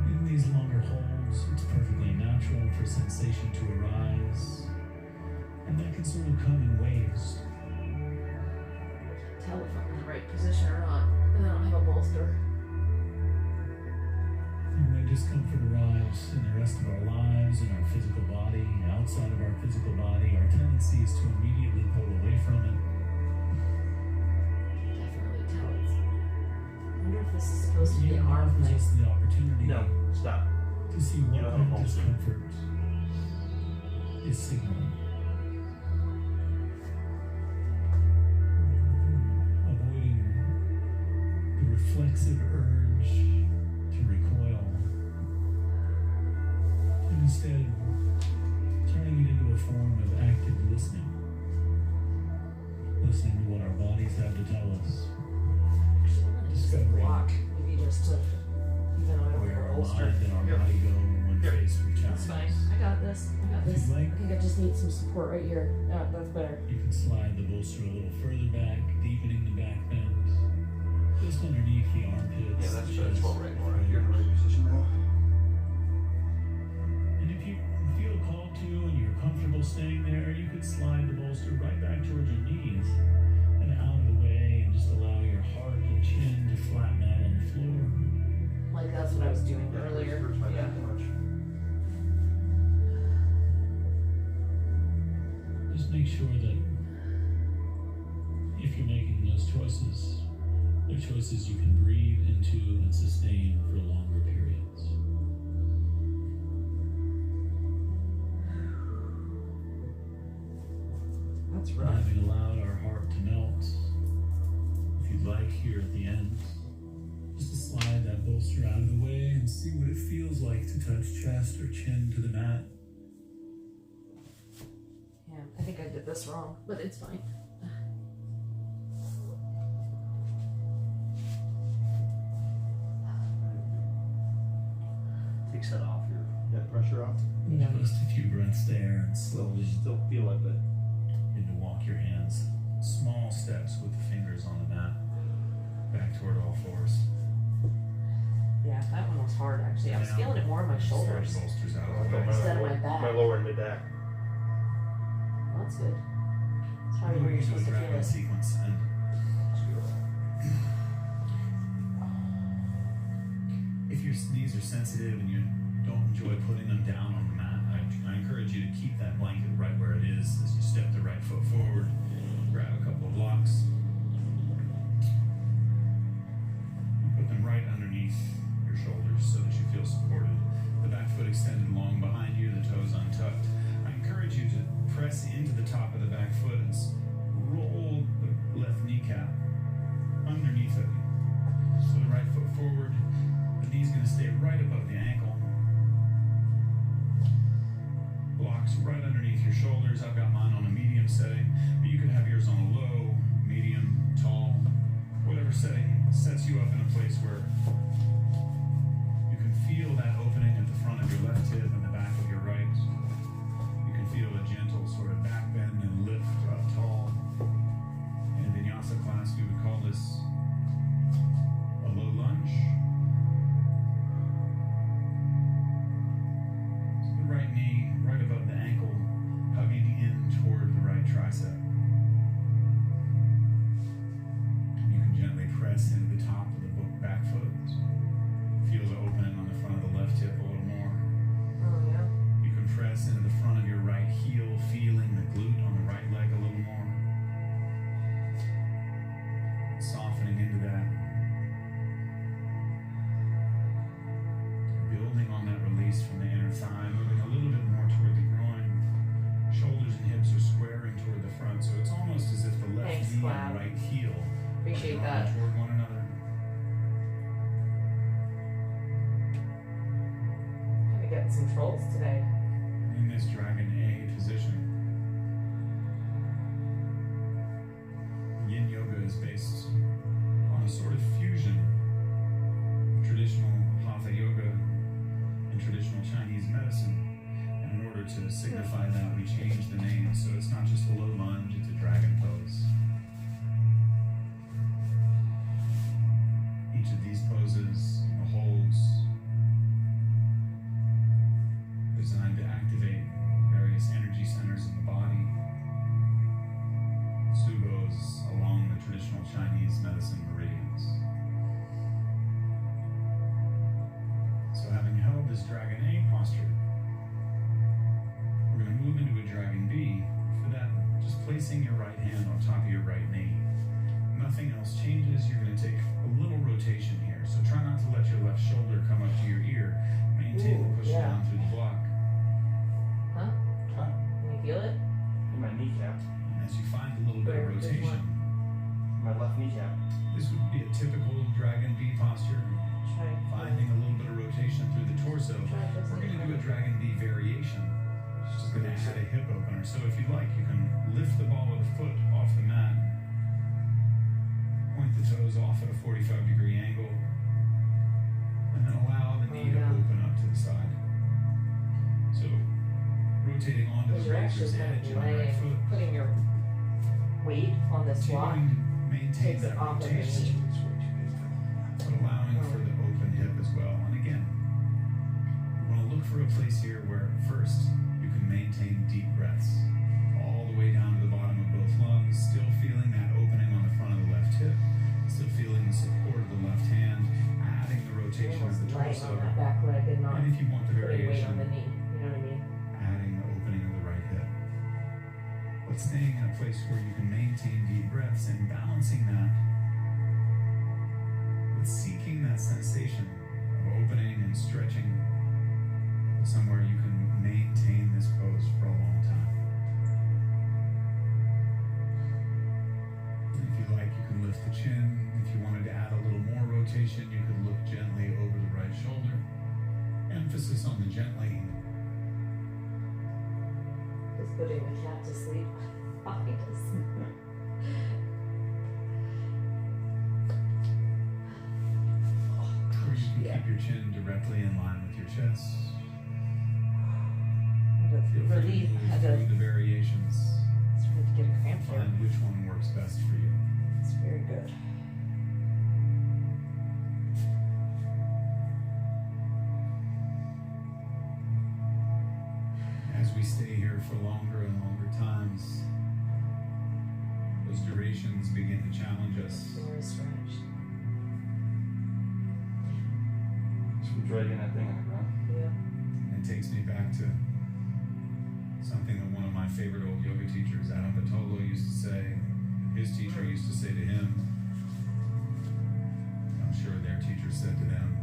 Speaker 8: In these longer holds, it's perfectly natural for sensation to arise, and that can sort of come in waves.
Speaker 1: Tell if I'm in the right position or not. And I don't have a bolster.
Speaker 8: And when discomfort arrives in the rest of our lives, in our physical body, outside of our physical body, our tendency is to immediately pull away from it.
Speaker 1: Definitely tell it. I wonder if this is supposed to be an
Speaker 8: It
Speaker 1: arm
Speaker 8: offers
Speaker 1: thing.
Speaker 8: us the opportunity
Speaker 2: No, stop.
Speaker 8: to see what
Speaker 2: You don't have
Speaker 8: kind
Speaker 2: a
Speaker 8: of
Speaker 2: bolster.
Speaker 8: discomfort is signaling. Avoiding the reflexive urge to recoil, and instead turning it into a form of active listening. Listening to what our bodies have to tell us. Discovering
Speaker 1: Block. Maybe just to, even though I don't
Speaker 8: where
Speaker 1: have a
Speaker 8: our
Speaker 1: bolster.
Speaker 8: mind and our
Speaker 2: Here.
Speaker 8: body go when
Speaker 2: Here.
Speaker 8: faced with
Speaker 1: That's
Speaker 8: challenges.
Speaker 1: fine. I got this. I got
Speaker 8: If
Speaker 1: this.
Speaker 8: you'd like,
Speaker 1: I think I just need some support right here. Yeah, that's better.
Speaker 8: you can slide the bolster a little further back, deepening the back bend, just underneath the armpits.
Speaker 2: Yeah, that's
Speaker 8: chest,
Speaker 2: right more. You're in the right position now.
Speaker 8: And if you feel called to and you're comfortable staying there, you could slide the bolster right back towards your knees and out of the way, and just allow your heart and chin to flatten out on the floor.
Speaker 1: Like that's what I was doing earlier.
Speaker 2: Hurts my
Speaker 1: Yeah.
Speaker 2: back too much.
Speaker 8: Just make sure that if you're making those choices, They're choices you can breathe into and sustain for longer periods.
Speaker 2: That's
Speaker 8: And
Speaker 2: rough.
Speaker 8: having allowed our heart to melt, if you'd like, here at the end, just to slide that bolster out of the way and see what it feels like to touch chest or chin to the mat.
Speaker 1: Yeah, I think I did this wrong, but it's fine.
Speaker 6: Takes that off your that pressure off.
Speaker 1: Yeah.
Speaker 8: Just a few breaths there and slowly
Speaker 6: Still feel it, but
Speaker 8: begin to walk your hands small steps with the fingers on the mat back toward all fours.
Speaker 1: Yeah, that one was hard actually. I was
Speaker 8: Now,
Speaker 1: feeling it more in my shoulders.
Speaker 8: slide bolsters out of the
Speaker 2: My
Speaker 8: way.
Speaker 1: Instead of my back.
Speaker 2: My lower and mid back.
Speaker 1: Well, that's good. It's probably where
Speaker 8: Moving
Speaker 1: you're
Speaker 8: to
Speaker 1: supposed
Speaker 8: the
Speaker 1: to feel
Speaker 8: dragon
Speaker 1: it.
Speaker 8: sequence, and if your knees are sensitive and you don't enjoy putting them down on the mat, I encourage you to keep that blanket right where it is as you step the right foot forward. Grab a couple of blocks. Put them right underneath your shoulders so that you feel supported. The back foot extended long behind you, the toes untucked. I encourage you to press into the top of the back foot and roll the left kneecap underneath it. So the right foot forward, the knee's going to stay right above the ankle. Blocks right underneath your shoulders. I've got mine on a medium setting, but you can have yours on a low, medium, tall, whatever setting sets you up in a place where you can feel that opening at the front of your left hip and the back of your right. You can feel a gentle sort of back bend and lift up tall. In a vinyasa class, we would call this a low lunge. So the right knee right above the ankle, hugging in toward the right tricep. You can gently press into the top of the back foot. Feel the opening on the front of the left hip a little more.
Speaker 1: Oh yeah.
Speaker 8: You can press into the front of your right heel, feeling the glute on the right leg a little more. Softening into that. Building on that release from the inner thigh, moving a little bit more toward the groin. Shoulders and hips are squaring toward the front, so it's almost as if the left
Speaker 1: Thanks,
Speaker 8: knee
Speaker 1: Cloud.
Speaker 8: and right heel
Speaker 1: Appreciate
Speaker 8: are drawn
Speaker 1: that.
Speaker 8: toward one another.
Speaker 1: Gonna get some trolls today.
Speaker 8: In this Dragon A position, Yin Yoga is based on a sort of fusion of traditional Hatha Yoga and traditional Chinese medicine. And in order to signify that, we changed the name, so it's not just a low lunge, it's a dragon pose. Each of these poses, the holds, designed to activate various energy centers in the body. Subos along the traditional Chinese medicine meridians. So having held this Dragon A posture, we're going to move into a Dragon B. For that, just placing your right hand on top of your right knee. Nothing else changes. You're going to take a little rotation here. So try not to let your left shoulder come up to your ear. Maintain the push
Speaker 1: yeah.
Speaker 8: down through the block.
Speaker 1: Huh? Can you feel it?
Speaker 6: in my kneecap,
Speaker 8: And as you find a little bit of
Speaker 1: Where? Which
Speaker 8: rotation,
Speaker 6: my left kneecap.
Speaker 8: this would be a typical Dragon B posture.
Speaker 1: Try.
Speaker 8: Finding a little bit of rotation through the torso.
Speaker 1: Try this.
Speaker 8: We're going to do a Dragon B variation. It's just going to add a hip opener. So if you like, you can lift the ball of the foot off the mat. Point the toes off at a 45-degree angle. And then allow the knee to open up to the side. So rotating onto the
Speaker 1: You're actually
Speaker 8: razor's
Speaker 1: kind
Speaker 8: edge
Speaker 1: of
Speaker 8: on the right
Speaker 1: laying,
Speaker 8: foot.
Speaker 1: putting your weight on this block.
Speaker 8: Continuing to maintain
Speaker 1: Takes
Speaker 8: that
Speaker 1: it off of your
Speaker 8: rotation.
Speaker 1: knee.
Speaker 8: But allowing for the open hip as well. And again, we want to look for a place here where first you can maintain deep breaths all the way down to the bottom of both lungs, still feeling that opening on the front of the left hip, still feeling the support of the left hand, adding the rotation of
Speaker 1: Almost
Speaker 8: the
Speaker 1: light
Speaker 8: torso.
Speaker 1: on that back leg and not
Speaker 8: And if you want the
Speaker 1: putting weight on
Speaker 8: variation,
Speaker 1: the knee. You know what I mean?
Speaker 8: adding the opening of the right hip. But staying in a place where you can maintain deep breaths and balancing that
Speaker 1: putting the cat to sleep behind us.
Speaker 8: Or you can keep your chin directly in line with your chest. Feel free to
Speaker 1: Relief.
Speaker 8: move
Speaker 1: Had
Speaker 8: through
Speaker 1: to
Speaker 8: the variations.
Speaker 1: started to get a cramp here.
Speaker 8: Find which one works best for you.
Speaker 1: It's very good.
Speaker 8: As we stay here for longer and longer times, those durations begin to challenge us.
Speaker 1: Very stretched.
Speaker 6: Some dragging that thing on the ground.
Speaker 1: Yeah.
Speaker 8: It takes me back to something that one of my favorite old yoga teachers, Adam Batolo, used to say. His teacher used to say to him, I'm sure their teacher said to them,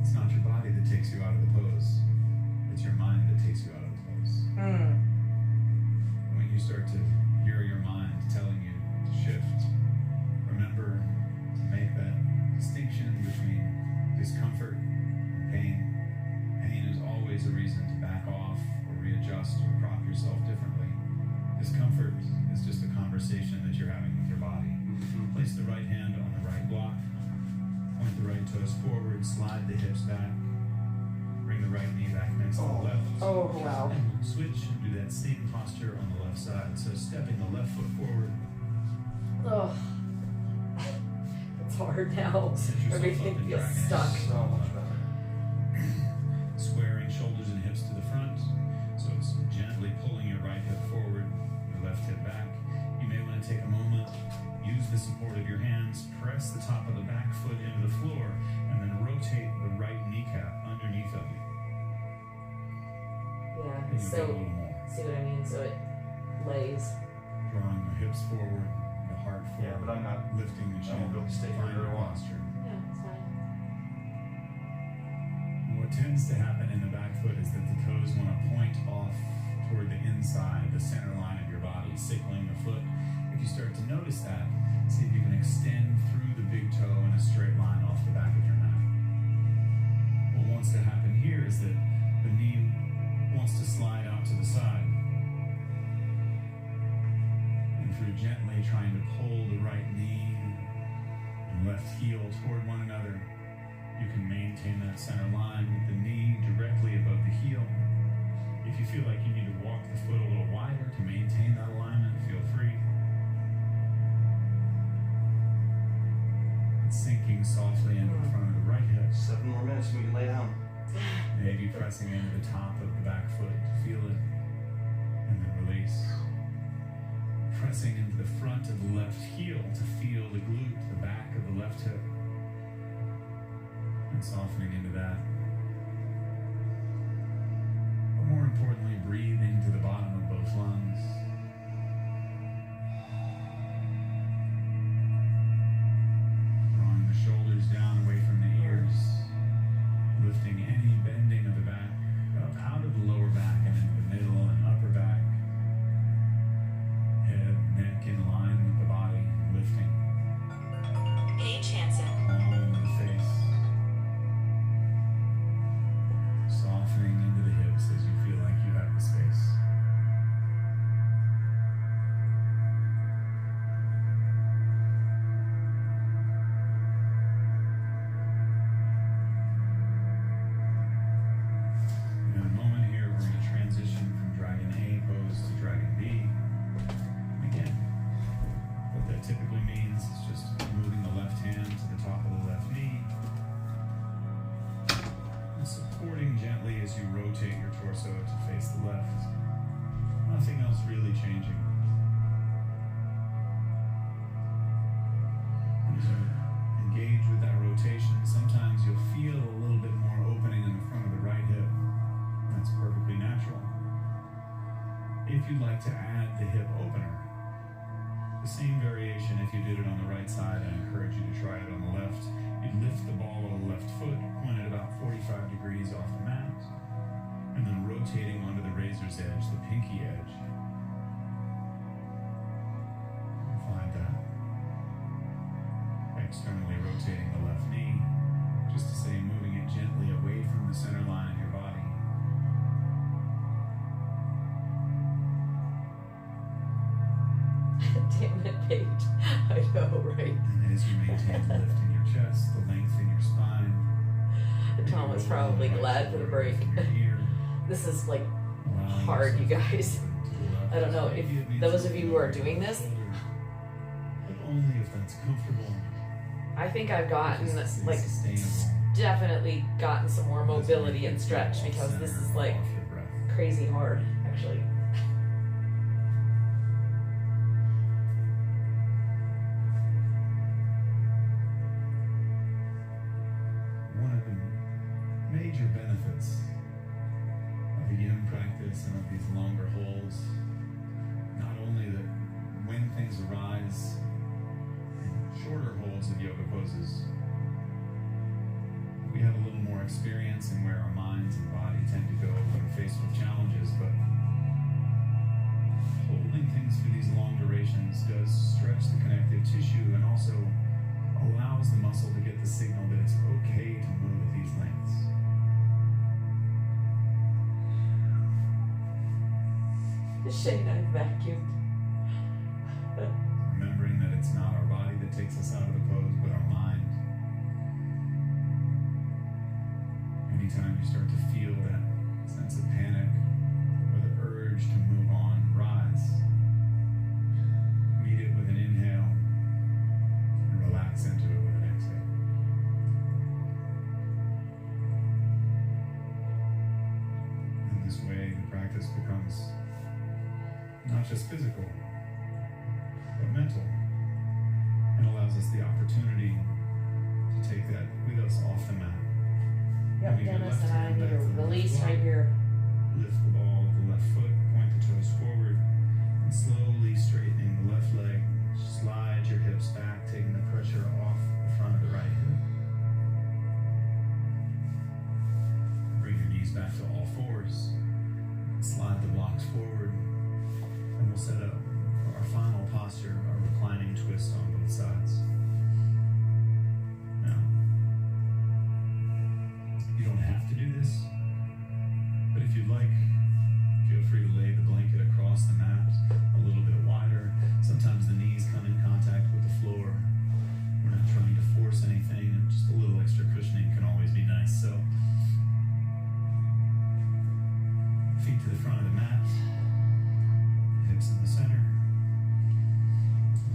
Speaker 8: it's not your body that takes you out of the pose, it's your mind that takes you out of the pose. When you start to hear your mind telling you to shift, remember to make that distinction between discomfort and pain. Pain is always a reason to back off or readjust or prop yourself differently. Discomfort is just a conversation that you're having with your body. Place the right hand on the right block, point the right toes forward, slide the hips back, bring the right knee back next to the left.
Speaker 1: Oh, wow.
Speaker 8: And we'll switch and do that same posture on the left side. So stepping the left foot forward,
Speaker 1: Oh. It's hard now.
Speaker 8: set yourself
Speaker 1: Everything
Speaker 8: up in
Speaker 1: feels
Speaker 8: dragon
Speaker 1: stuck.
Speaker 8: X.
Speaker 6: So much better.
Speaker 8: Squaring shoulders and hips to the front. So it's gently pulling your right hip forward, your left hip back. You may want to take a moment, use the support of your hands, press the top of the back foot into the floor, and then rotate the right kneecap underneath of you.
Speaker 1: Yeah.
Speaker 8: And you'll get a
Speaker 1: So,
Speaker 8: little more.
Speaker 1: see what I mean? So it lays.
Speaker 8: Drawing the hips forward, the heart forward.
Speaker 6: Yeah, but I'm not.
Speaker 8: Lifting the
Speaker 6: I
Speaker 8: chin.
Speaker 6: won't be able to stay here
Speaker 8: Find
Speaker 6: very
Speaker 8: your
Speaker 6: long.
Speaker 8: posture.
Speaker 1: Yeah, it's fine.
Speaker 8: What tends to happen in the back foot is that the toes want to point off toward the inside, the center line of your body, sickling the foot. If you start to notice that, see if you can extend through the big toe in a straight line off the back of your mat. What wants to happen here is that the knee wants to slide out to the side. And through gently trying to pull the right knee and left heel toward one another, you can maintain that center line with the knee directly above the heel. If you feel like you need to walk the foot a little wider to maintain that alignment, feel free. And sinking softly into the front of the right hip.
Speaker 6: 7 more minutes and we can lay down.
Speaker 8: Maybe pressing into the top of the back foot to feel it. And then release. Pressing into the front of the left heel to feel the glute, the back of the left hip. And softening into that. But more importantly, breathe into the bottom of both lungs. Drawing the shoulders down away from the ears. Lifting any bending of the back up out of the lower back and into the middle and upper back. Head, neck in line with the body, lifting.
Speaker 10: Paige Hansen.
Speaker 8: Palm of the face. Softening into the hips as you feel like you have the space. In a moment here, we're going to transition from Dragon A pose to Dragon B. Again, what that typically means is just moving the left hand to the top of the left knee and supporting gently as you rotate your torso to face the left. Nothing else really changing. And as you engage with that rotation, sometimes you'll feel a little bit more opening in the front of the right hip. That's perfectly natural. If you'd like to add the hip opener, the same variation if you did it on the right side, I encourage you to try it on the left. You'd lift the ball of the left foot, pointed about 45 degrees off the mat, and then rotating onto the razor's edge, the pinky edge. Find that. Externally rotating the left knee, just to say moving it gently away from the center line of your body.
Speaker 1: Damn it, Paige. I know, right?
Speaker 8: And as you maintain the lift in your chest, the length in your spine,
Speaker 1: Tom was probably glad for the break. This is like hard, you guys. I don't know if those of you who are doing this,
Speaker 8: but only if that's comfortable.
Speaker 1: I think I've gotten like definitely gotten some more mobility and stretch because this is like crazy hard, actually.
Speaker 8: One of the major benefits of the yin practice and of these longer holds, not only that when things arise in shorter holds of yoga poses, we have a little more experience in where our minds and body tend to go when faced with challenges, but holding things for these long durations does stretch the connective tissue and also allows the muscle to get the signal that it's okay to move at these lengths.
Speaker 1: Shane, I vacuumed.
Speaker 8: Remembering that it's not our body that takes us out of the pose, but our mind. Anytime you start to feel that sense of panic or the urge to move on, rise. Meet it with an inhale and relax into it with an exhale. In this way, the practice becomes not just physical, but mental, and allows us the opportunity to take that with us off the mat.
Speaker 1: Yep,
Speaker 8: Moving your
Speaker 1: Dennis
Speaker 8: left
Speaker 1: and I
Speaker 8: hand
Speaker 1: need
Speaker 8: back
Speaker 1: a
Speaker 8: from the
Speaker 1: release
Speaker 8: left
Speaker 1: right
Speaker 8: block.
Speaker 1: here.
Speaker 8: Lift the ball of the left foot, point the toes forward, and slowly straightening the left leg. Slide your hips back, taking the pressure off the front of the right hip. Bring your knees back to all fours. Slide the blocks forward, and we'll set up for our final posture, our reclining twist on both sides. Now, you don't have to do this, but if you'd like, feel free to lay the blanket across the mat a little bit wider. Sometimes the knees come in contact with the floor. We're not trying to force anything, and just a little extra cushioning can always be nice. So, feet to the front of the mat, hips in the center,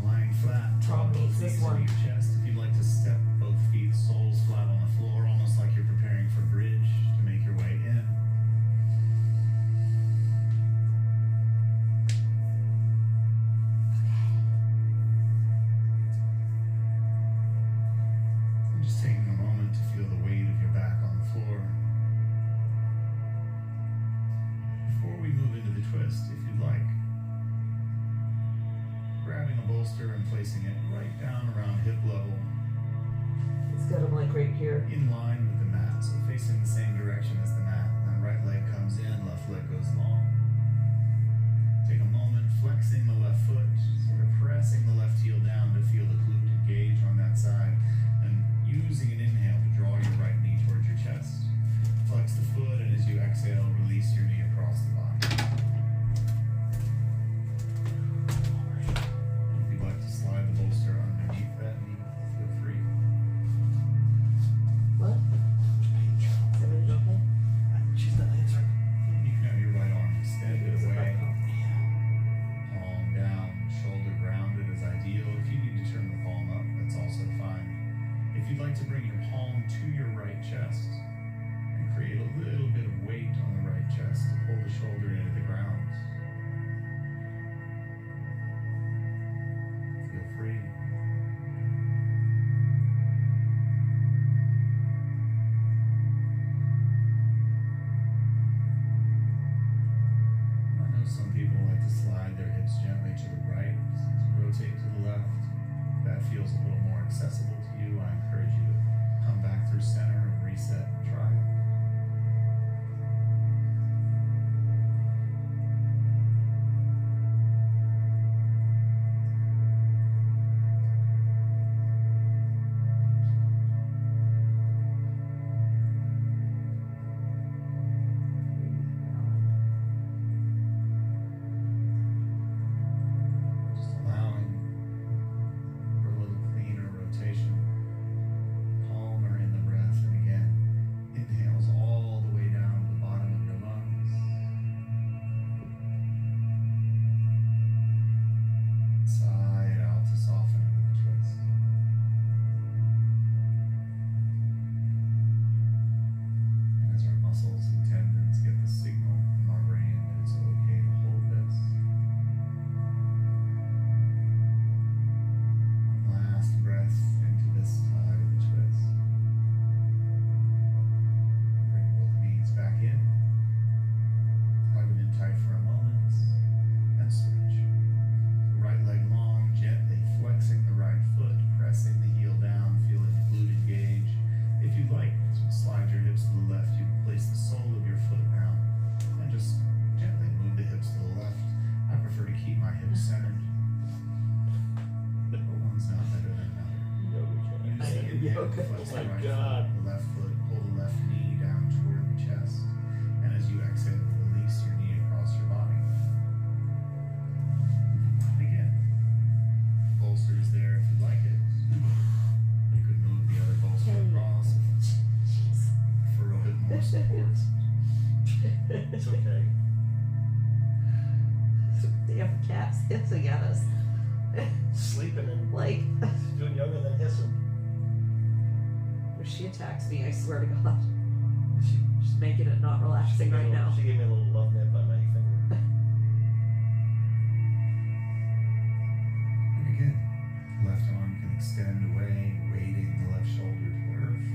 Speaker 8: lying flat.
Speaker 1: Tom
Speaker 8: both
Speaker 1: needs this
Speaker 8: knees
Speaker 1: one.
Speaker 8: into your chest. If you'd like to step both feet, soles flat on the floor, almost like you're preparing for bridge to make your way in. And just taking a moment to feel the weight of your back on the floor. Before we move into the twist, if you'd like, grabbing a bolster and placing it right down around hip level,
Speaker 1: It's got him like right here.
Speaker 8: in line with the mat, so facing the same direction as the mat. Then right leg comes in, left leg goes long. Take a moment, flexing the left foot, sort of pressing the left heel down to feel the glute engage on that side, and using an inhale to draw your right knee towards your chest. Flex the foot, and as you exhale, release your knee across the body. If you'd like to slide the bolster underneath that knee, feel free.
Speaker 1: What? Is everything okay?
Speaker 2: She's not answering.
Speaker 8: You can have your right arm extended
Speaker 1: Is it
Speaker 8: away,
Speaker 1: like-
Speaker 8: palm down, shoulder grounded as I Inhale,
Speaker 11: yoga.
Speaker 8: flex the
Speaker 2: Oh my
Speaker 8: right
Speaker 2: God.
Speaker 8: foot, the left foot, pull the left knee down toward the chest. And as you exhale, release your knee across your body. And again, bolsters there if you like it. You could move the other bolster across for a bit more support.
Speaker 2: It's okay.
Speaker 11: Damn cat's hissing at us.
Speaker 2: Sleeping and
Speaker 11: Like,
Speaker 2: doing yoga than hissing.
Speaker 11: if she attacks me, I swear to God. She's making it not relaxing right now.
Speaker 2: She gave me a little love nip on my finger.
Speaker 8: And again, left arm can extend away, weighting the left shoulder to the earth.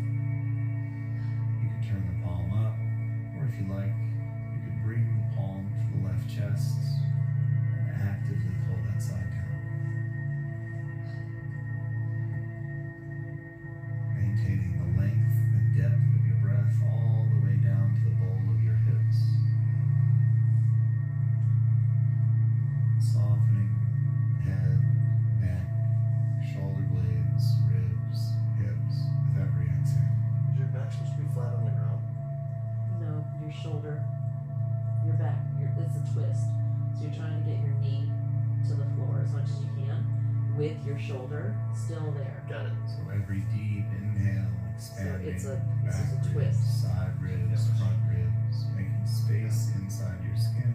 Speaker 8: You can turn the palm up, or if you like, you could bring the palm to the left chest and actively pull that side down. Maintaining the length and depth of your breath all the way down to the bowl of your hips. Softening head, neck, shoulder blades, ribs, hips with every exhale.
Speaker 2: Is your back supposed to be flat on the ground?
Speaker 11: No, your shoulder, your back, it's a twist. So you're trying to get your knee to the floor as much as you can with your shoulder still there.
Speaker 2: Got it.
Speaker 8: So every deep inhale, expanding
Speaker 11: it's a
Speaker 8: back
Speaker 11: twist.
Speaker 8: ribs, side ribs, front ribs, making space inside your skin.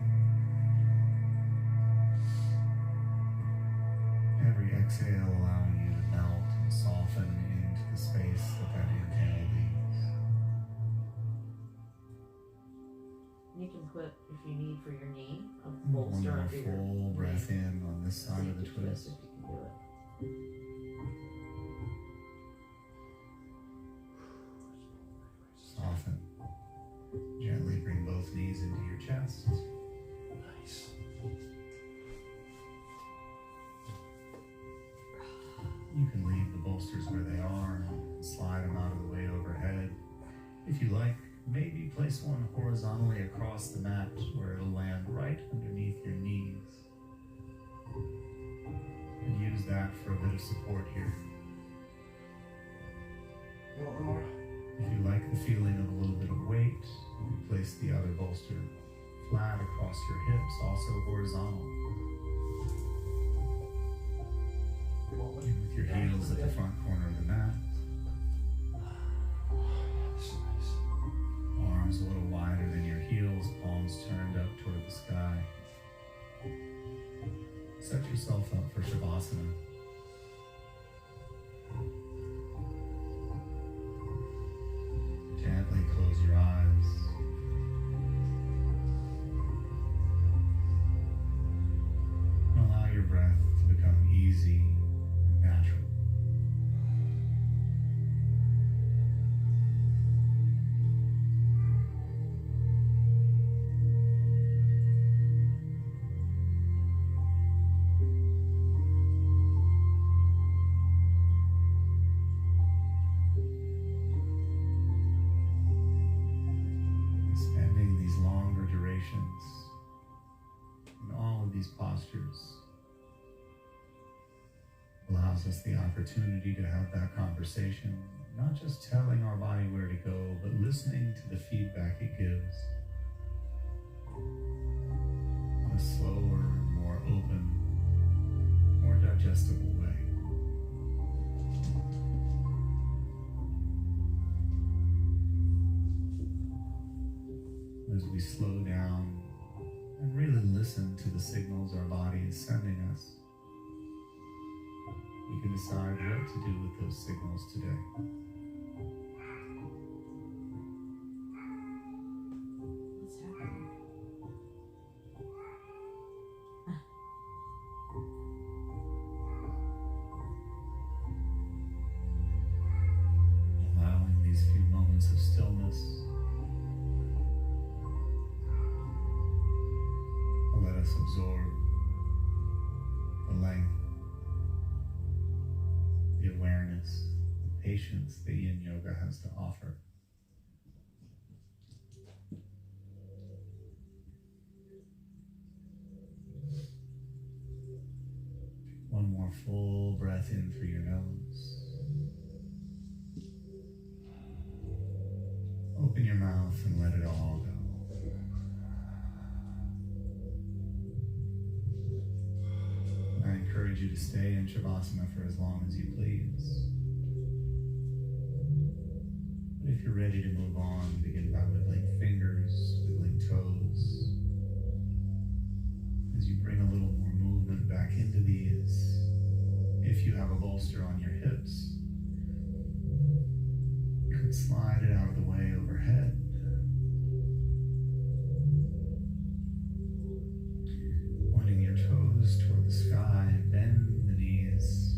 Speaker 8: Every exhale allowing you to melt and soften into the space that inhale leaves.
Speaker 11: You can put, if you need for your knee, a
Speaker 8: One
Speaker 11: bolster
Speaker 8: more
Speaker 11: under your
Speaker 8: full breath
Speaker 11: knee.
Speaker 8: in on this side
Speaker 11: See
Speaker 8: of
Speaker 11: if
Speaker 8: the
Speaker 11: you twist
Speaker 8: twist.
Speaker 11: if you can do it.
Speaker 8: Soften. Gently bring both knees into your chest.
Speaker 2: Nice.
Speaker 8: You can leave the bolsters where they are and slide them out of the way overhead. If you like, maybe place one horizontally across the mat where it'll land right underneath your knees. And use that for a bit of support here. If you like the feeling of a little bit of weight, you can place the other bolster flat across your hips, also horizontal. And with your heels at the front corner of the mat. Arms a little wider than your heels, palms turned up toward the sky. Set yourself up for Shavasana. Gently close your eyes. And allow your breath to become easy and natural. Spending these longer durations in all of these postures allows us the opportunity to have that conversation, not just telling our body where to go, but listening to the feedback it gives in a slower, more open, more digestible way. As we slow down and really listen to the signals our body is sending us, we can decide what to do with those signals today.
Speaker 11: What's happening?
Speaker 8: Allowing these few moments of stillness will let us absorb the length, the awareness, the patience that Yin Yoga has to offer. One more full breath in through your nose. mouth and let it all go. I encourage you to stay in Shavasana for as long as you please. But if you're ready to move on, begin by wiggling fingers, wiggling toes. As you bring a little more movement back into these, if you have a bolster on your hips, you can slide it out of the way overhead. Pointing your toes toward the sky, bend the knees.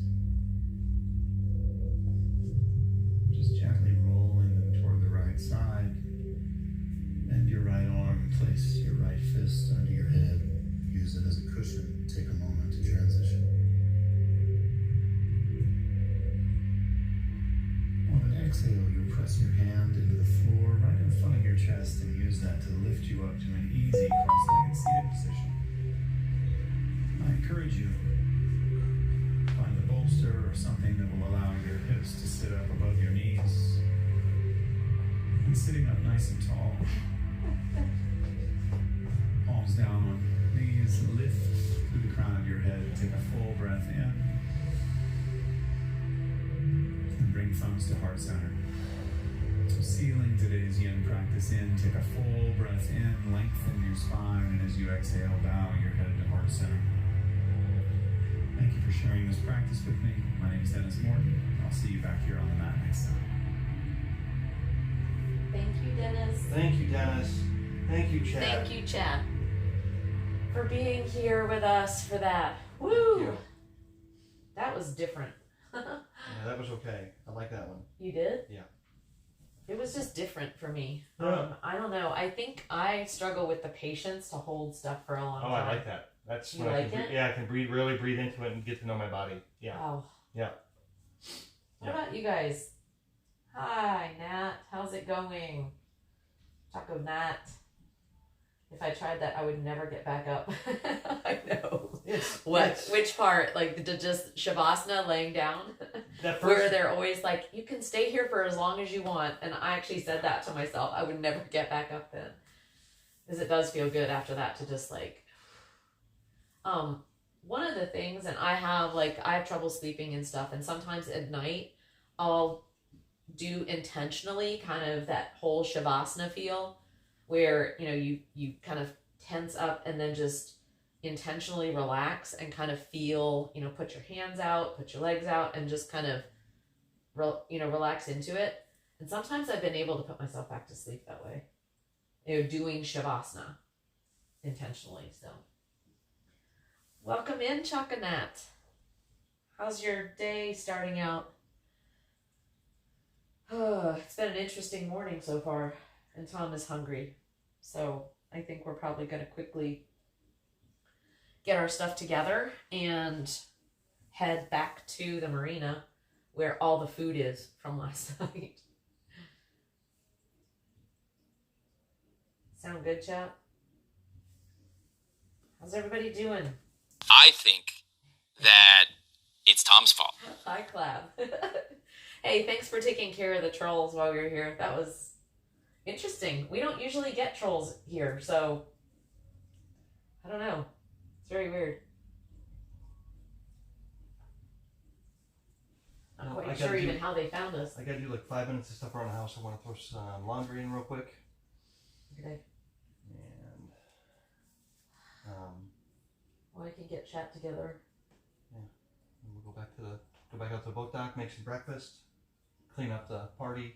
Speaker 8: Just gently rolling them toward the right side. Bend your right arm, place your right fist under your head. Use it as a cushion. Take a moment to transition. On an exhale, you'll press your hand into the floor right in front of your chest and use that to lift you up to an easy cross-legged seated position. I encourage you, find a bolster or something that will allow your hips to sit up above your knees. And sitting up nice and tall. Palms down on knees, lift through the crown of your head. Take a full breath in. And bring thumbs to heart center. So sealing today's yin practice in, take a full breath in, lengthen your spine, and as you exhale, bow your head to heart center. Thank you for sharing this practice with me. My name is Dennis Morton. I'll see you back here on the mat next time.
Speaker 1: Thank you, Dennis.
Speaker 2: Thank you, Dennis. Thank you, Chad.
Speaker 1: Thank you, Chad, for being here with us for that.
Speaker 2: Thank
Speaker 1: Woo!
Speaker 2: you.
Speaker 1: That was different.
Speaker 2: Yeah, that was okay. I like that one.
Speaker 1: You did?
Speaker 2: Yeah.
Speaker 1: It was just different for me.
Speaker 2: Yeah.
Speaker 1: I don't know. I think I struggle with the patience to hold stuff for a long time.
Speaker 2: Oh, I like that. That's
Speaker 1: You
Speaker 2: when
Speaker 1: like
Speaker 2: I can
Speaker 1: it?
Speaker 2: Yeah, I can really breathe into it and get to know my body. Yeah.
Speaker 1: Wow.
Speaker 2: Yeah.
Speaker 1: What about you guys? Hi, Nat. How's it going? Taco Nat. If I tried that, I would never get back up. I know. Which part? Like just Shavasana, laying down?
Speaker 2: That
Speaker 1: Where
Speaker 2: first,
Speaker 1: they're always like, you can stay here for as long as you want. And I actually said that to myself. I would never get back up then. Because it does feel good after that to just like... One of the things, and I have trouble sleeping and stuff, and sometimes at night, I'll do intentionally kind of that whole Shavasana feel where, you know, you kind of tense up and then just intentionally relax and kind of feel, you know, put your hands out, put your legs out, and just kind of, relax into it. And sometimes I've been able to put myself back to sleep that way, you know, doing Shavasana intentionally. So welcome in, Chakanat. How's your day starting out? It's been an interesting morning so far, and Tom is hungry. So I think we're probably going to quickly get our stuff together and head back to the marina where all the food is from last night. Sound good, chat? How's everybody doing?
Speaker 12: I think that it's Tom's fault.
Speaker 1: Hi, Clav. Hey, thanks for taking care of the trolls while we were here. That was interesting. We don't usually get trolls here, so I don't know. It's very weird. Not quite sure even how they found us.
Speaker 2: I gotta do like 5 minutes of stuff around the house. I want to throw some laundry in real quick.
Speaker 1: Okay.
Speaker 2: And
Speaker 1: Well, I can get chat together.
Speaker 2: yeah, and we'll go back out to the boat dock, make some breakfast, clean up the party,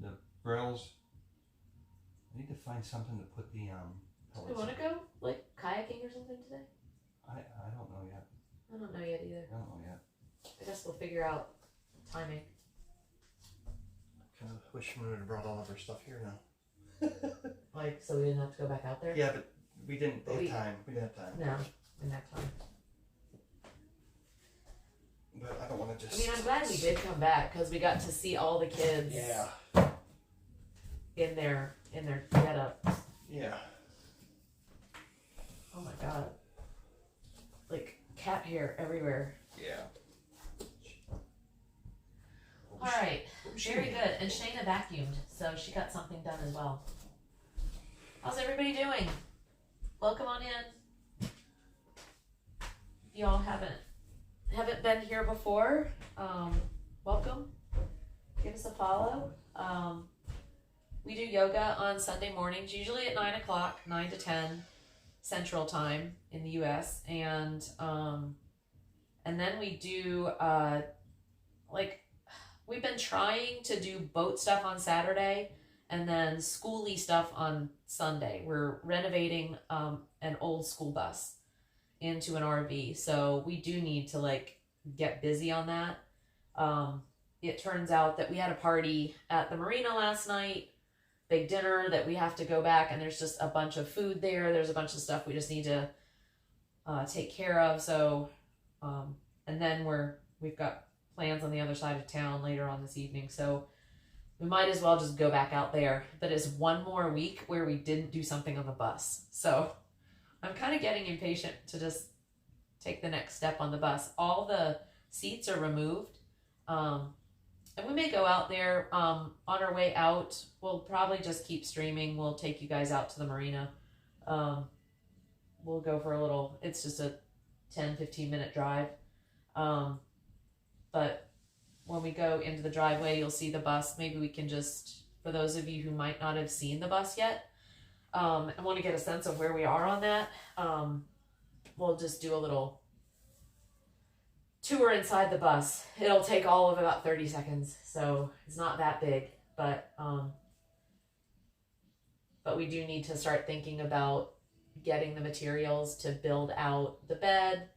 Speaker 2: the grills. I need to find something to put the
Speaker 1: Do
Speaker 2: pellets
Speaker 1: you want
Speaker 2: in.
Speaker 1: to go like kayaking or something today?
Speaker 2: I don't know yet.
Speaker 1: I don't know yet either.
Speaker 2: I don't know yet.
Speaker 1: I guess we'll figure out timing.
Speaker 2: Kind of wish we would have brought all of our stuff here now.
Speaker 1: Like, so we didn't have to go back out there?
Speaker 2: Yeah, but we didn't
Speaker 1: But
Speaker 2: have
Speaker 1: we-
Speaker 2: time. We didn't have time.
Speaker 1: No, in that time.
Speaker 2: But I don't want to
Speaker 1: I
Speaker 2: just.
Speaker 1: mean, I'm glad we did come back because we got to see all the kids.
Speaker 2: Yeah.
Speaker 1: In their getup.
Speaker 2: Yeah.
Speaker 1: Oh my god. Like cat hair everywhere.
Speaker 2: Yeah.
Speaker 1: All right. Very good. And Shayna vacuumed, so she got something done as well. How's everybody doing? Welcome on in. If y'all haven't been here before, welcome. Give us a follow. We do yoga on Sunday mornings, usually at 9 o'clock, 9 to 10 Central Time in the U.S. And then we do we've been trying to do boat stuff on Saturday and then schooly stuff on Sunday. We're renovating an old school bus into an RV, so we do need to get busy on that. It turns out that we had a party at the marina last night, big dinner that we have to go back, and there's just a bunch of food there. There's a bunch of stuff we just need to take care of. So, and then we've got plans on the other side of town later on this evening, so we might as well just go back out there. But it's one more week where we didn't do something on the bus, so I'm kind of getting impatient to just take the next step on the bus. All the seats are removed, and we may go out there. On our way out, we'll probably just keep streaming. We'll take you guys out to the marina. We'll go for a little, it's just a 10-15 minute drive. But when we go into the driveway, you'll see the bus. Maybe we can just, for those of you who might not have seen the bus yet, and want to get a sense of where we are on that, we'll just do a little tour inside the bus. It'll take all of about 30 seconds, so it's not that big, but we do need to start thinking about getting the materials to build out the bed,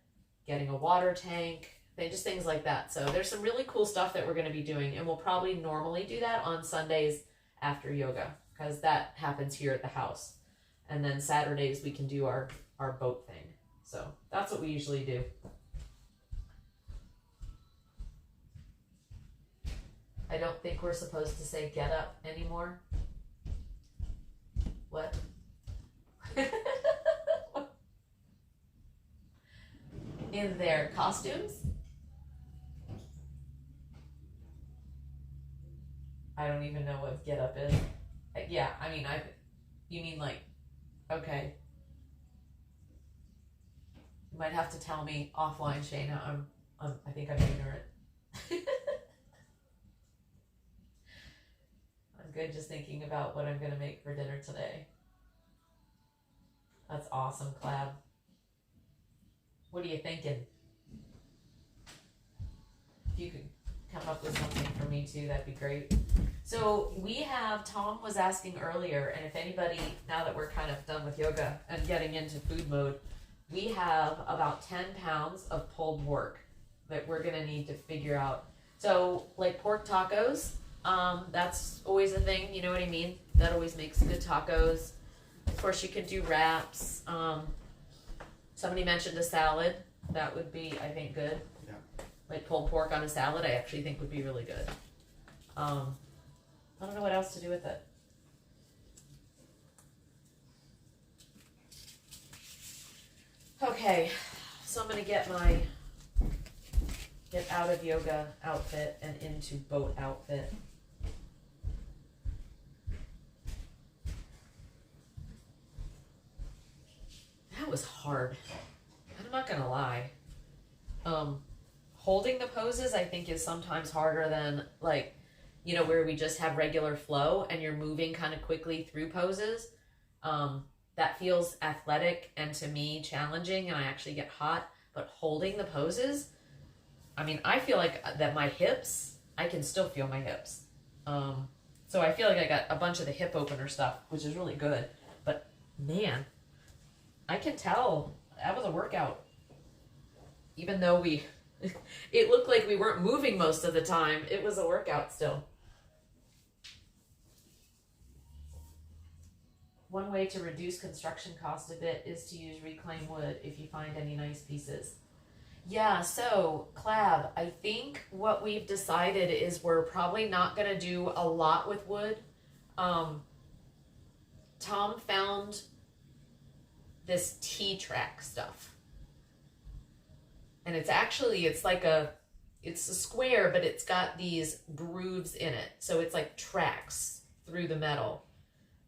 Speaker 1: getting a water tank, just things like that. So there's some really cool stuff that we're going to be doing, and we'll probably normally do that on Sundays after yoga, because that happens here at the house. And then Saturdays we can do our boat thing. So that's what we usually do. I don't think we're supposed to say get up anymore. What? In their costumes? I don't even know what get up is. Yeah, I mean, you mean okay. You might have to tell me offline, Shayna. I think I'm ignorant. I'm good just thinking about what I'm gonna make for dinner today. That's awesome, Clab. What are you thinking? If you could come up with something for me too, that'd be great. So Tom was asking earlier, and if anybody, now that we're kind of done with yoga and getting into food mode, we have about 10 pounds of pulled pork that we're gonna need to figure out. So pork tacos, that's always a thing, you know what I mean? That always makes good tacos. Of course, you can do wraps. Somebody mentioned a salad. That would be, I think, good. Yeah. Pulled pork on a salad, I actually think would be really good. I don't know what else to do with it. Okay, so I'm gonna get out of yoga outfit and into boat outfit. That was hard. I'm not gonna lie. Holding the poses, I think, is sometimes harder than where we just have regular flow and you're moving kind of quickly through poses. That feels athletic and to me challenging, and I actually get hot. But holding the poses, I mean, I feel like that my hips, I can still feel my hips. So I feel like I got a bunch of the hip opener stuff, which is really good. But man, I can tell that was a workout. Even though it looked like we weren't moving most of the time, it was a workout still. One way to reduce construction cost a bit is to use reclaimed wood if you find any nice pieces. Yeah, so Clab, I think what we've decided is we're probably not going to do a lot with wood. Tom found this T-track stuff. And it's like a it's a square, but it's got these grooves in it. So it's like tracks through the metal.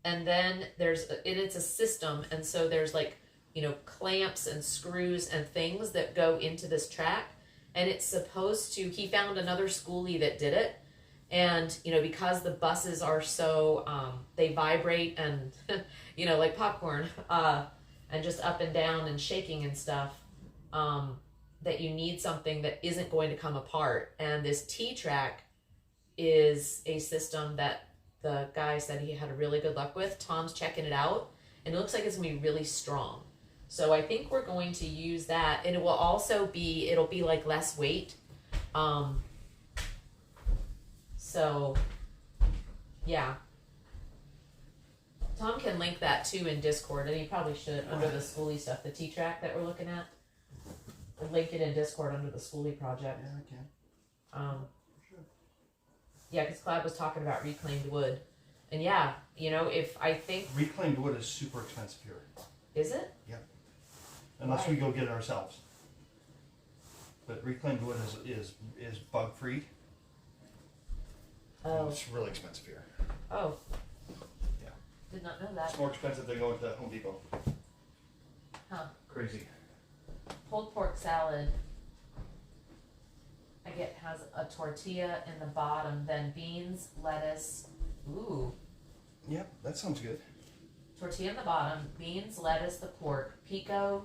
Speaker 1: And then it's a system. And so there's like, you know, clamps and screws and things that go into this track. And it's supposed to, he found another schoolie that did it. And, you know, because the buses are so, they vibrate and, you know, like popcorn, and just up and down and shaking and stuff, that you need something that isn't going to come apart. And this T-track is a system that the guy said he had really good luck with. Tom's checking it out, and it looks like it's gonna be really strong. So I think we're going to use that, and it will also be, it'll be like less weight. So yeah. Tom can link that too in Discord, and he probably should under the schoolie stuff, the T-track that we're looking at. We'll link it in Discord under the schoolie project.
Speaker 2: Yeah, I can.
Speaker 1: Sure. Yeah, because Cloud was talking about reclaimed wood. And yeah, you know, if I think...
Speaker 2: Reclaimed wood is super expensive here.
Speaker 1: Is it?
Speaker 2: Yep. Unless we go get it ourselves. But reclaimed wood is bug free.
Speaker 1: Oh.
Speaker 2: It's really expensive here.
Speaker 1: Oh.
Speaker 2: Yeah.
Speaker 1: Did not know that.
Speaker 2: It's more expensive than going to Home Depot.
Speaker 1: Huh.
Speaker 2: Crazy.
Speaker 1: Pulled pork salad. I get has a tortilla in the bottom, then beans, lettuce. Ooh.
Speaker 2: Yep, that sounds good.
Speaker 1: Tortilla in the bottom, beans, lettuce, the pork, pico,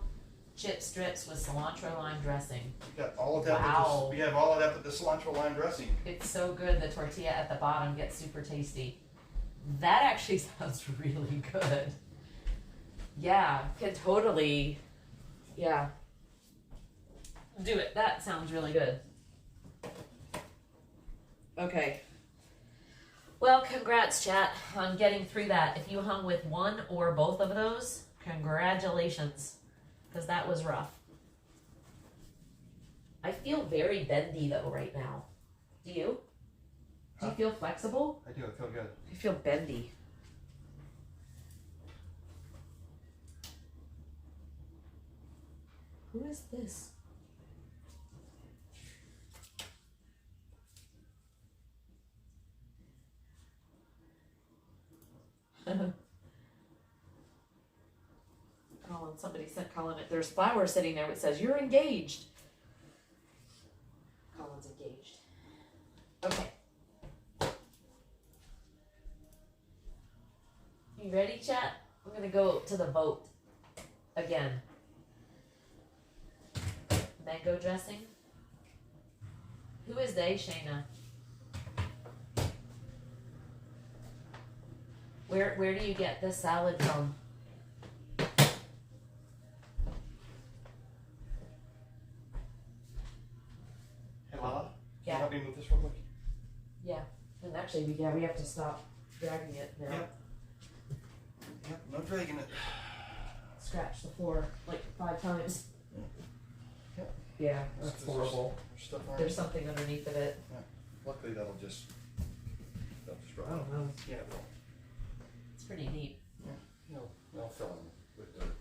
Speaker 1: chip strips with cilantro lime dressing.
Speaker 2: We got all of that.
Speaker 1: Wow.
Speaker 2: We have all of that with the cilantro lime dressing.
Speaker 1: It's so good. The tortilla at the bottom gets super tasty. That actually sounds really good. Yeah, can totally. Yeah. Do it. That sounds really good. Okay. Well, congrats, chat, on getting through that. If you hung with one or both of those, congratulations, because that was rough. I feel very bendy, though, right now. Do you? Do you feel flexible?
Speaker 2: I do. I feel good.
Speaker 1: I feel bendy. Who is this? Colin, somebody sent Colin it. There's flowers sitting there that says, "You're engaged." Colin's engaged. Okay. You ready, chat? I'm gonna go to the vote again. Mango dressing. Who is they, Shayna? Where do you get this salad from?
Speaker 2: Hey, Lala.
Speaker 1: Yeah.
Speaker 2: Can you help me move this real quick?
Speaker 1: Yeah. And actually, we have to stop dragging it now.
Speaker 2: Yep. Yep. No dragging it.
Speaker 1: Scratch the floor like 5 times.
Speaker 2: Yep.
Speaker 1: Yeah, that's horrible.
Speaker 2: Stuff on
Speaker 1: There's
Speaker 2: it.
Speaker 1: something underneath of it.
Speaker 2: Yeah. Luckily, that'll just rub
Speaker 1: Oh, no.
Speaker 2: Yeah, it will.
Speaker 1: It's pretty neat.
Speaker 2: Yeah. No fill in with dirt.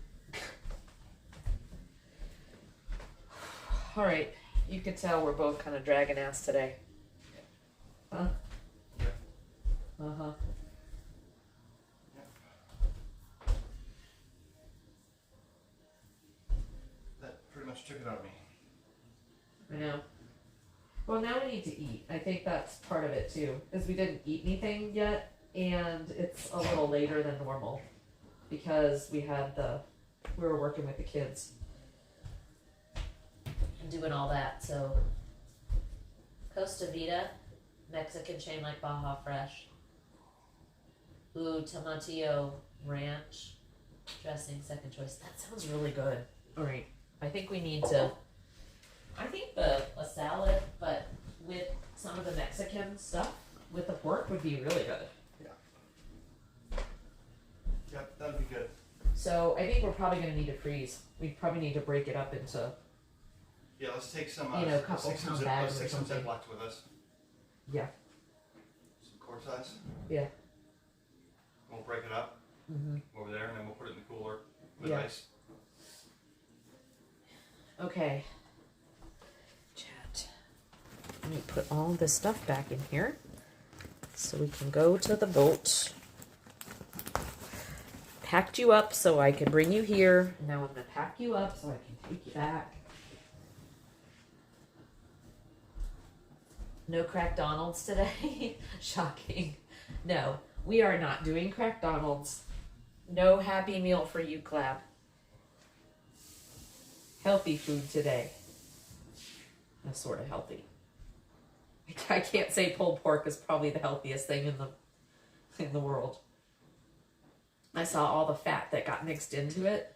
Speaker 1: All right. You can tell we're both kind of dragging ass today. Huh?
Speaker 2: Yeah.
Speaker 1: Uh-huh.
Speaker 2: That pretty much took it out of me.
Speaker 1: I know. Well, now we need to eat. I think that's part of it too, is we didn't eat anything yet, and it's a little later than normal because we were working with the kids and doing all that. So, Costa Vida, Mexican chain like Baja Fresh. Ooh, tomatillo ranch dressing, second choice. That sounds really good. All right, I think we need to. I think a salad, but with some of the Mexican stuff with the pork would be really good.
Speaker 2: Yeah. Yep, that'd be good.
Speaker 1: So I think we're probably going to need to freeze. We probably need to break it up into.
Speaker 2: Yeah, let's take some.
Speaker 1: Couple pound bags
Speaker 2: let's
Speaker 1: or
Speaker 2: take some
Speaker 1: something.
Speaker 2: Ziplocs with us.
Speaker 1: Yeah.
Speaker 2: Some quart size.
Speaker 1: Yeah.
Speaker 2: We'll break it up over there, and then we'll put it in the cooler with ice.
Speaker 1: Okay. Chat. Let me put all this stuff back in here so we can go to the boat. Packed you up so I can bring you here. Now I'm going to pack you up so I can take you back. No Crack Donald's today. Shocking. No, we are not doing Crack Donald's. No Happy Meal for you, Clab. Healthy food today. That's sort of healthy. I can't say pulled pork is probably the healthiest thing in the world. I saw all the fat that got mixed into it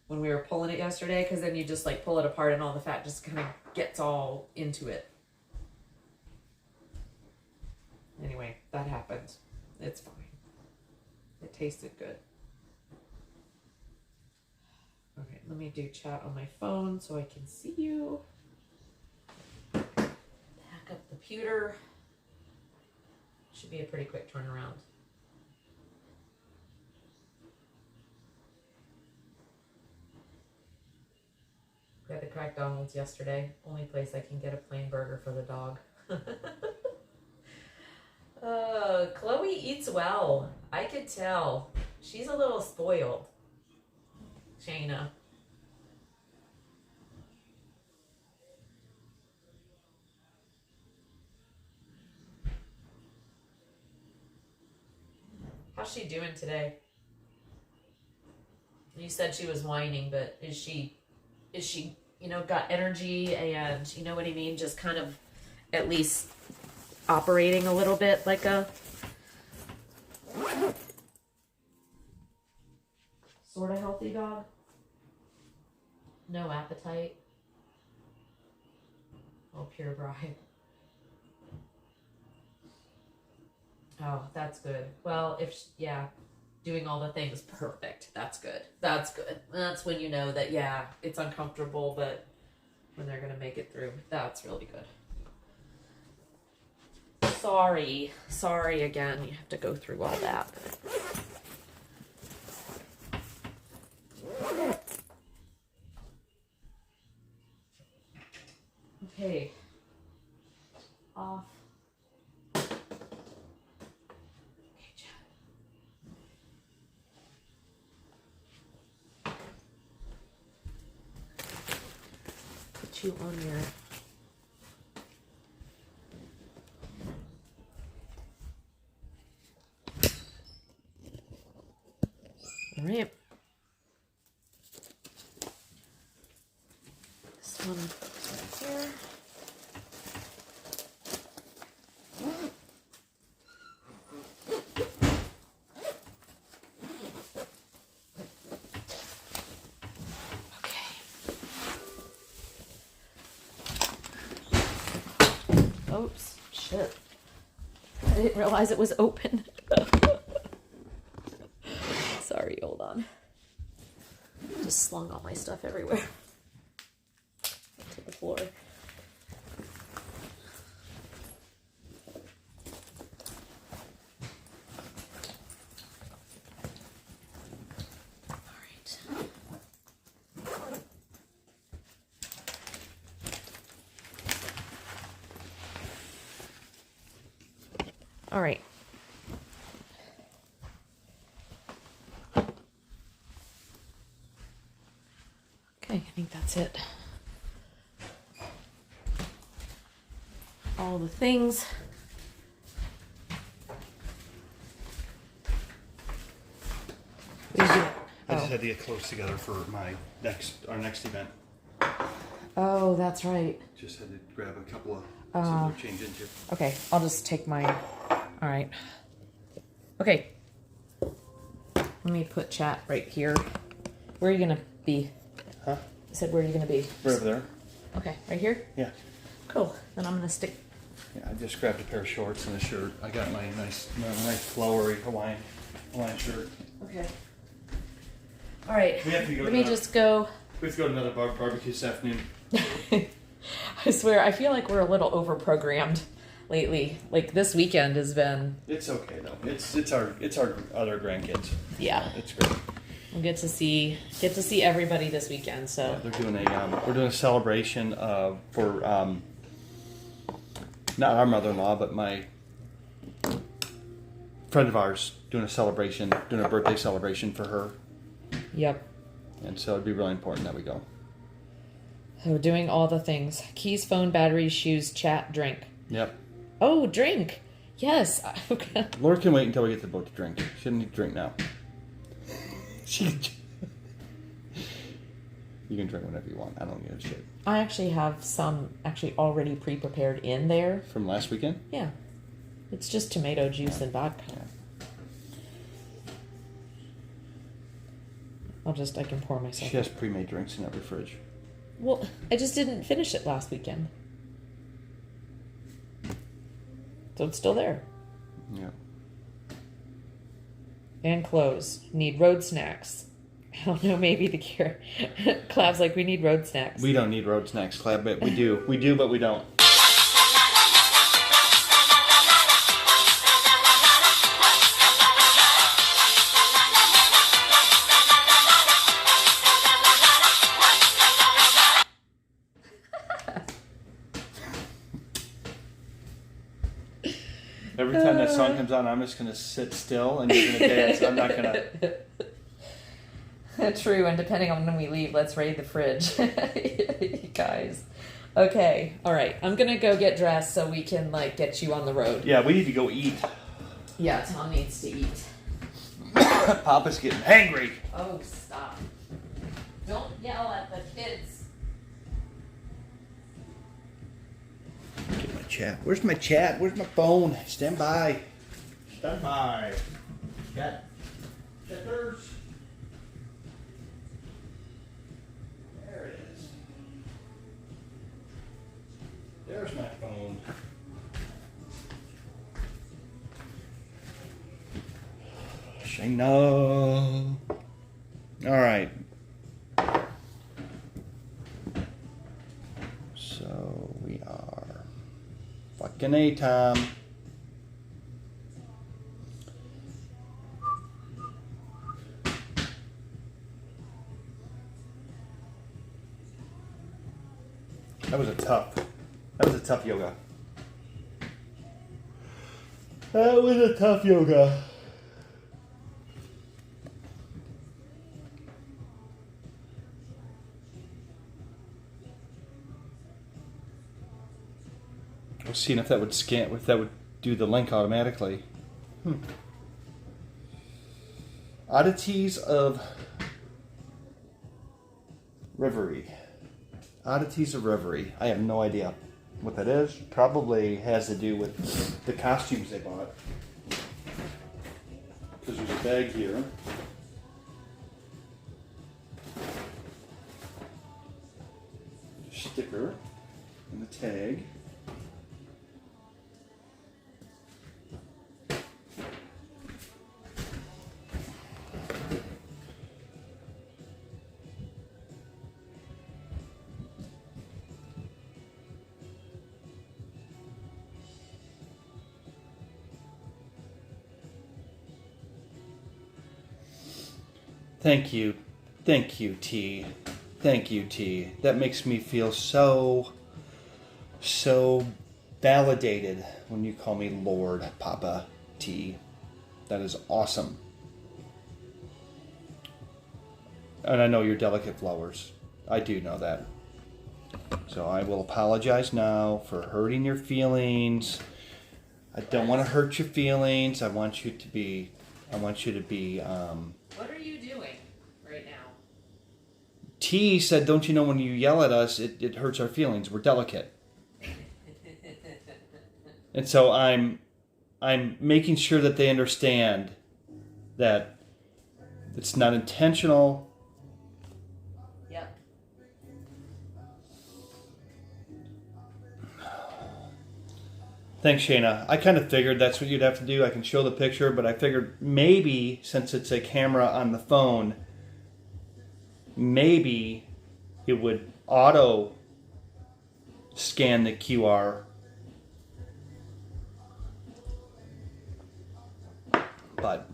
Speaker 1: when we were pulling it yesterday, because then you just like pull it apart and all the fat just kind of gets all into it. Anyway, that happened. It's fine. It tasted good. Okay, let me do chat on my phone so I can see you. Pack up the pewter. Should be a pretty quick turnaround. Got the Crack Donald's yesterday. Only place I can get a plain burger for the dog. Chloe eats well. I could tell. She's a little spoiled. Shayna. How's she doing today? You said she was whining, but is she, you know, got energy and, you know what I mean? Just kind of at least operating a little bit like a sort of healthy dog? No appetite? Oh, pure bride. Oh, that's good. Well, yeah, doing all the things perfect. That's good. That's good. That's when you know that, yeah, it's uncomfortable, but when they're going to make it through, that's really good. Sorry again. You have to go through all that. Okay. Off. Okay, Chad. Put you on your right. This one right here. Okay. Oops, shit. I didn't realize it was open. Sorry, hold on. Just slung all my stuff everywhere. To the floor. Alright. Alright. Okay, I think that's it. All the things.
Speaker 2: I just had to get close together for our next event.
Speaker 1: Oh, that's right.
Speaker 2: Just had to grab a couple of similar change into.
Speaker 1: Okay, I'll just take mine. All right. Okay. Let me put chat right here. Where are you gonna be?
Speaker 2: Huh?
Speaker 1: I said, where are you gonna be?
Speaker 2: Right over there.
Speaker 1: Okay, right here?
Speaker 2: Yeah.
Speaker 1: Cool. Then I'm gonna stick.
Speaker 2: Yeah, I just grabbed a pair of shorts and a shirt. I got my nice flowery Hawaiian shirt.
Speaker 1: Okay. All right.
Speaker 2: We have to go.
Speaker 1: Let me just go.
Speaker 2: We have to go to another barbecue this afternoon.
Speaker 1: I swear, I feel like we're a little over-programmed lately. Like this weekend has been.
Speaker 2: It's okay though. It's our other grandkids.
Speaker 1: Yeah.
Speaker 2: It's great.
Speaker 1: We'll get to see everybody this weekend. So
Speaker 2: yeah, they're doing we're doing a celebration for not our mother-in-law, but my friend of ours doing a birthday celebration for her.
Speaker 1: Yep.
Speaker 2: And so it'd be really important that we go.
Speaker 1: So doing all the things. Keys, phone, batteries, shoes, chat, drink.
Speaker 2: Yep.
Speaker 1: Oh, drink. Yes.
Speaker 2: Laura can wait until we get to the boat to drink. She doesn't need to drink now. You can drink whenever you want. I don't give a shit.
Speaker 1: I actually have some already pre-prepared in there.
Speaker 2: From last weekend?
Speaker 1: Yeah. It's just tomato juice and vodka.
Speaker 2: Yeah.
Speaker 1: I can pour myself.
Speaker 2: She has pre-made drinks in every fridge.
Speaker 1: Well, I just didn't finish it last weekend. So it's still there.
Speaker 2: Yeah.
Speaker 1: And clothes. Need road snacks. I don't know, maybe the cure. Clab's like, we need road snacks.
Speaker 2: We don't need road snacks, Clab, but we do. We do, but we don't. Every time that song comes on, I'm just going to sit still and you're going to dance. I'm not going to...
Speaker 1: True, and depending on when we leave, let's raid the fridge. You guys. Okay, alright. I'm going to go get dressed so we can, get you on the road.
Speaker 2: Yeah, we need to go eat.
Speaker 1: Yeah, Tom needs to eat.
Speaker 2: Papa's getting hangry.
Speaker 1: Oh, stop. Don't yell at the kids.
Speaker 2: Get my chat. Where's my chat? Where's my phone? Stand by. Stand by. Chat. Chatters. There it is. There's my phone. Shayna. All right. So we are fucking A-time. That was a tough yoga. That was a tough yoga. I was seeing if that would do the link automatically. Oddities of Reverie. Oddities of Reverie. I have no idea what that is. Probably has to do with the costumes they bought. Because there's a bag here. Sticker and the tag. Thank you, T. Thank you, T. That makes me feel so validated when you call me Lord Papa T. That is awesome. And I know you're delicate flowers. I do know that. So I will apologize now for hurting your feelings. I don't want to hurt your feelings. I want you to be
Speaker 1: What are you doing right now?
Speaker 2: T said, don't you know when you yell at us, it hurts our feelings. We're delicate. And so I'm making sure that they understand that it's not intentional.
Speaker 1: Yep.
Speaker 2: Thanks, Shayna. I kind of figured that's what you'd have to do. I can show the picture, but I figured maybe since it's a camera on the phone, maybe it would auto scan the QR. But,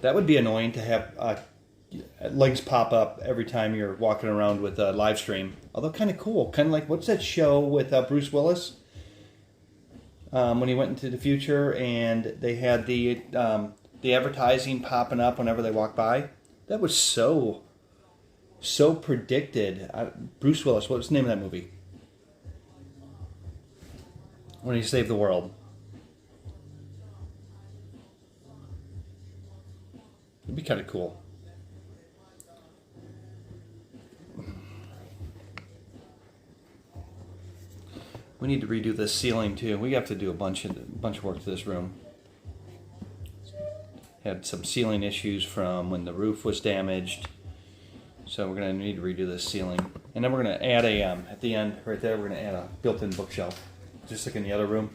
Speaker 2: that would be annoying to have legs pop up every time you're walking around with a live stream. Although kind of cool. Kind of like, what's that show with Bruce Willis? when he went into the future, and they had the advertising popping up whenever they walked by. That was so predicted. Bruce Willis, what was the name of that movie? When he saved the world. It'd be kind of cool. We need to redo this ceiling too. We have to do a bunch of work to this room. Had some ceiling issues from when the roof was damaged, so we're gonna need to redo this ceiling. And then we're gonna add a at the end right there. We're gonna add a built-in bookshelf, just like in the other room.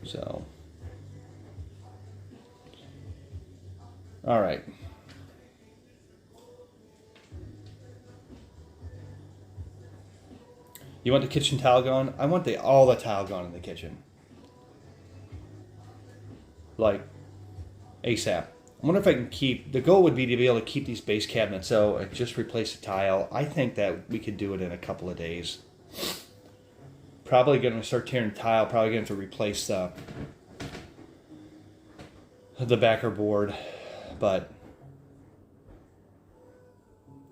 Speaker 2: So, all right. You want the kitchen tile gone? I want all the tile gone in the kitchen. Like, ASAP. I wonder if I can keep... The goal would be to be able to keep these base cabinets, so just replace the tile. I think that we could do it in a couple of days. Probably going to start tearing tile. Probably going to have to replace the backer board. But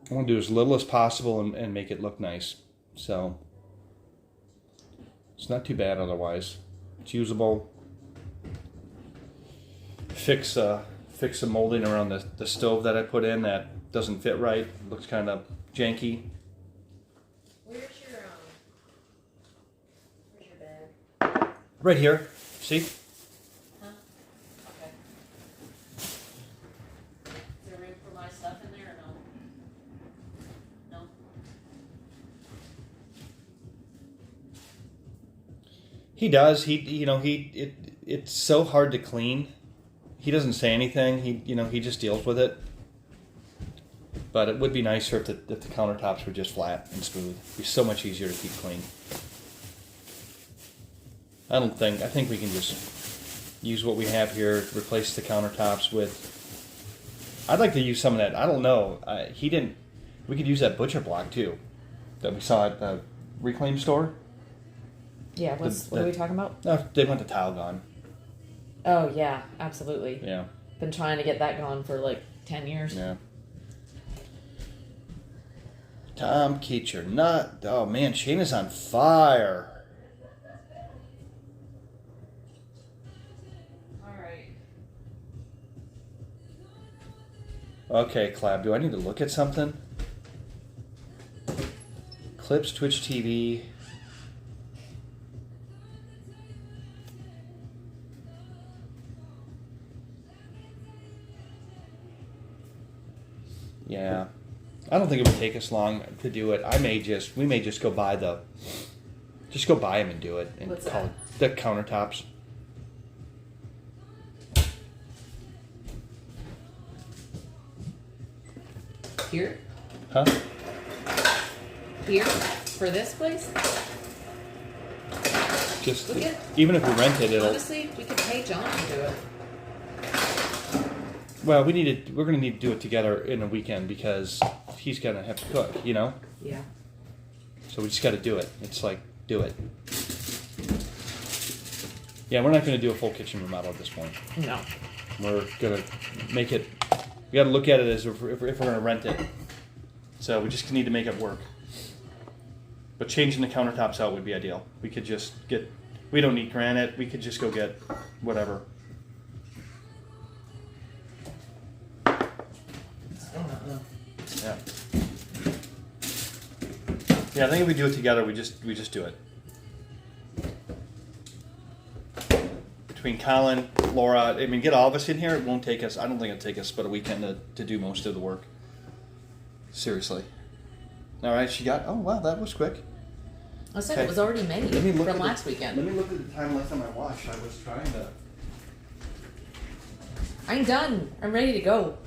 Speaker 2: I want to do as little as possible and make it look nice. So... It's not too bad otherwise. It's usable. Fix some molding around the stove that I put in that doesn't fit right. It looks kind of janky.
Speaker 1: Where's your bag?
Speaker 2: Right here. See?
Speaker 1: Huh? Okay. Is there room for my stuff in there or no? No?
Speaker 2: He does. It's so hard to clean. He doesn't say anything. He just deals with it. But it would be nicer if the countertops were just flat and smooth. It'd be so much easier to keep clean. I think we can just use what we have here, replace the countertops with... I'd like to use some of that. I don't know. We could use that butcher block too, that we saw at the Reclaim store.
Speaker 1: Yeah, what are we talking about?
Speaker 2: No, they want the tile gone.
Speaker 1: Oh, yeah, absolutely.
Speaker 2: Yeah.
Speaker 1: Been trying to get that gone for like 10 years.
Speaker 2: Yeah. Tom Keacher, not... Oh, man, Shayna's on fire.
Speaker 1: Alright.
Speaker 2: Okay, Clab, do I need to look at something? Clips, Twitch TV... Yeah, I don't think it would take us long to do it. We may just go buy them and do it and
Speaker 1: What's
Speaker 2: call
Speaker 1: that?
Speaker 2: it the countertops.
Speaker 1: Here?
Speaker 2: Huh?
Speaker 1: Here? For this place?
Speaker 2: Just
Speaker 1: Look at-
Speaker 2: even if we rent it, it'll.
Speaker 1: Honestly, we could pay John to do it.
Speaker 2: Well, we're gonna need to do it together in a weekend because he's gonna have to cook,
Speaker 1: Yeah.
Speaker 2: So we just got to do it. It's like, do it. Yeah, we're not gonna do a full kitchen remodel at this point.
Speaker 1: No.
Speaker 2: We're gonna make it. We got to look at it as if we're gonna rent it. So we just need to make it work. But changing the countertops out would be ideal. We could just get. We don't need granite. We could just go get whatever. Yeah. Yeah, I think if we do it together, we just do it. Between Colin, Laura, get all of us in here. It won't take us. I don't think it'll take us but a weekend to do most of the work. Seriously. All right, she got. Oh wow, that was quick.
Speaker 1: I said it was already made from last weekend.
Speaker 2: Let me look at the time last time I watched. I was trying to.
Speaker 1: I'm done. I'm ready to go.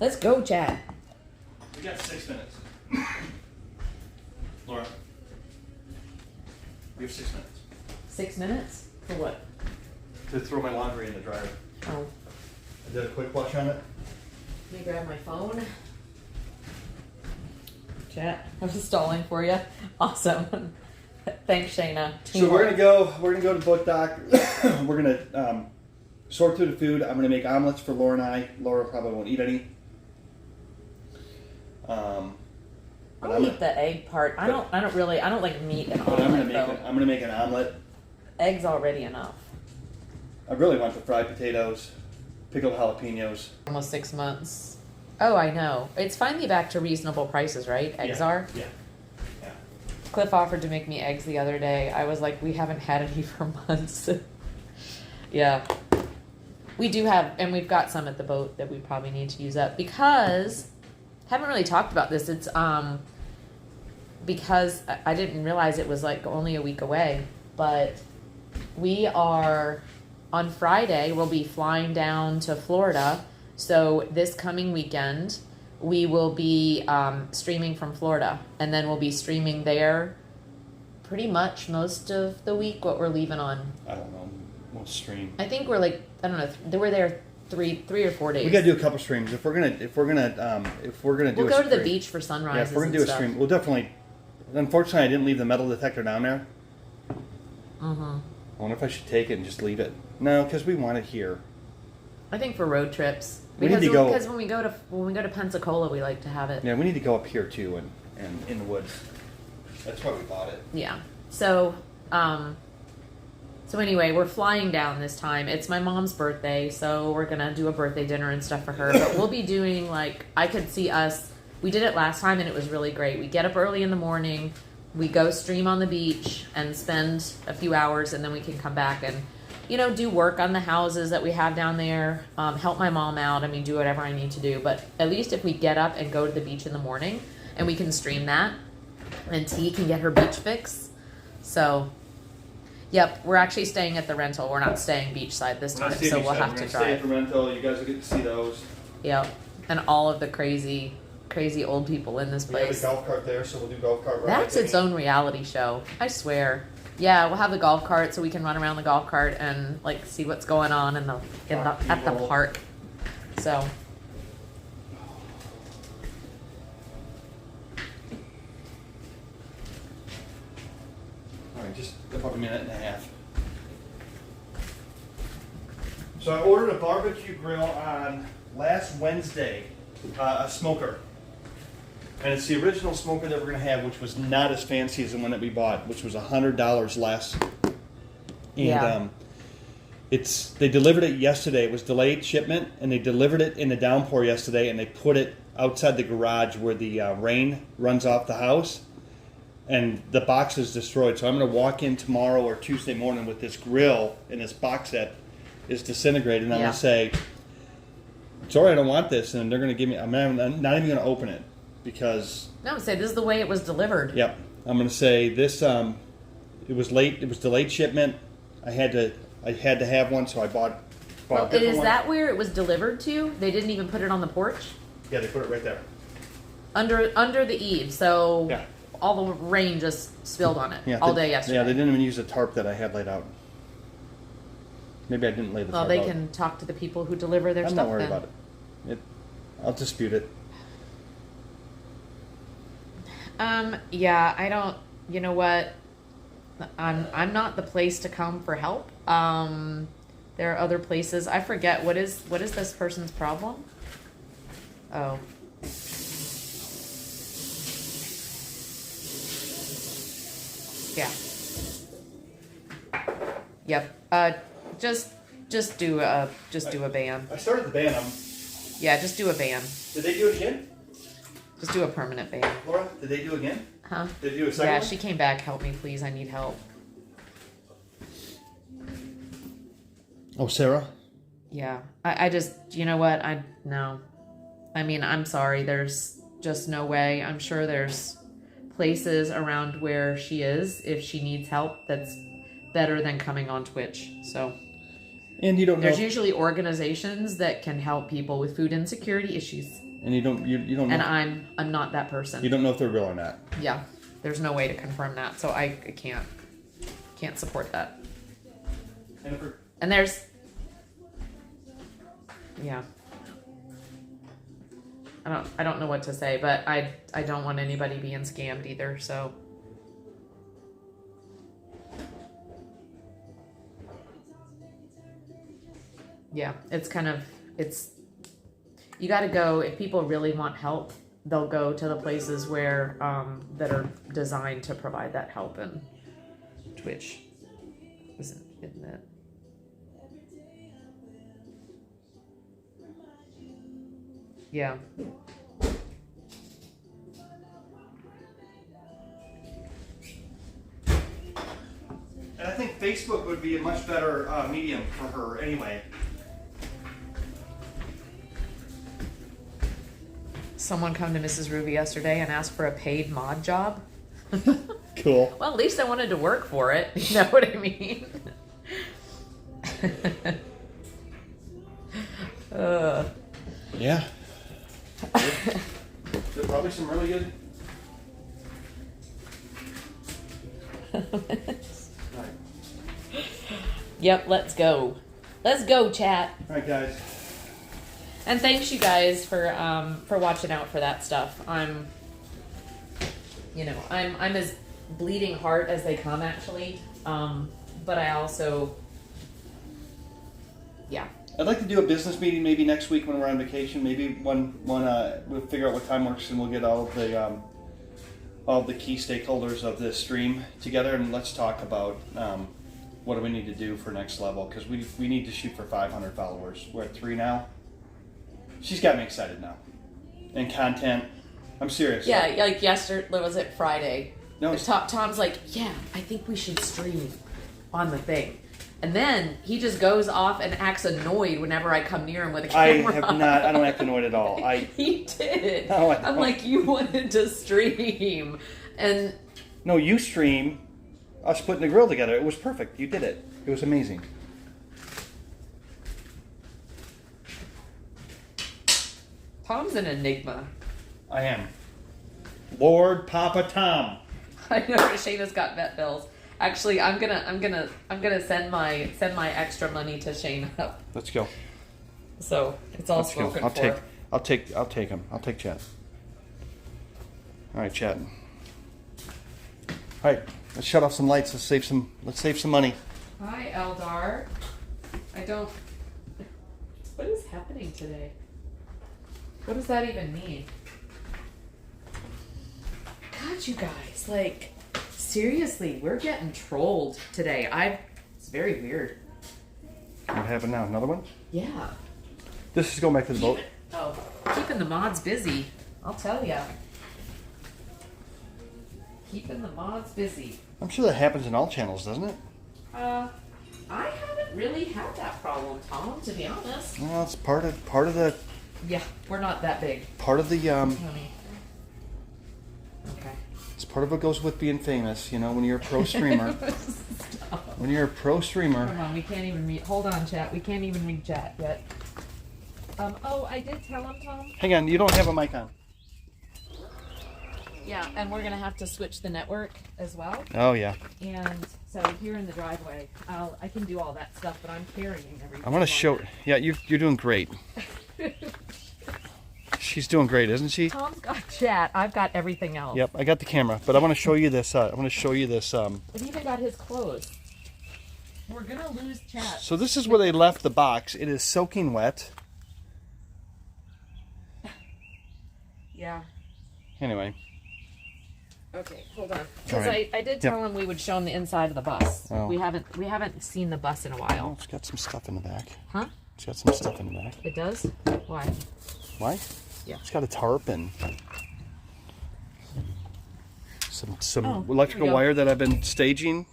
Speaker 1: Let's go, Chad.
Speaker 2: We got 6 minutes. Laura. We have 6 minutes.
Speaker 1: 6 minutes? For what?
Speaker 2: To throw my laundry in the dryer.
Speaker 1: Oh.
Speaker 2: I did a quick wash on it.
Speaker 1: Let me grab my phone. Chat. I was stalling for you. Awesome. Thanks, Shayna.
Speaker 2: So we're gonna go to Book Doc. We're gonna sort through the food. I'm gonna make omelets for Laura and I. Laura probably won't eat any. But
Speaker 1: I'll eat the egg part. I don't like meat and
Speaker 2: But
Speaker 1: omelet though.
Speaker 2: I'm gonna make an omelet.
Speaker 1: Eggs already enough.
Speaker 2: I really want the fried potatoes, pickled jalapenos.
Speaker 1: Almost 6 months. Oh, I know. It's finally back to reasonable prices, right? Eggs are?
Speaker 2: Yeah.
Speaker 1: Cliff offered to make me eggs the other day. I was like, we haven't had any for months. Yeah. We do have, and we've got some at the boat that we probably need to use up because, haven't really talked about this. It's, because I didn't realize it was like only a week away, but we are, on Friday, we'll be flying down to Florida. So this coming weekend, we will be streaming from Florida, and then we'll be streaming there pretty much most of the week. What we're leaving on,
Speaker 2: I don't know. We'll stream.
Speaker 1: I think we're like, I don't know. We're there three or 4 days.
Speaker 2: We gotta do a couple streams if we're gonna do.
Speaker 1: We'll go to the beach for sunrise.
Speaker 2: Yeah, if we're gonna do a stream, we'll definitely. Unfortunately, I didn't leave the metal detector down there.
Speaker 1: Mm-hmm.
Speaker 2: I wonder if I should take it and just leave it. No, because we want it here.
Speaker 1: I think for road trips.
Speaker 2: We need to go
Speaker 1: because when we go to Pensacola, we like to have it.
Speaker 2: Yeah, we need to go up here too, and in the woods. That's why we bought it.
Speaker 1: Yeah. So, so anyway, we're flying down this time. It's my mom's birthday, so we're gonna do a birthday dinner and stuff for her. But we'll be doing I could see us. We did it last time and it was really great. We get up early in the morning, we go stream on the beach and spend a few hours, and then we can come back and, do work on the houses that we have down there, help my mom out. I mean, do whatever I need to do. But at least if we get up and go to the beach in the morning and we can stream that, and T can get her beach fix. So, yep, we're actually staying at the rental. We're not staying beachside this time, so we'll have to drive.
Speaker 2: Stay at the rental. You guys will get to see those.
Speaker 1: Yep, and all of the crazy old people in this
Speaker 2: We have
Speaker 1: place.
Speaker 2: a golf cart there, so we'll do golf cart rides.
Speaker 1: That's its own reality show. I swear. Yeah, we'll have the golf cart so we can run around the golf cart and see what's going on at the park. So.
Speaker 2: All right, just about a minute and a half. So I ordered a barbecue grill on last Wednesday, a smoker. And it's the original smoker that we're going to have, which was not as fancy as the one that we bought, which was $100 less. And
Speaker 1: Yeah.
Speaker 2: they delivered it yesterday. It was delayed shipment, and they delivered it in the downpour yesterday, and they put it outside the garage where the rain runs off the house. And the box is destroyed. So I'm going to walk in tomorrow or Tuesday morning with this grill and this box that is disintegrated, and I'm going to say, sorry, I don't want this. And they're going to give me, I'm not even going to open it. Because
Speaker 1: No, say this is the way it was delivered.
Speaker 2: Yep, I'm going to say this. It was late. It was delayed shipment. I had to have one, so I bought.
Speaker 1: Well,
Speaker 2: a different
Speaker 1: is
Speaker 2: one.
Speaker 1: that where it was delivered to? They didn't even put it on the porch?
Speaker 2: Yeah, they put it right there.
Speaker 1: Under the eave, so
Speaker 2: Yeah.
Speaker 1: all the rain just spilled on it
Speaker 2: Yeah,
Speaker 1: all day yesterday.
Speaker 2: Yeah, they didn't even use the tarp that I had laid out. Maybe I didn't lay the
Speaker 1: Well,
Speaker 2: tarp
Speaker 1: they
Speaker 2: out.
Speaker 1: can talk to the people who deliver their
Speaker 2: I'm
Speaker 1: stuff
Speaker 2: not worried
Speaker 1: then.
Speaker 2: about it. I'll dispute it.
Speaker 1: Yeah, I don't. You know what? I'm not the place to come for help. There are other places. I forget what is this person's problem. Oh. Yeah. Yep. Just do a ban.
Speaker 2: I started the ban.
Speaker 1: Yeah, just do a ban.
Speaker 2: Did they do it again?
Speaker 1: Just do a permanent ban.
Speaker 2: Laura, did they do it again?
Speaker 1: Huh?
Speaker 2: Did they do a second
Speaker 1: Yeah,
Speaker 2: one?
Speaker 1: she came back. Help me, please. I need help.
Speaker 2: Oh, Sarah?
Speaker 1: Yeah. I just, you know what? No. I mean, I'm sorry. There's just no way. I'm sure there's places around where she is, if she needs help, that's better than coming on Twitch. So.
Speaker 2: And you don't know.
Speaker 1: There's usually organizations that can help people with food insecurity issues.
Speaker 2: And you don't know.
Speaker 1: And I'm not that person.
Speaker 2: You don't know if they're real or not.
Speaker 1: Yeah. There's no way to confirm that. So I can't support that. And there's, yeah. I don't know what to say, but I don't want anybody being scammed either, so. Yeah, it's kind of, you got to go, if people really want help, they'll go to the places where, that are designed to provide that help, and Twitch isn't it? Yeah.
Speaker 2: And I think Facebook would be a much better medium for her anyway.
Speaker 1: Someone come to Mrs. Ruby yesterday and asked for a paid mod job.
Speaker 2: Cool.
Speaker 1: Well, at least I wanted to work for it. You know what I mean?
Speaker 2: Yeah. There's probably some really good.
Speaker 1: Yep, let's go. Let's go, chat.
Speaker 2: All right, guys.
Speaker 1: And thanks you guys for watching out for that stuff. I'm as bleeding heart as they come, actually. But I also, yeah.
Speaker 2: I'd like to do a business meeting maybe next week when we're on vacation. Maybe one we'll figure out what time works, and we'll get all of the key stakeholders of this stream together, and let's talk about what do we need to do for next level, because we need to shoot for 500 followers. We're at 3 now. She's got me excited now. And content, I'm serious.
Speaker 1: Yeah, like yesterday, was it Friday?
Speaker 2: No.
Speaker 1: Tom's like, yeah, I think we should stream on the thing. And then he just goes off and acts annoyed whenever I come near him with a camera.
Speaker 2: I don't act annoyed at all.
Speaker 1: He did.
Speaker 2: No,
Speaker 1: I'm like, you wanted to stream. And
Speaker 2: no, you stream us putting the grill together. It was perfect. You did it. It was amazing.
Speaker 1: Tom's an enigma.
Speaker 2: I am. Lord Papa Tom.
Speaker 1: I know Shayna's got vet bills. Actually, I'm gonna send my extra money to Shayna.
Speaker 2: Let's go.
Speaker 1: So it's all spoken for.
Speaker 2: I'll take him. I'll take Chad. All right, Chad. All right, let's shut off some lights. Let's save some money.
Speaker 1: Hi, Eldar. What is happening today? What does that even mean? God, you guys, like, seriously, we're getting trolled today. It's very weird.
Speaker 2: What happened now? Another one?
Speaker 1: Yeah.
Speaker 2: This is going back to the boat.
Speaker 1: Keeping the mods busy. I'll tell ya. Keeping the mods busy.
Speaker 2: I'm sure that happens in all channels, doesn't it?
Speaker 1: I haven't really had that problem, Tom, to be honest.
Speaker 2: Well, it's part of the.
Speaker 1: Yeah, we're not that big.
Speaker 2: Part of the
Speaker 1: Honey. Okay.
Speaker 2: It's part of what goes with being famous, you know, when you're a pro streamer. When you're a pro streamer.
Speaker 1: Come on, we can't even read. Hold on, chat. We can't even read chat yet. I did tell him, Tom.
Speaker 2: Hang on, you don't have a mic on.
Speaker 1: Yeah, and we're gonna have to switch the network as well.
Speaker 2: Oh yeah.
Speaker 1: And so here in the driveway, I can do all that stuff, but I'm carrying everything.
Speaker 2: I want to show. Yeah, you're doing great. She's doing great, isn't she?
Speaker 1: Tom's got chat. I've got everything else.
Speaker 2: Yep, I got the camera, but I want to show you this. I want to show you this.
Speaker 1: I've even got his clothes. We're gonna lose chat.
Speaker 2: So this is where they left the box. It is soaking wet.
Speaker 1: Yeah.
Speaker 2: Anyway.
Speaker 1: Okay, hold on. Because
Speaker 2: right.
Speaker 1: I did tell him we would show him the inside of the bus.
Speaker 2: Oh.
Speaker 1: We haven't seen the bus in a while.
Speaker 2: Oh, it's got some stuff in the back.
Speaker 1: Huh?
Speaker 2: It's got some stuff in the back.
Speaker 1: It does? Why?
Speaker 2: Why?
Speaker 1: Yeah.
Speaker 2: It's got a tarp and some
Speaker 1: Oh,
Speaker 2: electrical wire that I've been staging.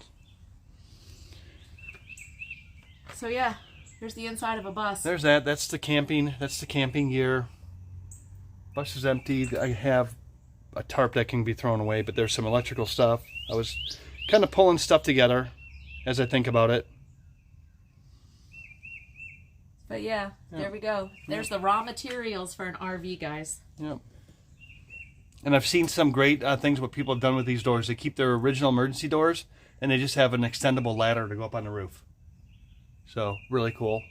Speaker 1: So yeah, here's the inside of a bus.
Speaker 2: There's that. That's the camping gear. Bus is empty. I have a tarp that can be thrown away, but there's some electrical stuff. I was kind of pulling stuff together as I think about it.
Speaker 1: But yeah, there we go. There's the raw materials for an RV, guys.
Speaker 2: Yep. And I've seen some great things what people have done with these doors. They keep their original emergency doors, and they just have an extendable ladder to go up on the roof. So, really cool.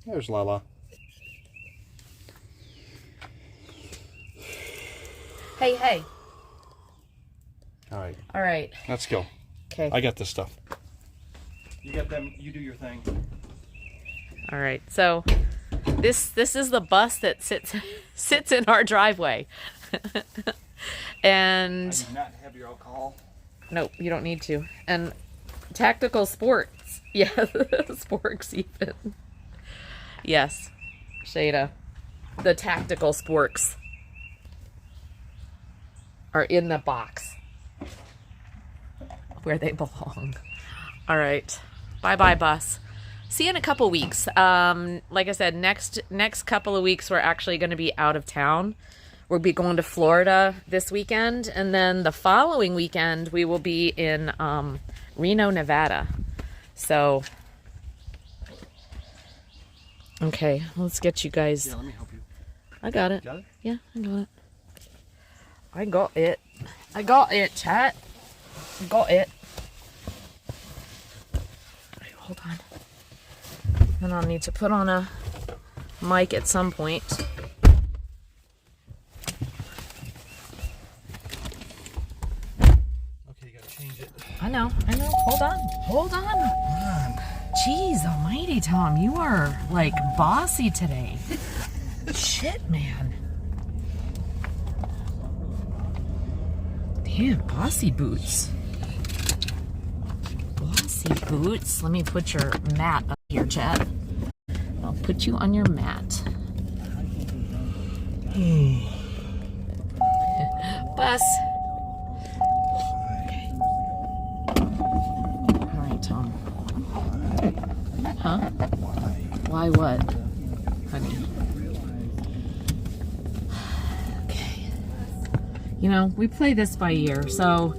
Speaker 2: There's Lala.
Speaker 1: Hey.
Speaker 2: All right.
Speaker 1: All right.
Speaker 2: Let's go.
Speaker 1: Okay.
Speaker 2: I got this stuff. You got them. You do your thing.
Speaker 1: All right. So this is the bus that sits in our driveway. And
Speaker 2: I do not have your alcohol.
Speaker 1: nope, you don't need to. And Tactical Sports. Yeah, Sporks even. Yes. Shada. The Tactical Sporks are in the box where they belong. All right. Bye-bye, bus. See you in a couple weeks. Like I said, next couple of weeks we're actually going to be out of town. We'll be going to Florida this weekend, and then the following weekend we will be in Reno, Nevada. So, okay, let's get you guys.
Speaker 2: Yeah, let me help you.
Speaker 1: I got it.
Speaker 2: Got it?
Speaker 1: Yeah, I got it. I got it. I got it, chat. I got it. Wait, hold on. And I'll need to put on a mic at some point.
Speaker 2: Okay, you gotta change it.
Speaker 1: I know. Hold on. Hold on. Jeez almighty, Tom. You are, like, bossy today. Shit, man. Damn, bossy boots. Bossy boots. Let me put your mat up here, chat. I'll put you on your mat. Bus. Okay. All right, Tom. Huh? Why what, honey? Okay. You know, we play this by ear, so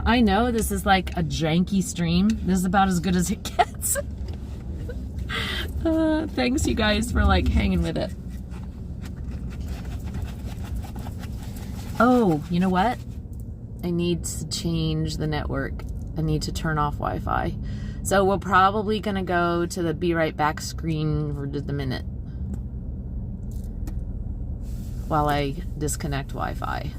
Speaker 1: I know this is like a janky stream. This is about as good as it gets. Thanks, you guys, for like hanging with it. Oh, you know what? I need to change the network. I need to turn off Wi-Fi. So we're probably gonna go to the be right back screen for just a minute while I disconnect Wi-Fi.